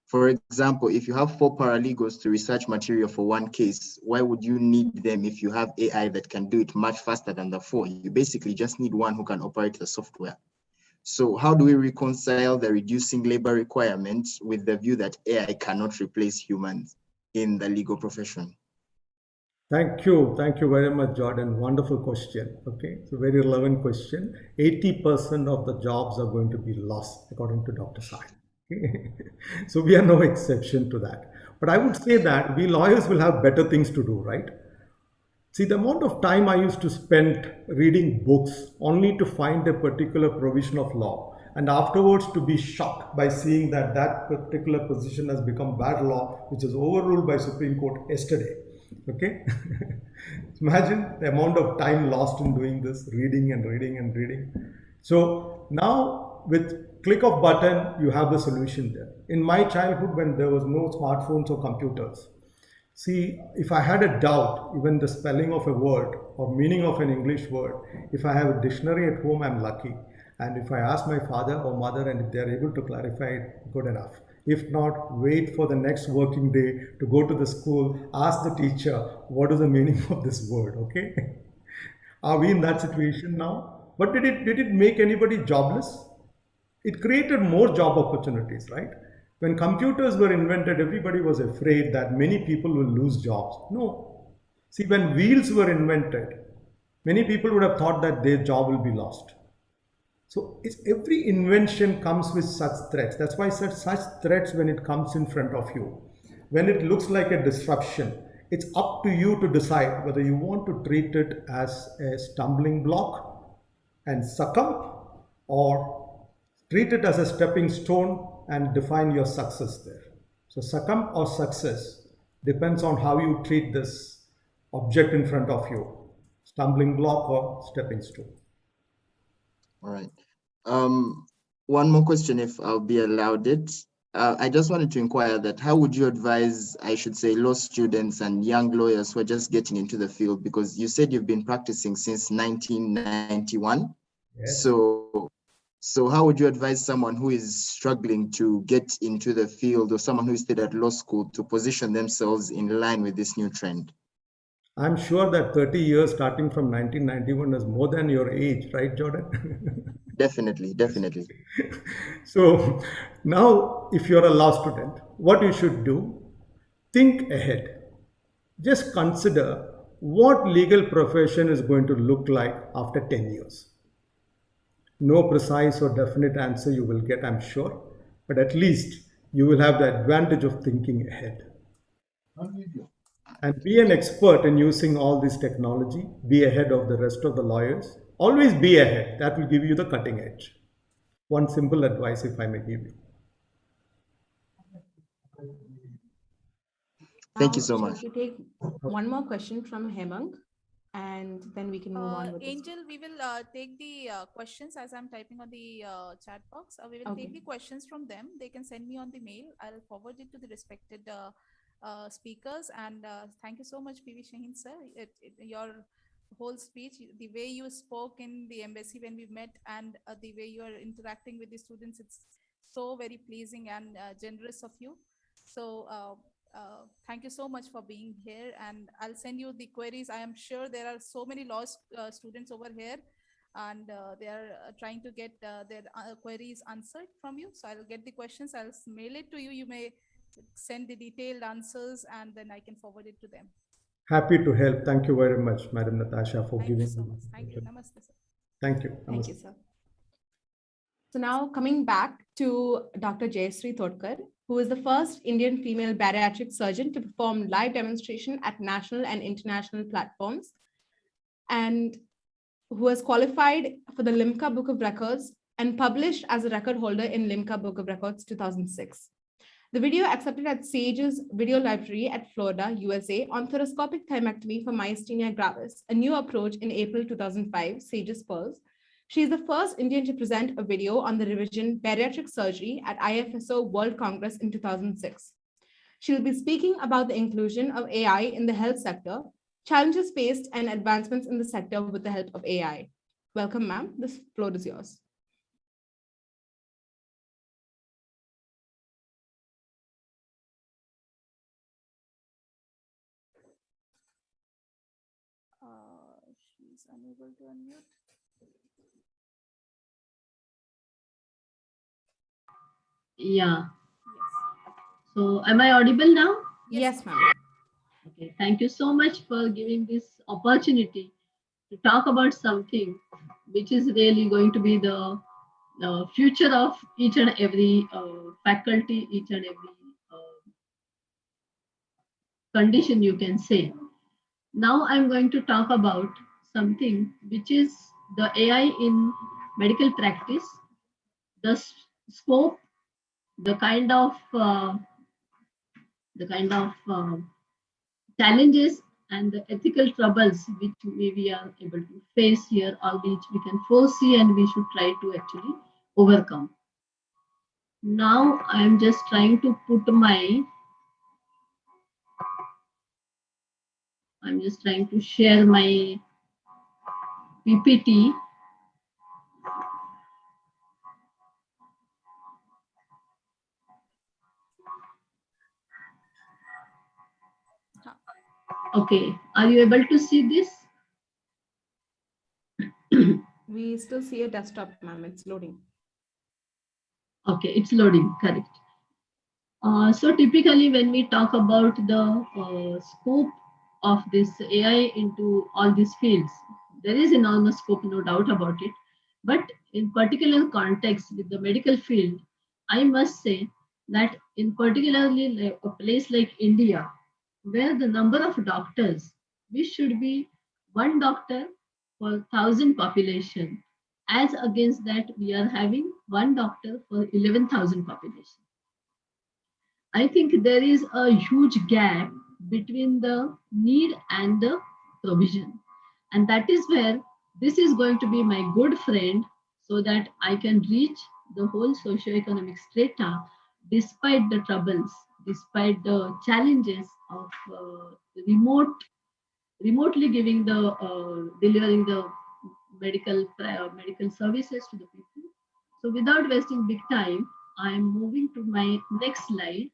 For example, if you have 4 paralegals to research material for one case, why would you need them if you have AI that can do it much faster than the 4? You basically just need one who can operate the software. So how do we reconcile the reducing labor requirements with the view that AI cannot replace humans in the legal profession? Thank you. Thank you very much, Jordan. Wonderful question. Okay, it's a very relevant question. 80% of the jobs are going to be lost, according to Dr. Sai. So we are no exception to that. But I would say that we lawyers will have better things to do, right? See, the amount of time I used to spend reading books only to find a particular provision of law, and afterwards to be shocked by seeing that that particular position has become bad law, which is overruled by Supreme Court yesterday. Okay. Imagine the amount of time lost in doing this, reading and reading and reading. So now with click of button, you have the solution there. In my childhood, when there was no smartphones or computers, see, if I had a doubt, even the spelling of a word or meaning of an English word, if I have a dictionary at home, I'm lucky. And if I ask my father or mother and if they're able to clarify it, good enough. If not, wait for the next working day to go to the school, ask the teacher, what is the meaning of this word, okay? Are we in that situation now? But did it make anybody jobless? It created more job opportunities, right? When computers were invented, everybody was afraid that many people will lose jobs. No. See, when wheels were invented, many people would have thought that their job will be lost. So every invention comes with such threats. That's why such threats, when it comes in front of you, when it looks like a disruption, it's up to you to decide whether you want to treat it as a stumbling block and succumb, or treat it as a stepping stone and define your success there. So succumb or success depends on how you treat this object in front of you, stumbling block or stepping stone. All right. One more question, if I'll be allowed it. I just wanted to inquire that how would you advise, I should say, law students and young lawyers who are just getting into the field? Because you said you've been practicing since 1991. Yes. So how would you advise someone who is struggling to get into the field, or someone who stayed at law school, to position themselves in line with this new trend? I'm sure that 30 years starting from 1991 is more than your age, right, Jordan? Definitely, definitely. So now, if you're a law student, what you should do, think ahead. Just consider what legal profession is going to look like after 10 years. No precise or definite answer you will get, I'm sure, but at least you will have the advantage of thinking ahead. And be an expert in using all this technology. Be ahead of the rest of the lawyers. Always be ahead. That will give you the cutting edge. One simple advice, if I may give you. Thank you so much. We take one more question from Hemang, and then we can move on with Angel, we will take the questions as I'm typing on the chat box. We will take the questions from them. They can send me on the mail. I'll forward it to the respected speakers. And thank you so much, PV Shaheen sir. Your whole speech, the way you spoke in the embassy when we met, and the way you are interacting with the students, it's so very pleasing and generous of you. So thank you so much for being here, and I'll send you the queries. I am sure there are so many law students over here, and they are trying to get their queries answered from you. So I'll get the questions, I'll mail it to you. You may send the detailed answers, and then I can forward it to them. Happy to help. Thank you very much, Madam Natasha, for giving me. Thank you so much. Thank you. Namaste, sir. Thank you. Thank you, sir. So now coming back to Dr. Jayashree Thodkar, who is the first Indian female bariatric surgeon to perform live demonstration at national and international platforms, and who has qualified for the Limca Book of Records and published as a record holder in Limca Book of Records 2006. The video accepted at Sage's Video Library at Florida, USA, on thoracoscopic thymectomy for myasthenia gravis, a new approach in April 2005, Sage's Pearls. She is the first Indian to present a video on the revision bariatric surgery at IFSO World Congress in 2006. She will be speaking about the inclusion of AI in the health sector, challenges faced, and advancements in the sector with the help of AI. Welcome, ma'am. This floor is yours. She's unable to unmute. Yeah. So am I audible now? Yes, ma'am. Okay. Thank you so much for giving this opportunity to talk about something which is really going to be the future of each and every faculty, each and every condition, you can say. Now I'm going to talk about something which is the AI in medical practice, the scope, the kind of challenges and the ethical troubles which we are able to face here, or which we can foresee and we should try to actually overcome. Now I am just trying to put my, I'm just trying to share my PPT. Okay, are you able to see this? We still see a desktop, ma'am. It's loading. Okay, it's loading, correct. So typically when we talk about the scope of this AI into all these fields, there is enormous scope, no doubt about it. But in particular context with the medical field, I must say that in particularly like a place like India, where the number of doctors, we should be one doctor for 1,000 population, as against that we are having one doctor for 11,000 population. I think there is a huge gap between the need and the provision. And that is where this is going to be my good friend, so that I can reach the whole socioeconomic strata despite the troubles, despite the challenges of remotely giving the delivering the medical services to the people. So without wasting big time, I am moving to my next slide.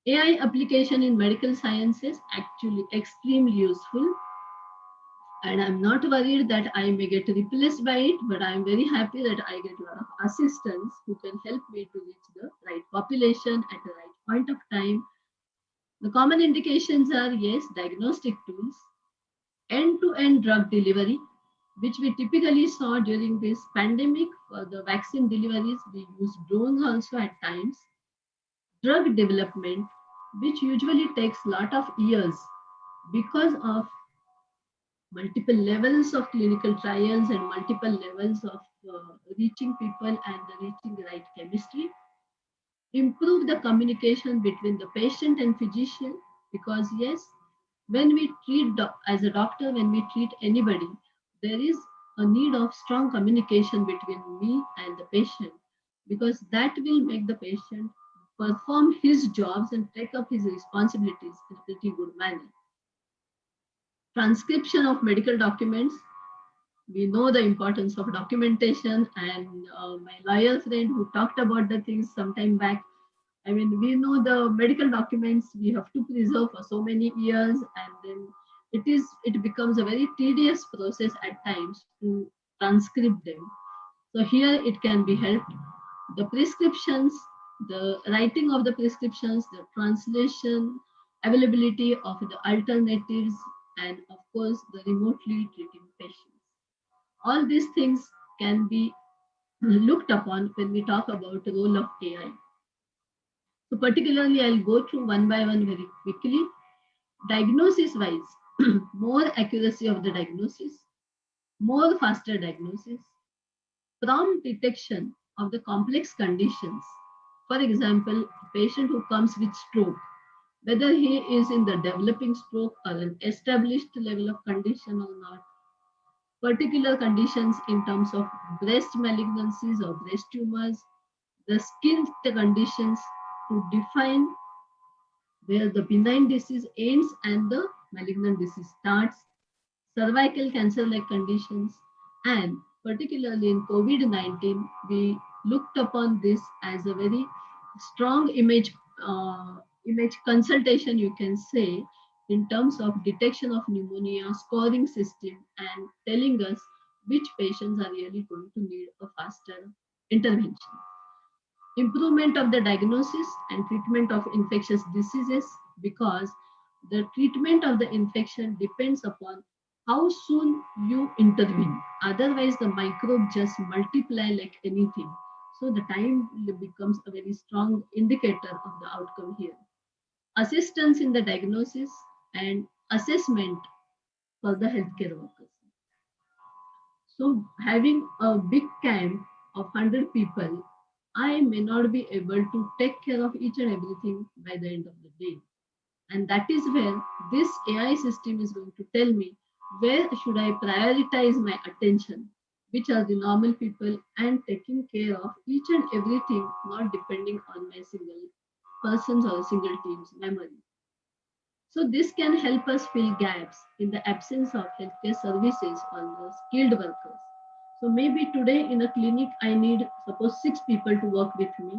AI application in medical sciences actually extremely useful, and I'm not worried that I may get replaced by it, but I'm very happy that I get a lot of assistants who can help me to reach the right population at the right point of time. The common indications are, yes, diagnostic tools, end-to-end drug delivery, which we typically saw during this pandemic. For the vaccine deliveries, we use drones also at times. Drug development, which usually takes a lot of years because of multiple levels of clinical trials and multiple levels of reaching people and reaching the right chemistry. Improve the communication between the patient and physician, because yes, when we treat as a doctor, when we treat anybody, there is a need of strong communication between me and the patient, because that will make the patient perform his jobs and take up his responsibilities in a pretty good manner. Transcription of medical documents. We know the importance of documentation, and my lawyer friend who talked about the things some time back, I mean, we know the medical documents we have to preserve for so many years, and then it becomes a very tedious process at times to transcribe them. So here it can be helped. The prescriptions, the writing of the prescriptions, the translation, availability of the alternatives, and of course the remotely treating patients. All these things can be looked upon when we talk about the role of AI. So particularly, I'll go through one by one very quickly. Diagnosis wise, more accuracy of the diagnosis, more faster diagnosis, prompt detection of the complex conditions. For example, a patient who comes with stroke, whether he is in the developing stroke or an established level of condition or not, particular conditions in terms of breast malignancies or breast tumors, the skin conditions, to define where the benign disease ends and the malignant disease starts, cervical cancer-like conditions, and particularly in COVID-19, we looked upon this as a very strong image consultation, you can say, in terms of detection of pneumonia, scoring system, and telling us which patients are really going to need a faster intervention. Improvement of the diagnosis and treatment of infectious diseases, because the treatment of the infection depends upon how soon you intervene. Otherwise, the microbe just multiply like anything. So the time becomes a very strong indicator of the outcome here. Assistance in the diagnosis and assessment for the healthcare workers. So having a big camp of 100 people, I may not be able to take care of each and everything by the end of the day. And that is where this AI system is going to tell me where should I prioritize my attention, which are the normal people, and taking care of each and everything, not depending on my single person's or single team's memory. So this can help us fill gaps in the absence of healthcare services or the skilled workers. So maybe today in a clinic, I need suppose 6 people to work with me.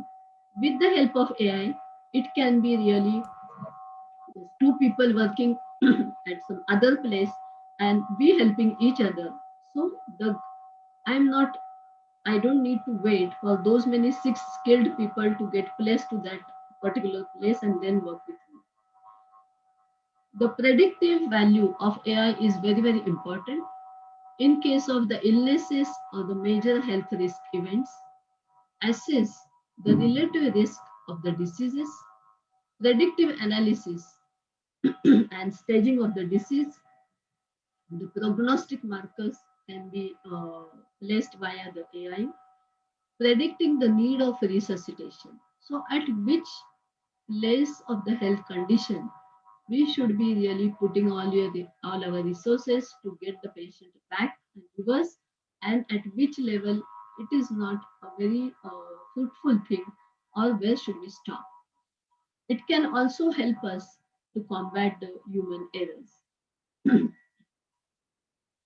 With the help of AI, it can be really 2 people working at some other place and be helping each other. So I don't need to wait for those many 6 skilled people to get placed to that particular place and then work with me. The predictive value of AI is very, very important. In case of the illnesses or the major health risk events, assess the relative risk of the diseases, predictive analysis and staging of the disease. The prognostic markers can be placed via the AI, predicting the need of resuscitation. So at which place of the health condition we should be really putting all our resources to get the patient back and reverse, and at which level it is not a very fruitful thing, or where should we stop. It can also help us to combat the human errors.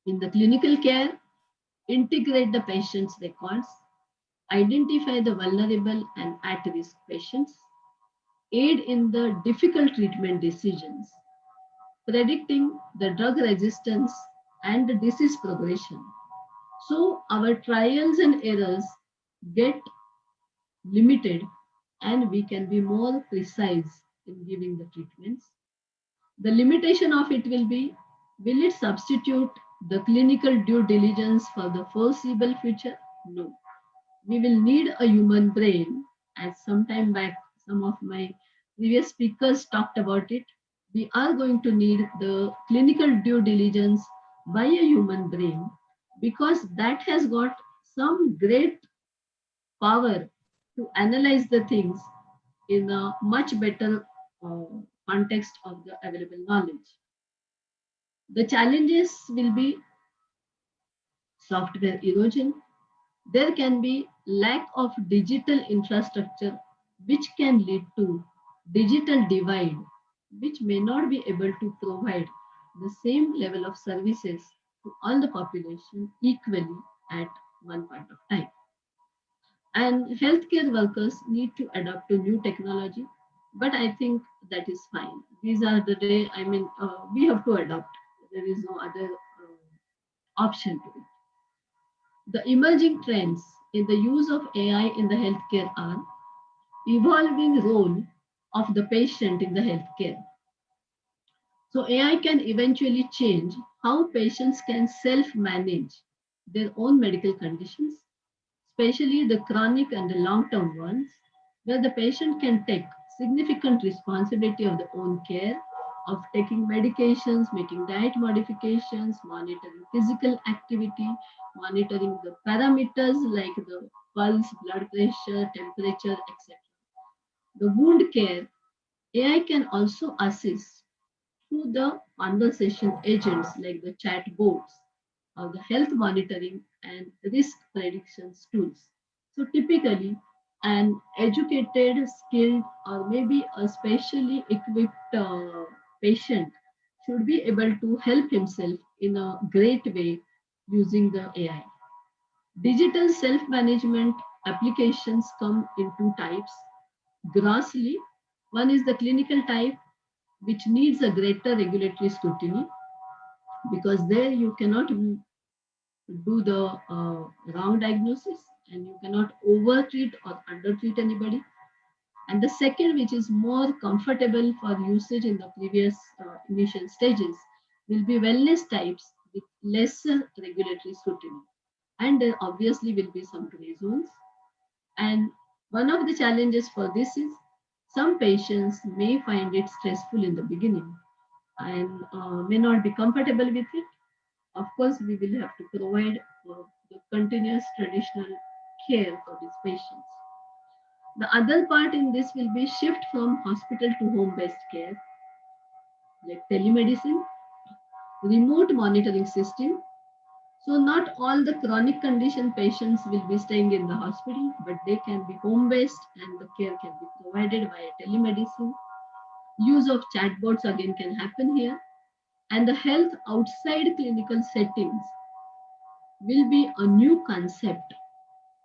In the clinical care, integrate the patient's records, identify the vulnerable and at-risk patients, aid in the difficult treatment decisions, predicting the drug resistance and the disease progression. So our trials and errors get limited and we can be more precise in giving the treatments. The limitation of it will be, will it substitute the clinical due diligence for the foreseeable future? No. We will need a human brain, as some time back some of my previous speakers talked about it. We are going to need the clinical due diligence by a human brain, because that has got some great power to analyze the things in a much better context of the available knowledge. The challenges will be software erosion. There can be lack of digital infrastructure, which can lead to digital divide, which may not be able to provide the same level of services to all the population equally at one point of time. And healthcare workers need to adapt to new technology, but I think that is fine. These are the day, we have to adapt. There is no other option to it. The emerging trends in the use of AI in the healthcare are evolving role of the patient in the healthcare. So AI can eventually change how patients can self-manage their own medical conditions, especially the chronic and the long-term ones, where the patient can take significant responsibility of their own care, of taking medications, making diet modifications, monitoring physical activity, monitoring the parameters like the pulse, blood pressure, temperature, etc. The wound care, AI can also assist through the conversation agents like the chatbots or the health monitoring and risk predictions tools. So typically, an educated, skilled, or maybe a specially equipped patient should be able to help himself in a great way using the AI. Digital self-management applications come in 2 types. Grossly, one is the clinical type, which needs a greater regulatory scrutiny, because there you cannot do the wrong diagnosis and you cannot overtreat or undertreat anybody. And the second, which is more comfortable for usage in the previous initial stages, will be wellness types with lesser regulatory scrutiny. And there obviously will be some gray zones. And one of the challenges for this is some patients may find it stressful in the beginning and may not be comfortable with it. Of course, we will have to provide the continuous traditional care for these patients. The other part in this will be shift from hospital to home-based care, like telemedicine, remote monitoring system. So not all the chronic condition patients will be staying in the hospital, but they can be home-based and the care can be provided via telemedicine. Use of chatbots again can happen here. And the health outside clinical settings will be a new concept,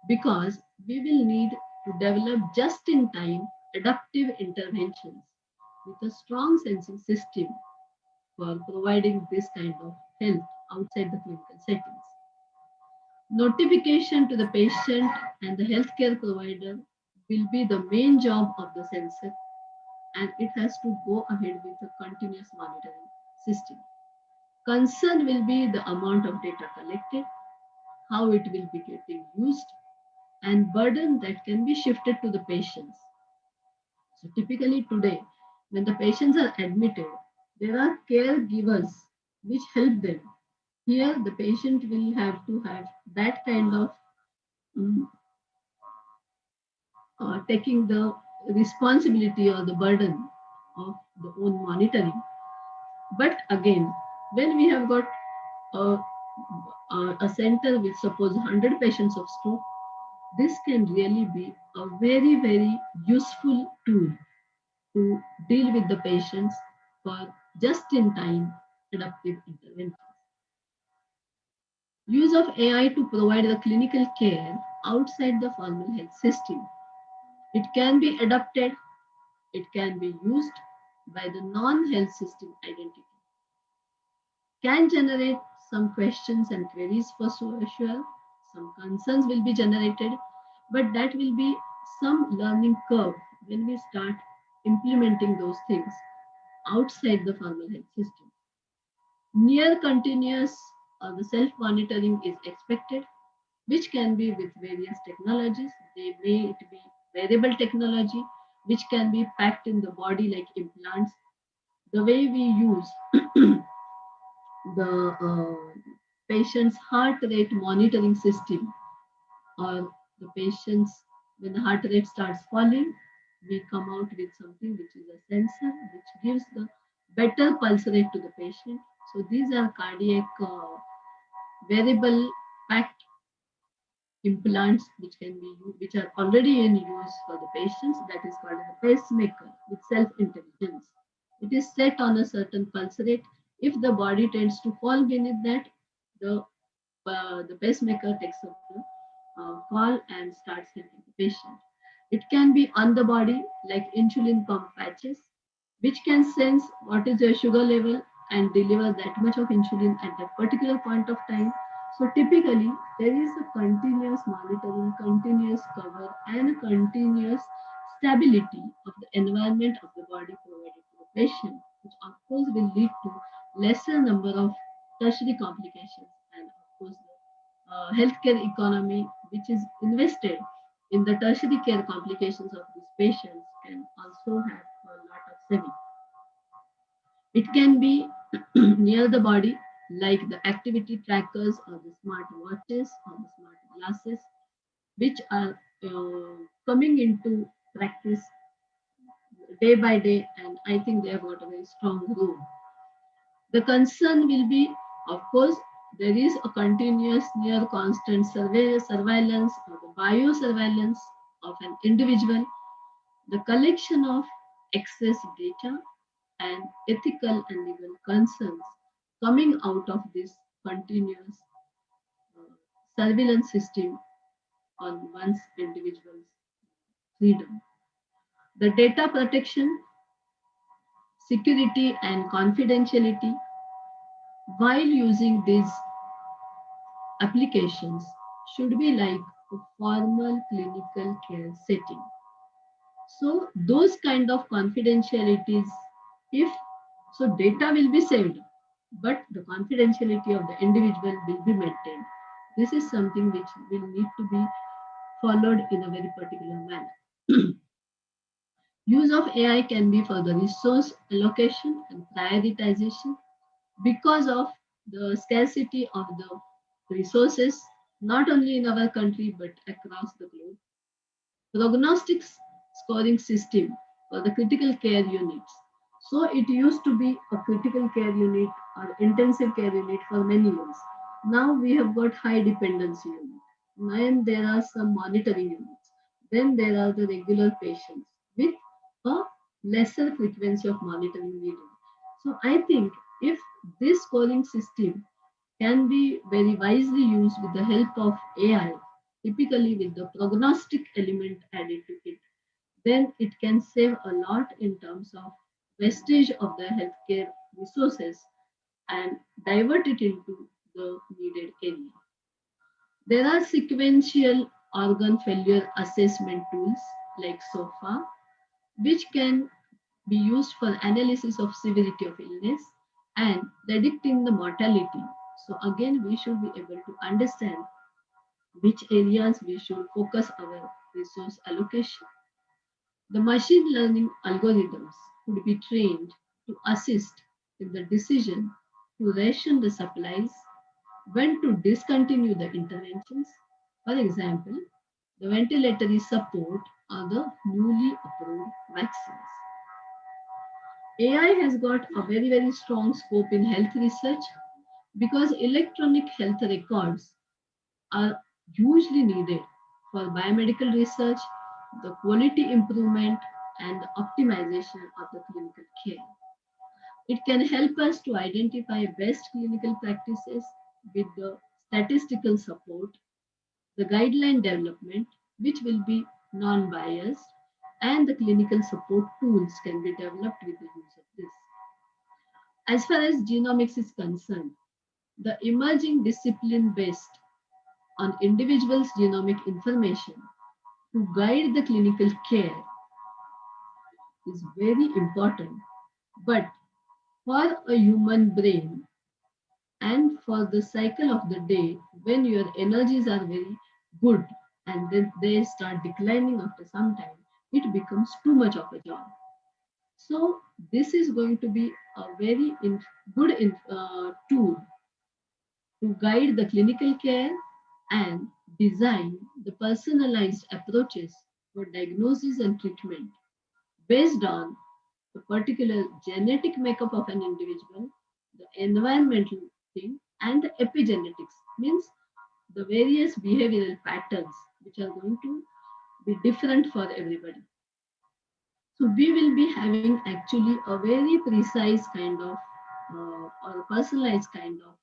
because we will need to develop just-in-time adaptive interventions with a strong sensing system for providing this kind of health outside the clinical settings. Notification to the patient and the healthcare provider will be the main job of the sensor, and it has to go ahead with a continuous monitoring system. Concern will be the amount of data collected, how it will be getting used, and burden that can be shifted to the patients. So typically today, when the patients are admitted, there are caregivers which help them. Here, the patient will have to have that kind of taking the responsibility or the burden of the own monitoring. But again, when we have got a center with suppose 100 patients of stroke, this can really be a very, very useful tool to deal with the patients for just-in-time adaptive interventions. Use of AI to provide the clinical care outside the formal health system. It can be adapted, it can be used by the non-health system identity. Can generate some questions and queries for sure, some concerns will be generated, but that will be some learning curve when we start implementing those things outside the formal health system. Near continuous or the self-monitoring is expected, which can be with various technologies. They may it be wearable technology, which can be packed in the body like implants. The way we use the patient's heart rate monitoring system, or the patient's, when the heart rate starts falling, we come out with something which is a sensor which gives the better pulse rate to the patient. So these are cardiac wearable packed implants which can be used, which are already in use for the patients. That is called a pacemaker with self-intelligence. It is set on a certain pulse rate. If the body tends to fall beneath that, the pacemaker takes up the call and starts helping the patient. It can be on the body like insulin pump patches, which can sense what is your sugar level and deliver that much of insulin at that particular point of time. So typically, there is a continuous monitoring, continuous cover, and a continuous stability of the environment of the body provided to the patient, which of course will lead to lesser number of tertiary complications, and of course the healthcare economy, which is invested in the tertiary care complications of these patients, can also have a lot of saving. It can be near the body, like the activity trackers or the smart watches or the smart glasses, which are coming into practice day by day, and I think they have got a very strong role. The concern will be, of course, there is a continuous near constant surveillance or the biosurveillance of an individual, the collection of excess data, and ethical and legal concerns coming out of this continuous surveillance system on one's individual's freedom. The data protection, security and confidentiality while using these applications should be like a formal clinical care setting. So those kind of confidentialities, if so data will be saved, but the confidentiality of the individual will be maintained. This is something which will need to be followed in a very particular manner. Use of AI can be for the resource allocation and prioritization because of the scarcity of the resources, not only in our country but across the globe. Prognostics scoring system for the critical care units. So it used to be a critical care unit or intensive care unit for many years. Now we have got high dependency unit. Then there are some monitoring units. Then there are the regular patients with a lesser frequency of monitoring needed. So I think if this scoring system can be very wisely used with the help of AI, typically with the prognostic element added to it, then it can save a lot in terms of wastage of the healthcare resources and divert it into the needed area. There are sequential organ failure assessment tools like SOFA, which can be used for analysis of severity of illness and predicting the mortality. So again, we should be able to understand which areas we should focus our resource allocation. The machine learning algorithms could be trained to assist in the decision to ration the supplies, when to discontinue the interventions. For example, the ventilatory support or the newly approved vaccines. AI has got a very, very strong scope in health research because electronic health records are hugely needed for biomedical research, the quality improvement, and the optimization of the clinical care. It can help us to identify best clinical practices with the statistical support, the guideline development, which will be non-biased, and the clinical support tools can be developed with the use of this. As far as genomics is concerned, the emerging discipline based on individuals' genomic information to guide the clinical care is very important. But for a human brain and for the cycle of the day, when your energies are very good and then they start declining after some time, it becomes too much of a job. So this is going to be a very good tool to guide the clinical care and design the personalized approaches for diagnosis and treatment based on the particular genetic makeup of an individual, the environmental thing, and the epigenetics, means the various behavioral patterns which are going to be different for everybody. So we will be having actually a very precise kind of or personalized kind of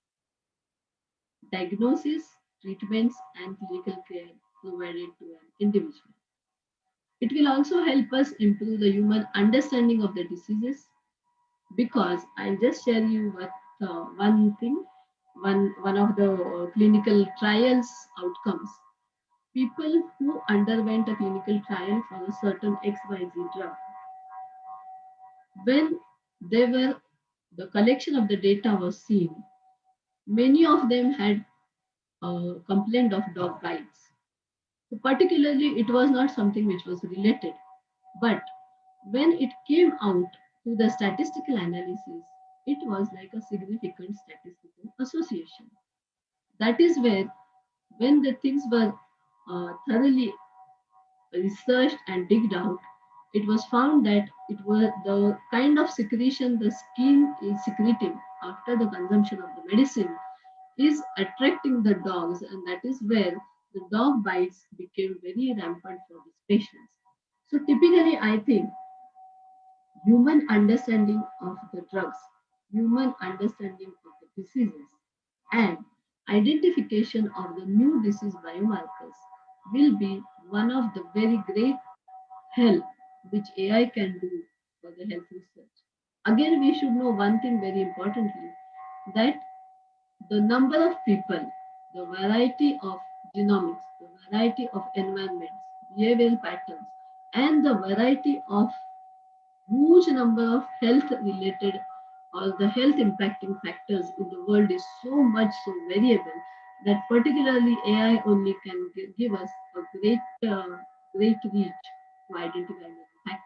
diagnosis, treatments, and clinical care provided to an individual. It will also help us improve the human understanding of the diseases because I'll just share you what one thing, one of the clinical trials outcomes. People who underwent a clinical trial for a certain XYZ drug, when the collection of the data was seen, many of them had complained of dog bites. So particularly, it was not something which was related, but when it came out to the statistical analysis, it was like a significant statistical association. That is where, when the things were thoroughly researched and digged out, it was found that it was the kind of secretion the skin is secreting after the consumption of the medicine is attracting the dogs, and that is where the dog bites became very rampant for these patients. So typically, I think human understanding of the drugs, human understanding of the diseases, and identification of the new disease biomarkers will be one of the very great help which AI can do for the health research. Again, we should know one thing very importantly, that the number of people, the variety of genomics, the variety of environments, behavioral patterns, and the variety of huge number of health related or the health impacting factors in the world is so much so variable that particularly AI only can give us a great reach to identify many factors.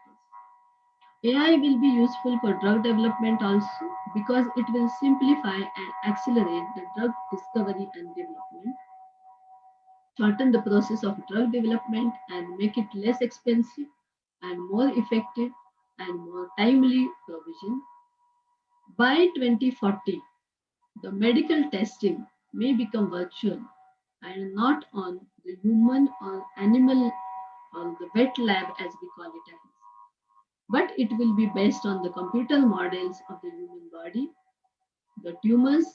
AI will be useful for drug development also because it will simplify and accelerate the drug discovery and development, shorten the process of drug development and make it less expensive and more effective and more timely provision. By 2040, the medical testing may become virtual and not on the human or animal or the wet lab as we call it as, but it will be based on the computer models of the human body, the tumors,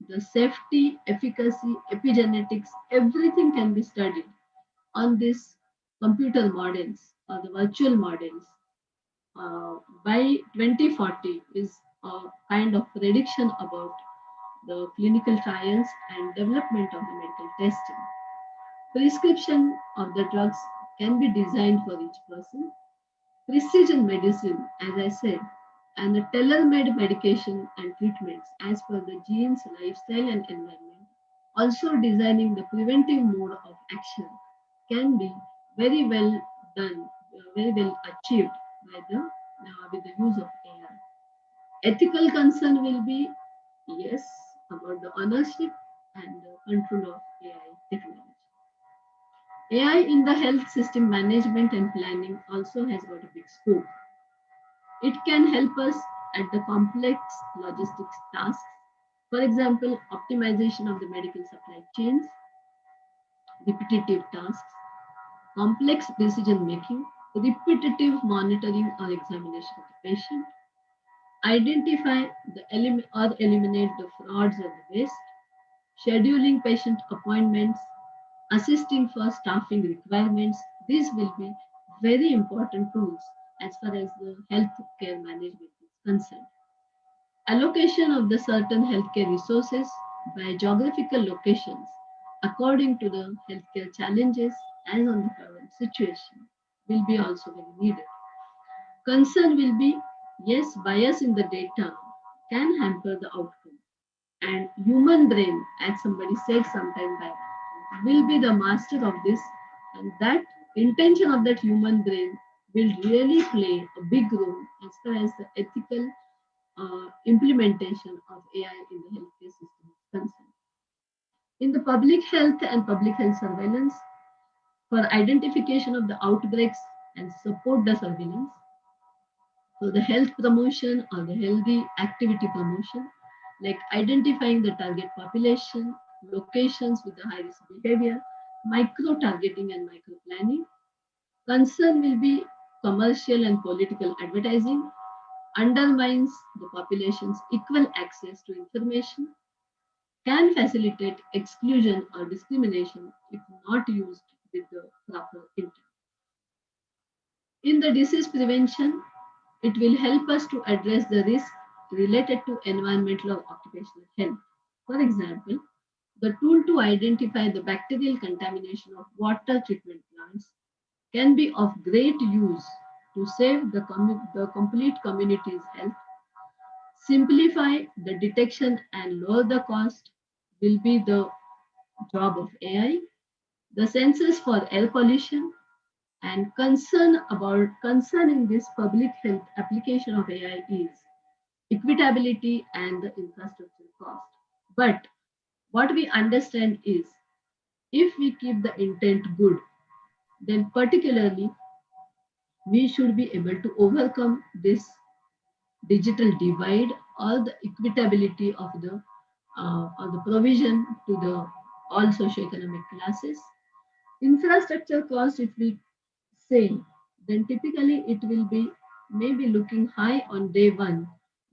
the safety, efficacy, epigenetics, everything can be studied on these computer models or the virtual models. By 2040 is a kind of prediction about the clinical trials and development of the medical testing. Prescription of the drugs can be designed for each person. Precision medicine, as I said, and the tailor-made medication and treatments as per the genes, lifestyle, and environment. Also designing the preventive mode of action can be very well done, very well achieved by the with the use of AI. Ethical concern will be yes about the ownership and the control of AI technology. AI in the health system management and planning also has got a big scope. It can help us at the complex logistics tasks. For example, optimization of the medical supply chains, repetitive tasks, complex decision making, repetitive monitoring or examination of the patient, identify or eliminate the frauds or the waste, scheduling patient appointments, assisting for staffing requirements. These will be very important tools as far as the healthcare management is concerned. Allocation of the certain healthcare resources by geographical locations according to the healthcare challenges as on the current situation will be also very needed. Concern will be, yes, bias in the data can hamper the outcome. And human brain, as somebody said sometime back, will be the master of this. And that intention of that human brain will really play a big role as far as the ethical implementation of AI in the healthcare system is concerned. In the public health and public health surveillance, for identification of the outbreaks and support the surveillance, so the health promotion or the healthy activity promotion, like identifying the target population, locations with the high risk behavior, micro targeting and micro planning. Concern will be commercial and political advertising, undermines the population's equal access to information, can facilitate exclusion or discrimination if not used with the proper intent. In the disease prevention, it will help us to address the risk related to environmental or occupational health. For example, the tool to identify the bacterial contamination of water treatment plants can be of great use to save the complete community's health. Simplify the detection and lower the cost will be the job of AI. The sensors for air pollution and concern in this public health application of AI is equitability and the infrastructure cost. But what we understand is if we keep the intent good, then particularly we should be able to overcome this digital divide or the equitability of the provision to the all socioeconomic classes. Infrastructure cost, if we say, then typically it will be maybe looking high on day one,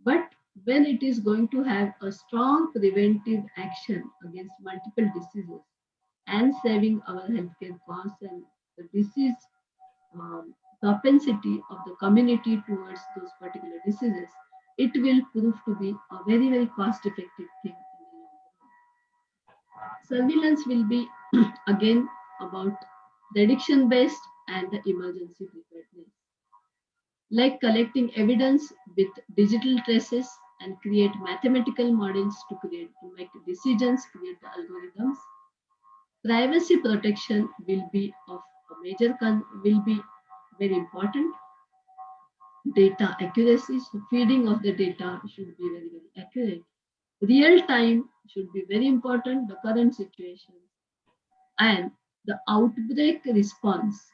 but when it is going to have a strong preventive action against multiple diseases and saving our healthcare costs and the disease propensity of the community towards those particular diseases, it will prove to be a very, very cost-effective thing. Surveillance will be again about prediction-based and the emergency preparedness, like collecting evidence with digital traces and create mathematical models to make decisions, create the algorithms. Privacy protection will be of a will be very important. Data accuracy, so feeding of the data should be very, very accurate. Real time should be very important, the current situation. And the outbreak response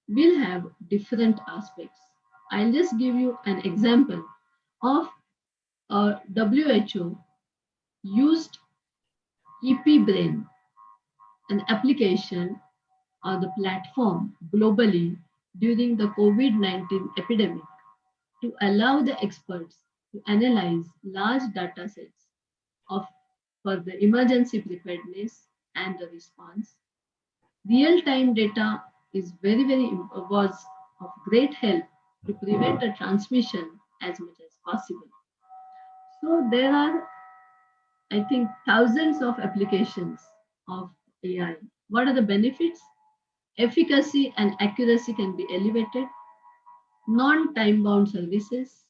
will have different aspects. I'll just give you an example of WHO used EP-Brain, an application or the platform globally during the COVID-19 epidemic to allow the experts to analyze large data sets for the emergency preparedness and the response. Real-time data is was of great help to prevent a transmission as much as possible. So there are, I think, thousands of applications of AI. What are the benefits? Efficacy and accuracy can be elevated. Non-time-bound services.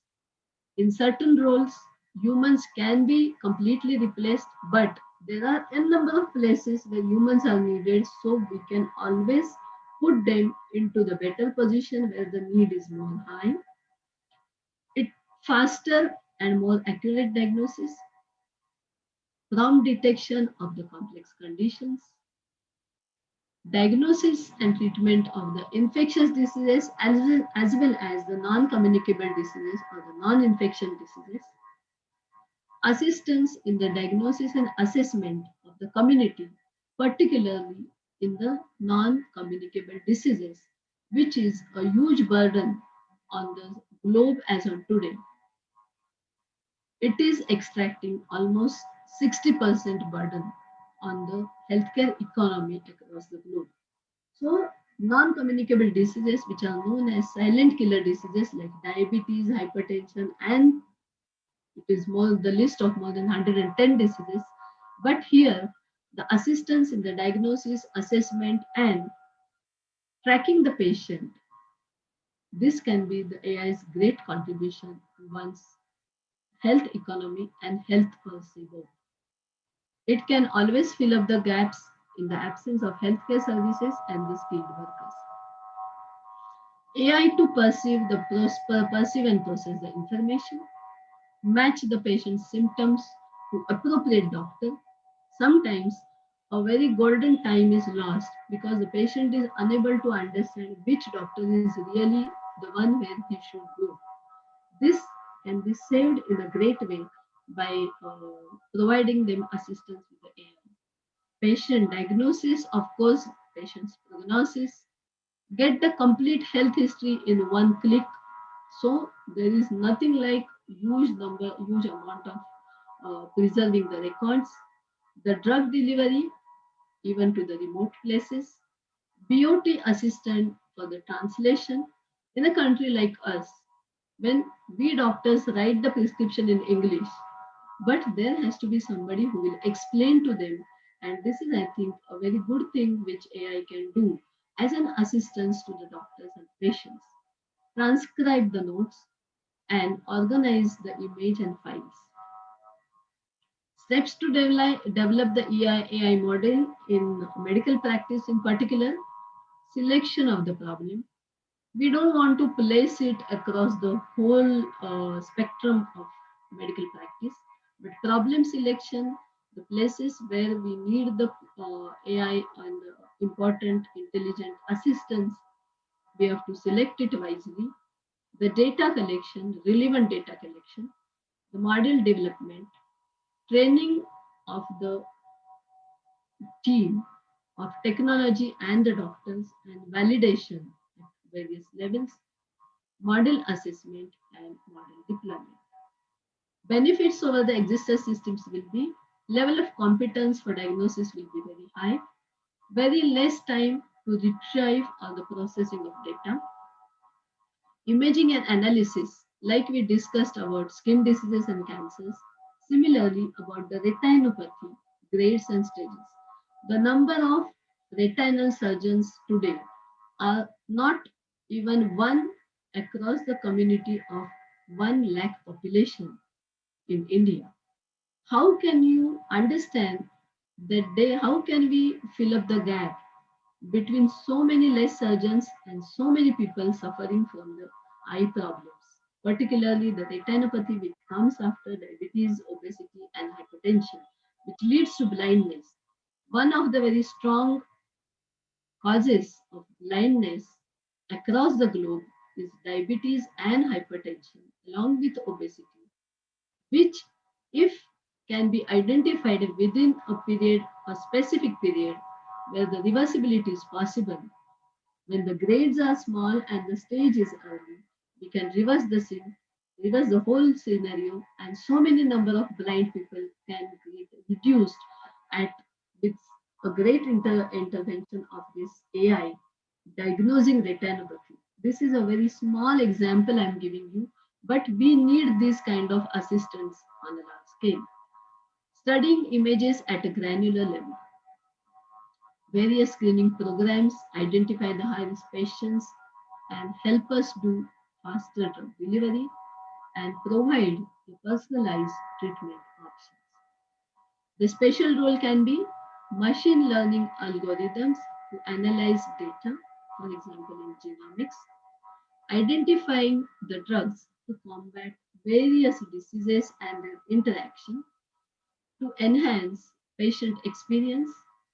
In certain roles, humans can be completely replaced, but there are a number of places where humans are needed, so we can always put them into the better position where the need is more high. It faster and more accurate diagnosis, prompt detection of the complex conditions, diagnosis and treatment of the infectious diseases as well as the non-communicable diseases or the non-infection diseases, assistance in the diagnosis and assessment of the community, particularly in the non-communicable diseases, which is a huge burden on the globe as of today. It is extracting almost 60% burden on the healthcare economy across the globe. So non-communicable diseases, which are known as silent killer diseases like diabetes, hypertension, and it is the list of more than 110 diseases. But here, the assistance in the diagnosis, assessment, and tracking the patient, this can be the AI's great contribution to one's health economy and health policy both. It can always fill up the gaps in the absence of healthcare services and the skilled workers. AI to perceive and process the information, match the patient's symptoms to appropriate doctor. Sometimes a very golden time is lost because the patient is unable to understand which doctor is really the one where he should go. This can be saved in a great way by providing them assistance with the AI. Patient diagnosis, of course, patient's prognosis, get the complete health history in one click. So there is nothing like huge amount of preserving the records. The drug delivery, even to the remote places, BOT assistant for the translation. In a country like us, when we doctors write the prescription in English, but there has to be somebody who will explain to them. And this is, I think, a very good thing which AI can do as an assistance to the doctors and patients. Transcribe the notes and organize the image and files. Steps to develop the AI model in medical practice in particular, selection of the problem. We don't want to place it across the whole spectrum of medical practice, but problem selection, the places where we need the AI and important intelligent assistance, we have to select it wisely. The data collection, relevant data collection, the model development, training of the team of technology and the doctors, and validation at various levels, model assessment and model deployment. Benefits over the existing systems will be level of competence for diagnosis will be very high, very less time to retrieve or the processing of data. Imaging and analysis, like we discussed about skin diseases and cancers, similarly about the retinopathy, grades and stages. The number of retinal surgeons today are not even one across the community of 1 lakh population in India. How can you understand that how can we fill up the gap between so many less surgeons and so many people suffering from the eye problems, particularly the retinopathy which comes after diabetes, obesity and hypertension, which leads to blindness. One of the very strong causes of blindness across the globe is diabetes and hypertension along with obesity, which if can be identified within a period, a specific period where the reversibility is possible. When the grades are small and the stage is early, we can reverse the whole scenario, and so many number of blind people can be reduced at with a great intervention of this AI diagnosing retinopathy. This is a very small example I'm giving you, but we need this kind of assistance on a large scale. Studying images at a granular level. Various screening programs identify the high-risk patients and help us do faster drug delivery and provide the personalized treatment options. The special role can be machine learning algorithms to analyze data, for example in genomics, identifying the drugs to combat various diseases and their interaction, to enhance patient experience,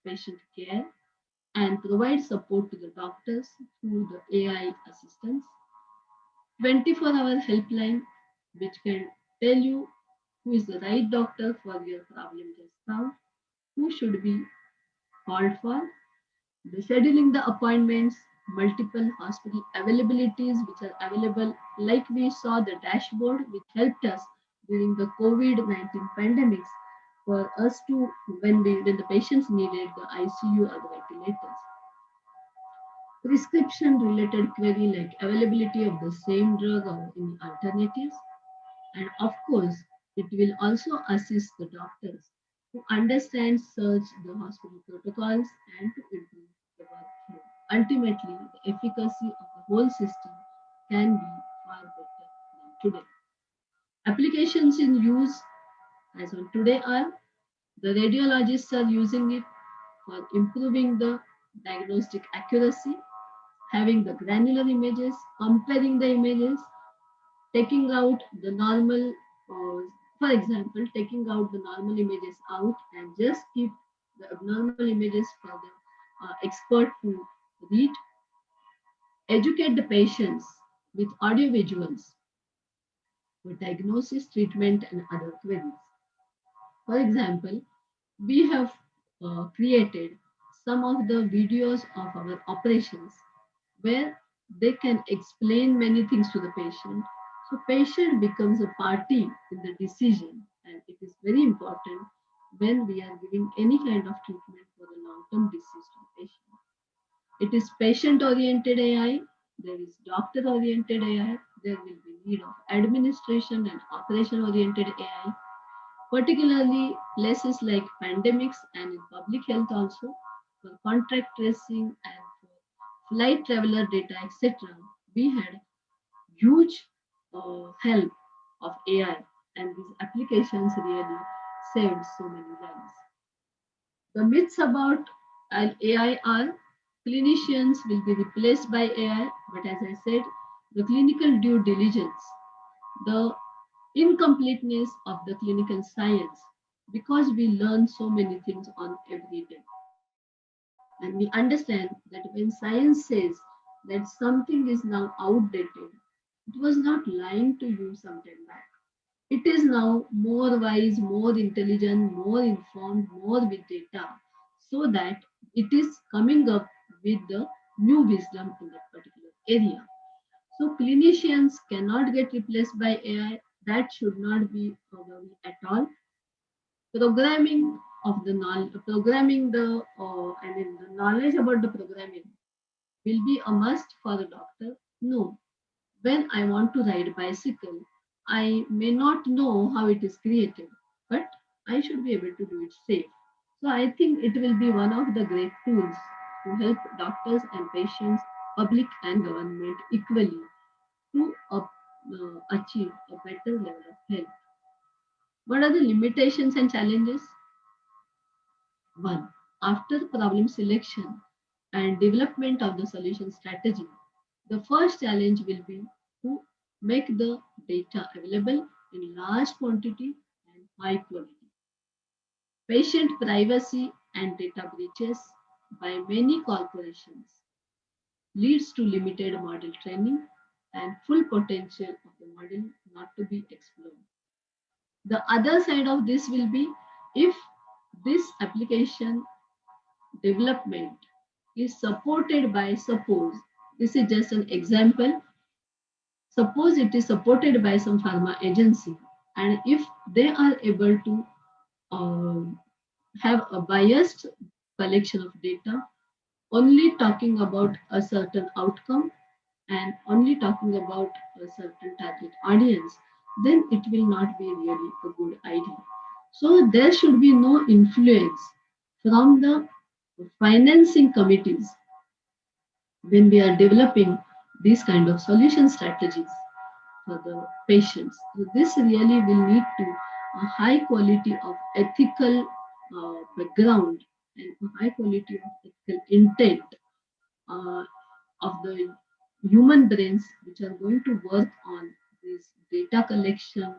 patient care, and provide support to the doctors through the AI assistance. 24-hour helpline, which can tell you who is the right doctor for your problem just now, who should be called for, the scheduling the appointments, multiple hospital availabilities which are available, like we saw the dashboard which helped us during the COVID-19 pandemics for us to, when the patients needed the ICU or the ventilators. Prescription related query like availability of the same drug or any alternatives. And of course, it will also assist the doctors to understand, search the hospital protocols and to improve the workflow. Ultimately, the efficacy of the whole system can be far better than today. Applications in use as on today are the radiologists are using it for improving the diagnostic accuracy, having the granular images, comparing the images, taking out the normal, for example, taking out the normal images out and just keep the abnormal images for the expert to read. Educate the patients with audio visuals for diagnosis, treatment, and other queries. For example, we have created some of the videos of our operations where they can explain many things to the patient. So patient becomes a party in the decision, and it is very important when we are giving any kind of treatment for a long-term disease to the patient. It is patient-oriented AI, there is doctor-oriented AI, there will be need of administration and operation-oriented AI, particularly places like pandemics and in public health also, for contact tracing and for flight traveler data, etc. We had huge help of AI, and these applications really saved so many lives. The myths about AI are clinicians will be replaced by AI, but as I said, the clinical due diligence, the incompleteness of the clinical science, because we learn so many things on every day. And we understand that when science says that something is now outdated, it was not lying to you some time back. It is now more wise, more intelligent, more informed, more with data, so that it is coming up with the new wisdom in that particular area. So clinicians cannot get replaced by AI. That should not be a worry at all. Programming of the knowledge, programming the the knowledge about the programming will be a must for the doctor. No, When I want to ride bicycle, I may not know how it is created, but I should be able to do it safe. So I think it will be one of the great tools to help doctors and patients, public and government equally to achieve a better level of health. What are the limitations and challenges? One, after problem selection and development of the solution strategy, the first challenge will be to make the data available in large quantity and high quality. Patient privacy and data breaches by many corporations leads to limited model training and full potential of the model not to be explored. The other side of this will be if this application development is supported by, suppose, this is just an example, suppose it is supported by some pharma agency, and if they are able to have a biased collection of data, only talking about a certain outcome and only talking about a certain target audience, then it will not be really a good idea. So there should be no influence from the financing committees when we are developing these kind of solution strategies for the patients. So this really will lead to a high quality of ethical background and a high quality of ethical intent uh, of the human brains which are going to work on this data collection,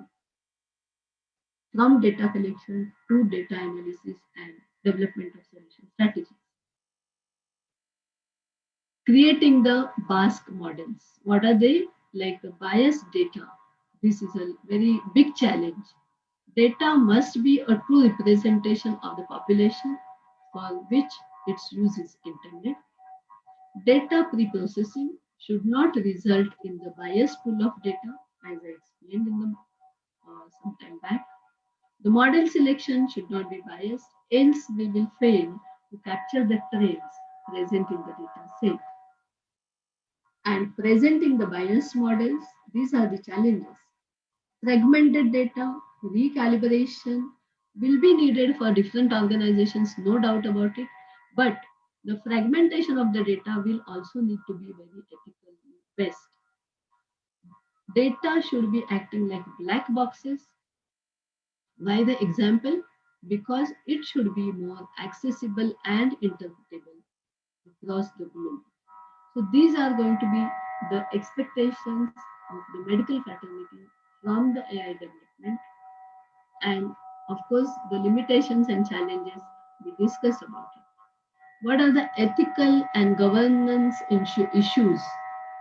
from data collection to data analysis and development of solution strategies. Creating the BASC models. What are they? Like the biased data. This is a very big challenge. Data must be a true representation of the population for which its use is intended. Data pre-processing should not result in the biased pool of data, as I explained in the some time back. The model selection should not be biased, else we will fail to capture the traits present in the data set. And presenting the biased models, these are the challenges. Fragmented data, recalibration will be needed for different organizations, no doubt about it. But the fragmentation of the data will also need to be very ethically best. Data should be acting like black boxes. Why the example? Because it should be more accessible and interpretable across the globe. So these are going to be the expectations of the medical fraternity from the AI development. And of course, the limitations and challenges we discussed about it. What are the ethical and governance issues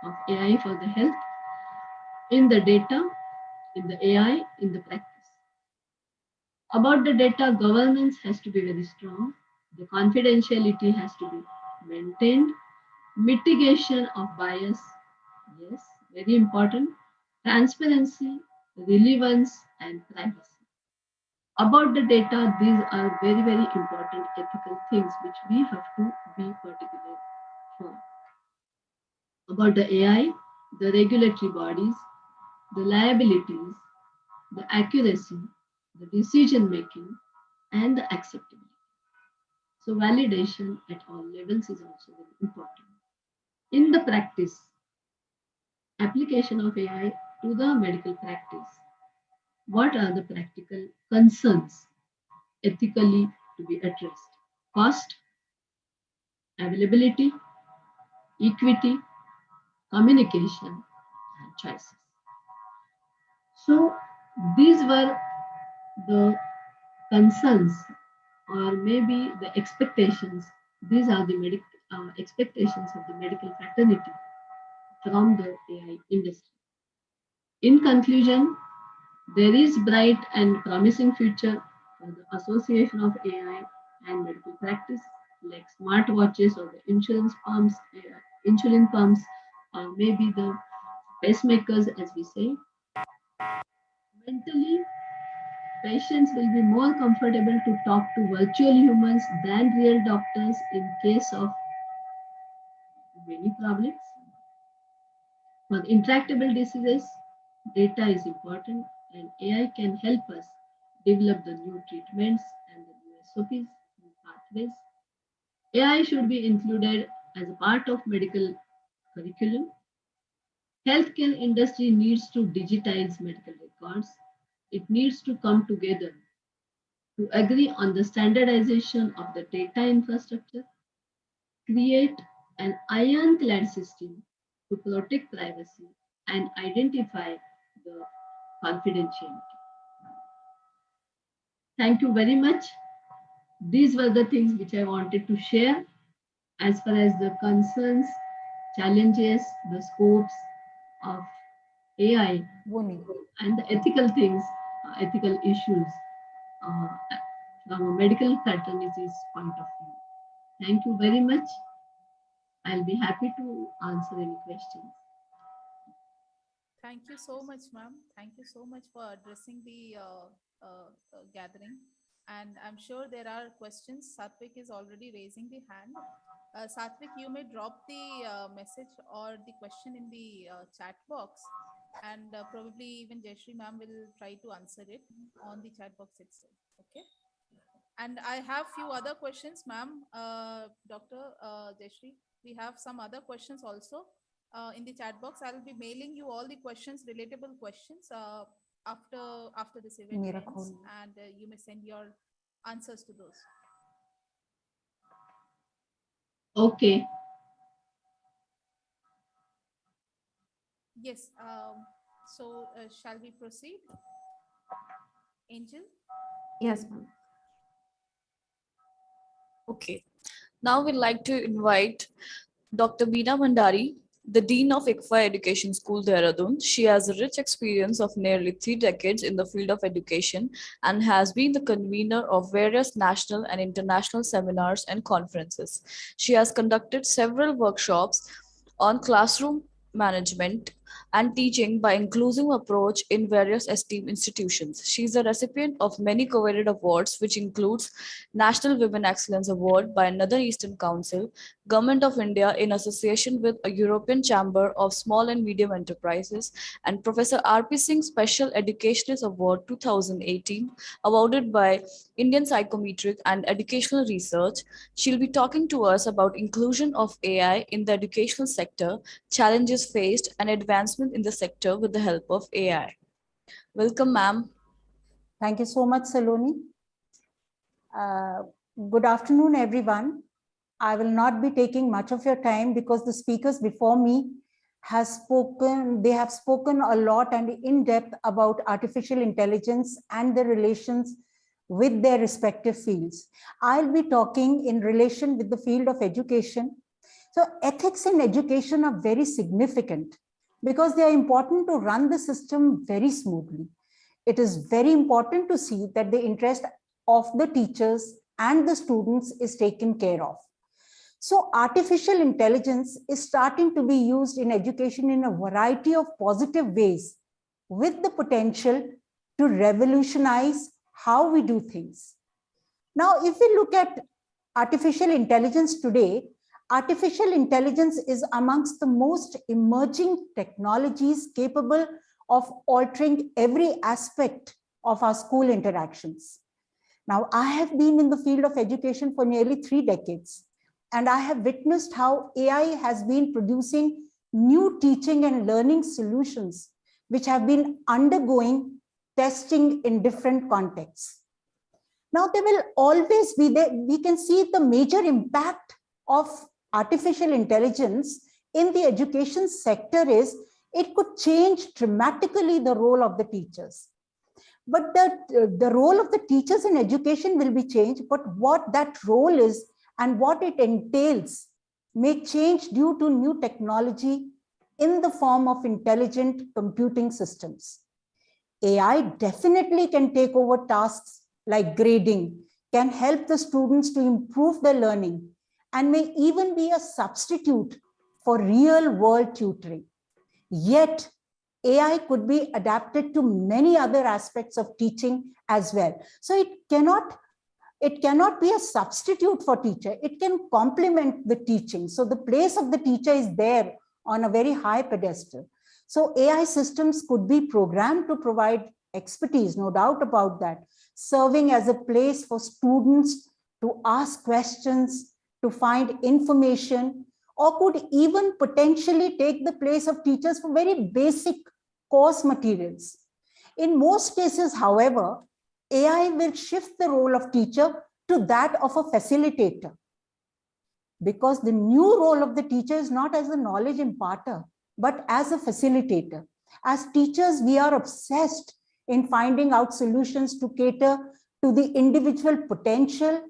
of AI for the health? In the data, in the AI, in the practice. About the data, governance has to be very strong. The confidentiality has to be maintained. Mitigation of bias, yes, very important. Transparency, relevance, and privacy. About the data, these are very, very important ethical things which we have to be particular for. About the AI, the regulatory bodies, the liabilities, the accuracy, the decision making, and the acceptability. So validation at all levels is also very important. In the practice, application of AI to the medical practice, what are the practical concerns ethically to be addressed? Cost, availability, equity, communication, and choices. So these were the concerns or maybe the expectations. These are the expectations of the medical fraternity from the AI industry. In conclusion, there is bright and promising future for the association of AI and medical practice, like smart watches or the insulin pumps, or maybe the pacemakers, as we say. Mentally, patients will be more comfortable to talk to virtual humans than real doctors in case of many problems. For intractable diseases, data is important, and AI can help us develop the new treatments and the new SOPs and pathways. AI should be included as a part of medical curriculum. Healthcare industry needs to digitize medical records. It needs to come together to agree on the standardization of the data infrastructure, create an ironclad system to protect privacy and identify the confidentiality. Thank you very much. These were the things which I wanted to share as far as the concerns, challenges, the scopes of AI and the ethical things, ethical issues from a medical fraternity's point of view. Thank you very much. I'll be happy to answer any questions. Thank you so much, ma'am. Thank you so much for addressing the gathering. And I'm sure there are questions. Satvik is already raising the hand. Satvik, you may drop the message or the question in the chat box, and probably even Jayashree ma'am will try to answer it on the chat box itself. Okay. And I have few other questions, ma'am. Dr. Jayashree, we have some other questions also in the chat box. I'll be mailing you all the questions, relatable questions after this event ends, and you may send your answers to those. Okay. Yes. So shall we proceed? Angel? Yes, ma'am. Okay. Now we'd like to invite Dr. Beena Bhandari, the Dean of ICFA Education School, Dehradun. She has a rich experience of nearly 3 decades in the field of education and has been the convener of various national and international seminars and conferences. She has conducted several workshops on classroom management and teaching by inclusive approach in various esteemed institutions. She is a recipient of many coveted awards, which includes National Women Excellence Award by Northern Eastern Council, Government of India in association with a European Chamber of Small and Medium Enterprises, and Professor R.P. Singh Special Educationist Award 2018, awarded by Indian Psychometric and Educational Research. She'll be talking to us about inclusion of AI in the educational sector, challenges faced, and advancement in the sector with the help of AI. Welcome, ma'am. Thank you so much, Saloni. Good afternoon, everyone. I will not be taking much of your time because the speakers before me have spoken a lot and in depth about artificial intelligence and the relations with their respective fields. I'll be talking in relation with the field of education. So ethics in education are very significant because they are important to run the system very smoothly. It is very important to see that the interest of the teachers and the students is taken care of. So artificial intelligence is starting to be used in education in a variety of positive ways with the potential to revolutionize how we do things. Now, if we look at artificial intelligence today, artificial intelligence is amongst the most emerging technologies capable of altering every aspect of our school interactions. Now, I have been in the field of education for nearly 3 decades, and I have witnessed how AI has been producing new teaching and learning solutions, which have been undergoing testing in different contexts. Now, there will always be there, we can see the major impact of artificial intelligence in the education sector is it could change dramatically the role of the teachers. But the role of the teachers in education will be changed, but what that role is and what it entails may change due to new technology in the form of intelligent computing systems. AI definitely can take over tasks like grading, can help the students to improve their learning, and may even be a substitute for real-world tutoring. Yet, AI could be adapted to many other aspects of teaching as well. So it cannot be a substitute for teacher. It can complement the teaching. So the place of the teacher is there on a very high pedestal. So AI systems could be programmed to provide expertise, no doubt about that, serving as a place for students to ask questions, to find information, or could even potentially take the place of teachers for very basic course materials. In most cases, however, AI will shift the role of teacher to that of a facilitator, because the new role of the teacher is not as a knowledge imparter, but as a facilitator. As teachers, we are obsessed in finding out solutions to cater to the individual potential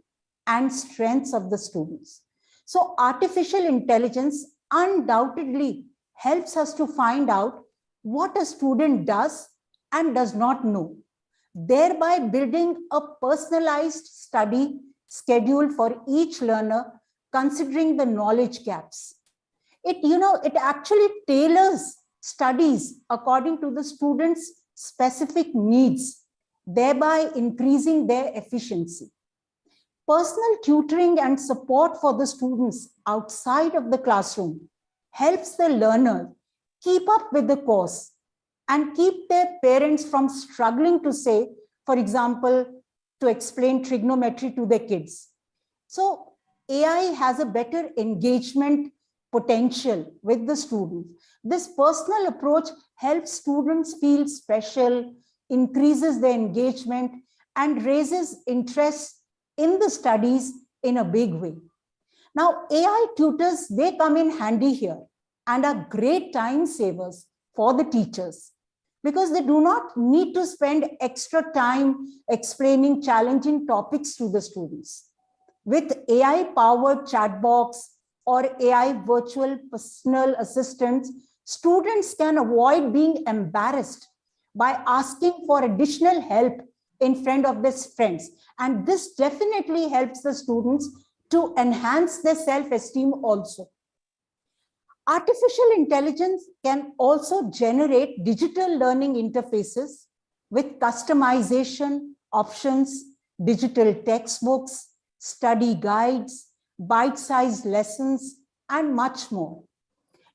and strengths of the students. So artificial intelligence undoubtedly helps us to find out what a student does and does not know, thereby building a personalized study schedule for each learner, considering the knowledge gaps. It actually tailors studies according to the students' specific needs, thereby increasing their efficiency. Personal tutoring and support for the students outside of the classroom helps the learner keep up with the course and keep their parents from struggling to say, for example, to explain trigonometry to their kids. So AI has a better engagement potential with the students. This personal approach helps students feel special, increases their engagement, and raises interest in the studies in a big way. Now, AI tutors, they come in handy here and are great time savers for the teachers, because they do not need to spend extra time explaining challenging topics to the students. With AI-powered chat box or AI virtual personal assistants, students can avoid being embarrassed by asking for additional help in front of their friends. And this definitely helps the students to enhance their self-esteem also. Artificial intelligence can also generate digital learning interfaces with customization options, digital textbooks, study guides, bite-sized lessons, and much more.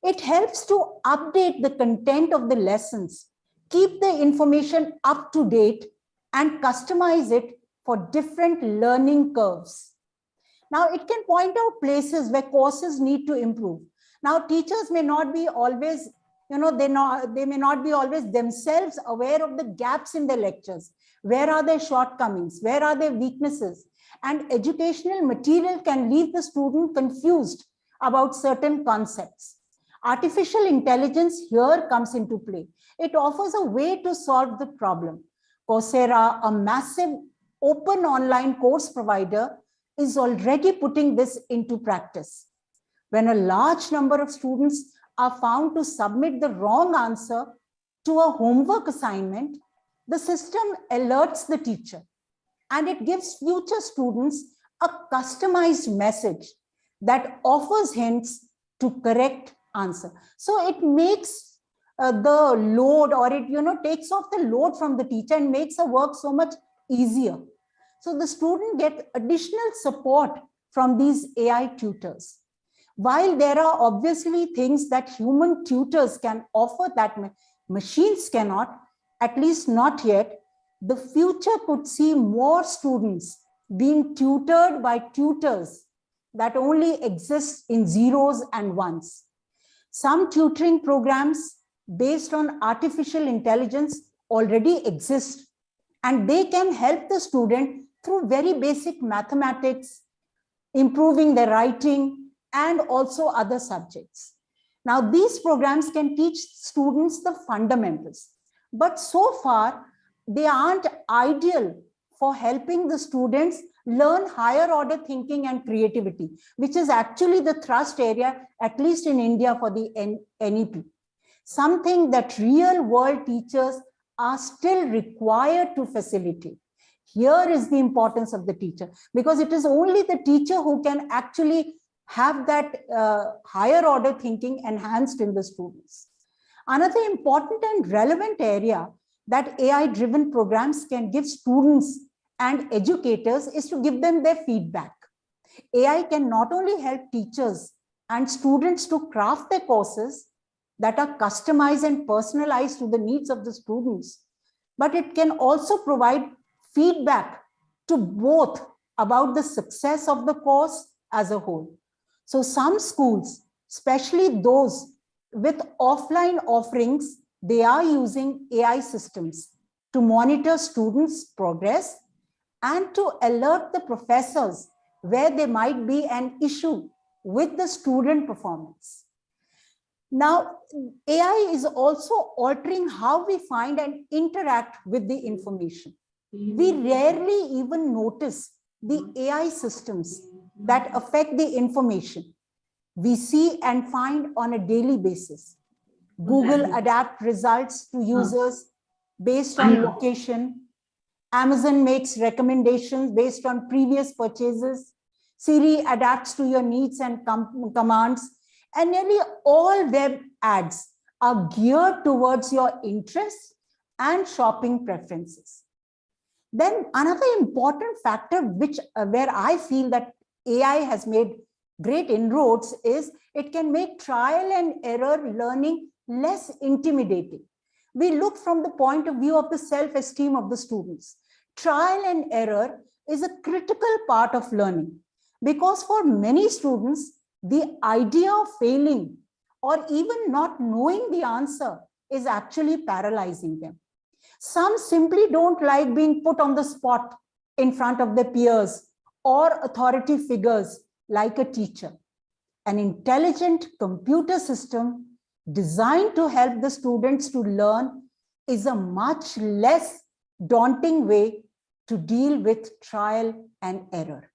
It helps to update the content of the lessons, keep the information up to date, and customize it for different learning curves. Now, it can point out places where courses need to improve. Now, teachers may not be always, they may not be always themselves aware of the gaps in their lectures. Where are their shortcomings? Where are their weaknesses? And educational material can leave the student confused about certain concepts. Artificial intelligence here comes into play. It offers a way to solve the problem. Coursera, a massive open online course provider, is already putting this into practice. When a large number of students are found to submit the wrong answer to a homework assignment, the system alerts the teacher, and it gives future students a customized message that offers hints to correct answer. So it makes the load, or it takes off the load from the teacher and makes the work so much easier. So the student gets additional support from these AI tutors. While there are obviously things that human tutors can offer that machines cannot, at least not yet, the future could see more students being tutored by tutors that only exist in zeros and ones. Some tutoring programs based on artificial intelligence already exist, and they can help the student through very basic mathematics, improving their writing, and also other subjects. Now, these programs can teach students the fundamentals, but so far, they aren't ideal for helping the students learn higher order thinking and creativity, which is actually the thrust area, at least in India, for the NEP. Something that real world teachers are still required to facilitate. Here is the importance of the teacher, because it is only the teacher who can actually have that higher order thinking enhanced in the students. Another important and relevant area that AI-driven programs can give students and educators is to give them their feedback. AI can not only help teachers and students to craft their courses, that are customized and personalized to the needs of the students, but it can also provide feedback to both about the success of the course as a whole. So some schools, especially those with offline offerings, they are using AI systems to monitor students' progress and to alert the professors where there might be an issue with the student performance. Now, AI is also altering how we find and interact with the information. We rarely even notice the AI systems that affect the information we see and find on a daily basis. Google adapt results to users based on location. Amazon makes recommendations based on previous purchases. Siri adapts to your needs and commands. And nearly all web ads are geared towards your interests and shopping preferences. Then another important factor where I feel that AI has made great inroads is it can make trial and error learning less intimidating. We look from the point of view of the self-esteem of the students. Trial and error is a critical part of learning because for many students, the idea of failing or even not knowing the answer is actually paralyzing them. Some simply don't like being put on the spot in front of their peers or authority figures like a teacher. An intelligent computer system designed to help the students to learn is a much less daunting way to deal with trial and error.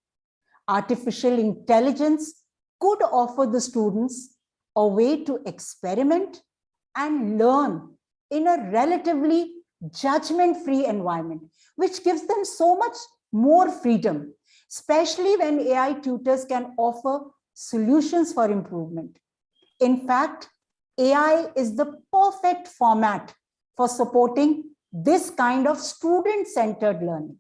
Artificial intelligence could offer the students a way to experiment and learn in a relatively judgment-free environment, which gives them so much more freedom, especially when AI tutors can offer solutions for improvement. In fact, AI is the perfect format for supporting this kind of student-centered learning.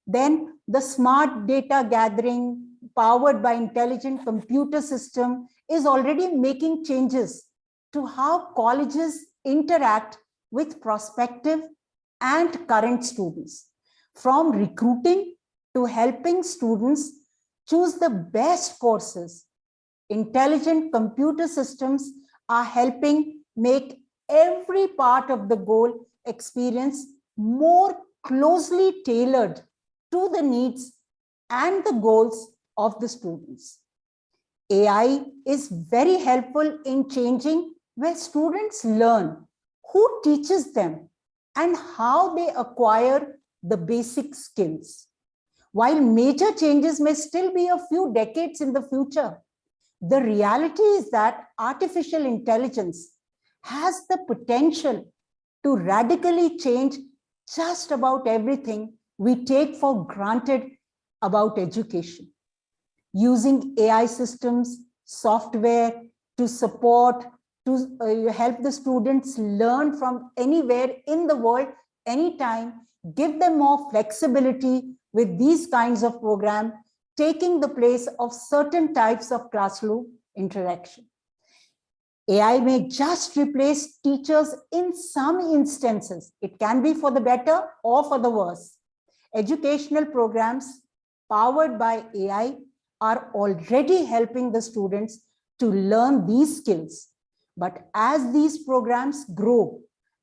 Then the smart data gathering powered by intelligent computer system is already making changes to how colleges interact with prospective and current students, from recruiting to helping students choose the best courses. Intelligent computer systems are helping make every part of the goal experience more closely tailored to the needs and the goals of the students. AI is very helpful in changing where students learn, who teaches them, and how they acquire the basic skills. While major changes may still be a few decades in the future, the reality is that artificial intelligence has the potential to radically change just about everything we take for granted about education. Using AI systems, software to support, to help the students learn from anywhere in the world, anytime, give them more flexibility with these kinds of programs, taking the place of certain types of classroom interaction. AI may just replace teachers in some instances. It can be for the better or for the worse. Educational programs powered by AI are already helping the students to learn these skills. But as these programs grow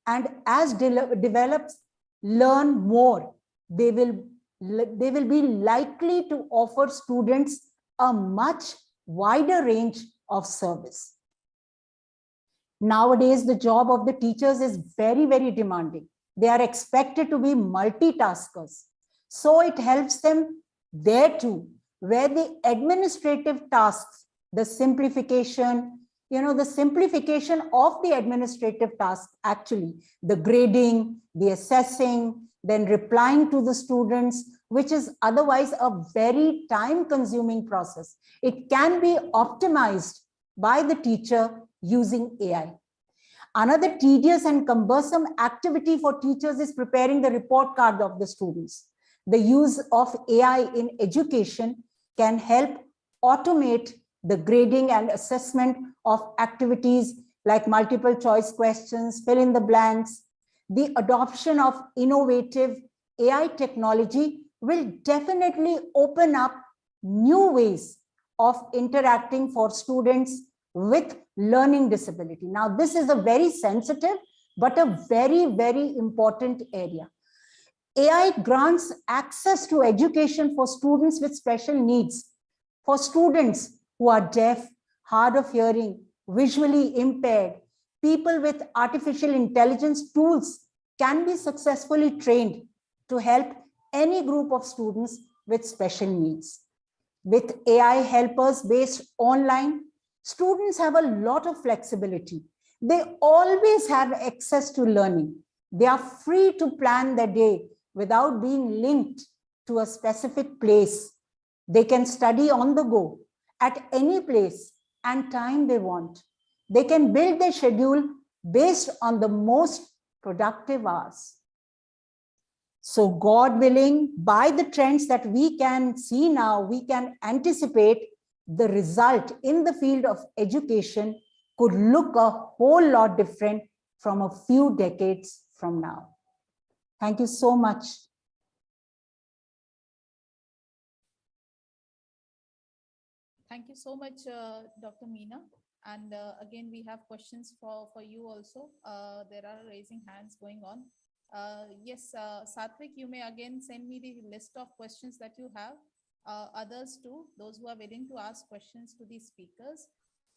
and as develops, learn more, they will be likely to offer students a much wider range of service. Nowadays, the job of the teachers is very, very demanding. They are expected to be multitaskers. So it helps them there too, where the administrative tasks, the simplification, the simplification of the administrative tasks, actually, the grading, the assessing, then replying to the students, which is otherwise a very time-consuming process. It can be optimized by the teacher using AI. Another tedious and cumbersome activity for teachers is preparing the report card of the students. The use of AI in education can help automate the grading and assessment of activities like multiple choice questions, fill in the blanks. The adoption of innovative AI technology will definitely open up new ways of interacting for students with learning disability. Now, this is a very sensitive, but a very, very important area. AI grants access to education for students with special needs, for students who are deaf, hard of hearing, visually impaired. People with artificial intelligence tools can be successfully trained to help any group of students with special needs. With AI helpers based online, students have a lot of flexibility. They always have access to learning. They are free to plan their day without being linked to a specific place. They can study on the go at any place and time they want. They can build their schedule based on the most productive hours. So God willing, by the trends that we can see now, we can anticipate the result in the field of education could look a whole lot different from a few decades from now. Thank you so much. Thank you so much, Dr. Meena. And again, we have questions for you also. There are raising hands going on. Yes, Satvik, you may again send me the list of questions that you have. Others too, those who are willing to ask questions to the speakers.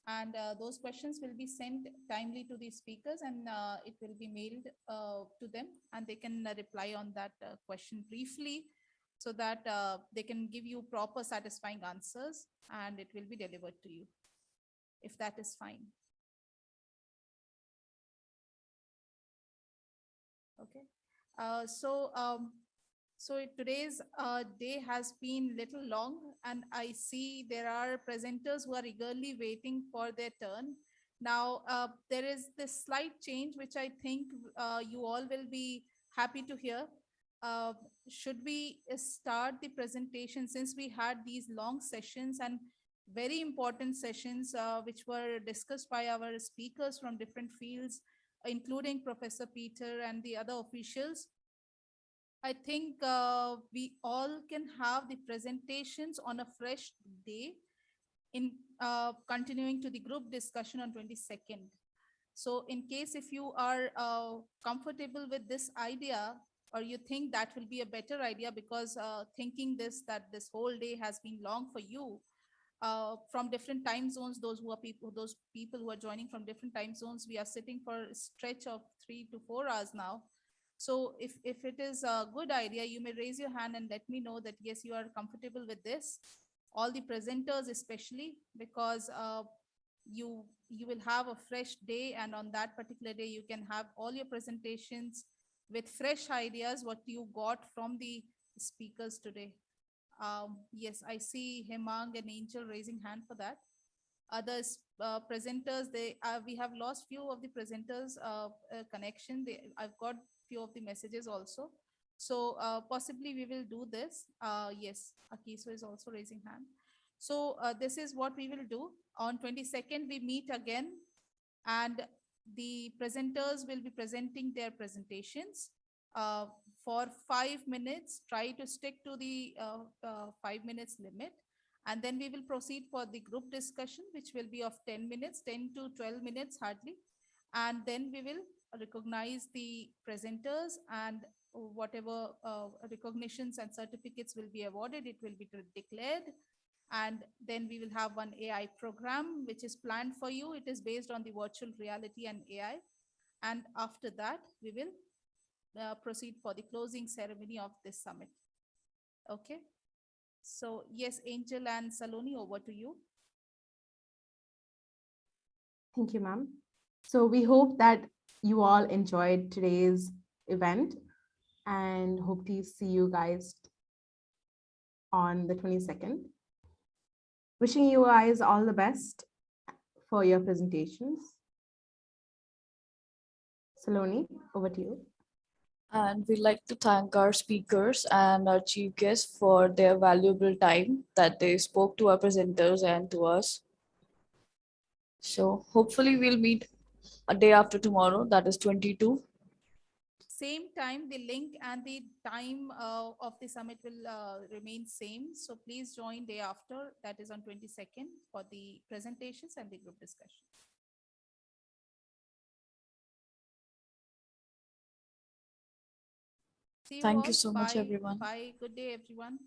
And those questions will be sent timely to the speakers, and it will be mailed to them, and they can reply on that question briefly, so that they can give you proper satisfying answers, and it will be delivered to you, if that is fine. Okay. So today's day has been little long, and I see there are presenters who are eagerly waiting for their turn. Now, there is this slight change, which I think you all will be happy to hear. Should we start the presentation, since we had these long sessions and very important sessions which were discussed by our speakers from different fields, including Professor Peter and the other officials. I think we all can have the presentations on a fresh day in continuing to the group discussion on 22nd. So in case if you are comfortable with this idea, or you think that will be a better idea, because thinking that this whole day has been long for you, from different time zones, those people who are joining from different time zones, we are sitting for a stretch of 3 to 4 hours now. So if it is a good idea, you may raise your hand and let me know that yes, you are comfortable with this. All the presenters especially, because you will have a fresh day, and on that particular day you can have all your presentations with fresh ideas what you got from the speakers today. Yes, I see Hemang and Angel raising hand for that. Others presenters, we have lost few of the presenters connection. I've got few of the messages also. So possibly we will do this. Yes, Akiso is also raising hand. So this is what we will do. On 22nd, we meet again, and the presenters will be presenting their presentations for 5 minutes. Try to stick to the 5 minutes limit. And then we will proceed for the group discussion, which will be of 10 minutes, 10 to 12 minutes hardly. And then we will recognize the presenters, and whatever recognitions and certificates will be awarded, it will be declared. And then we will have one AI program, which is planned for you. It is based on the virtual reality and AI. And after that, we will proceed for the closing ceremony of this summit. Okay. So yes, Angel and Saloni, over to you. Thank you, ma'am. So we hope that you all enjoyed today's event, and hope to see you guys on the 22nd. Wishing you guys all the best for your presentations. Saloni, over to you. And we'd like to thank our speakers and our chief guests for their valuable time that they spoke to our presenters and to us. So hopefully we'll meet a day after tomorrow, that is 22. Same time, the link and the time of the summit will remain same. So please join day after, that is on 22nd, for the presentations and the group discussion. See Thank you all. so much, Bye. everyone. Bye. Good day, everyone.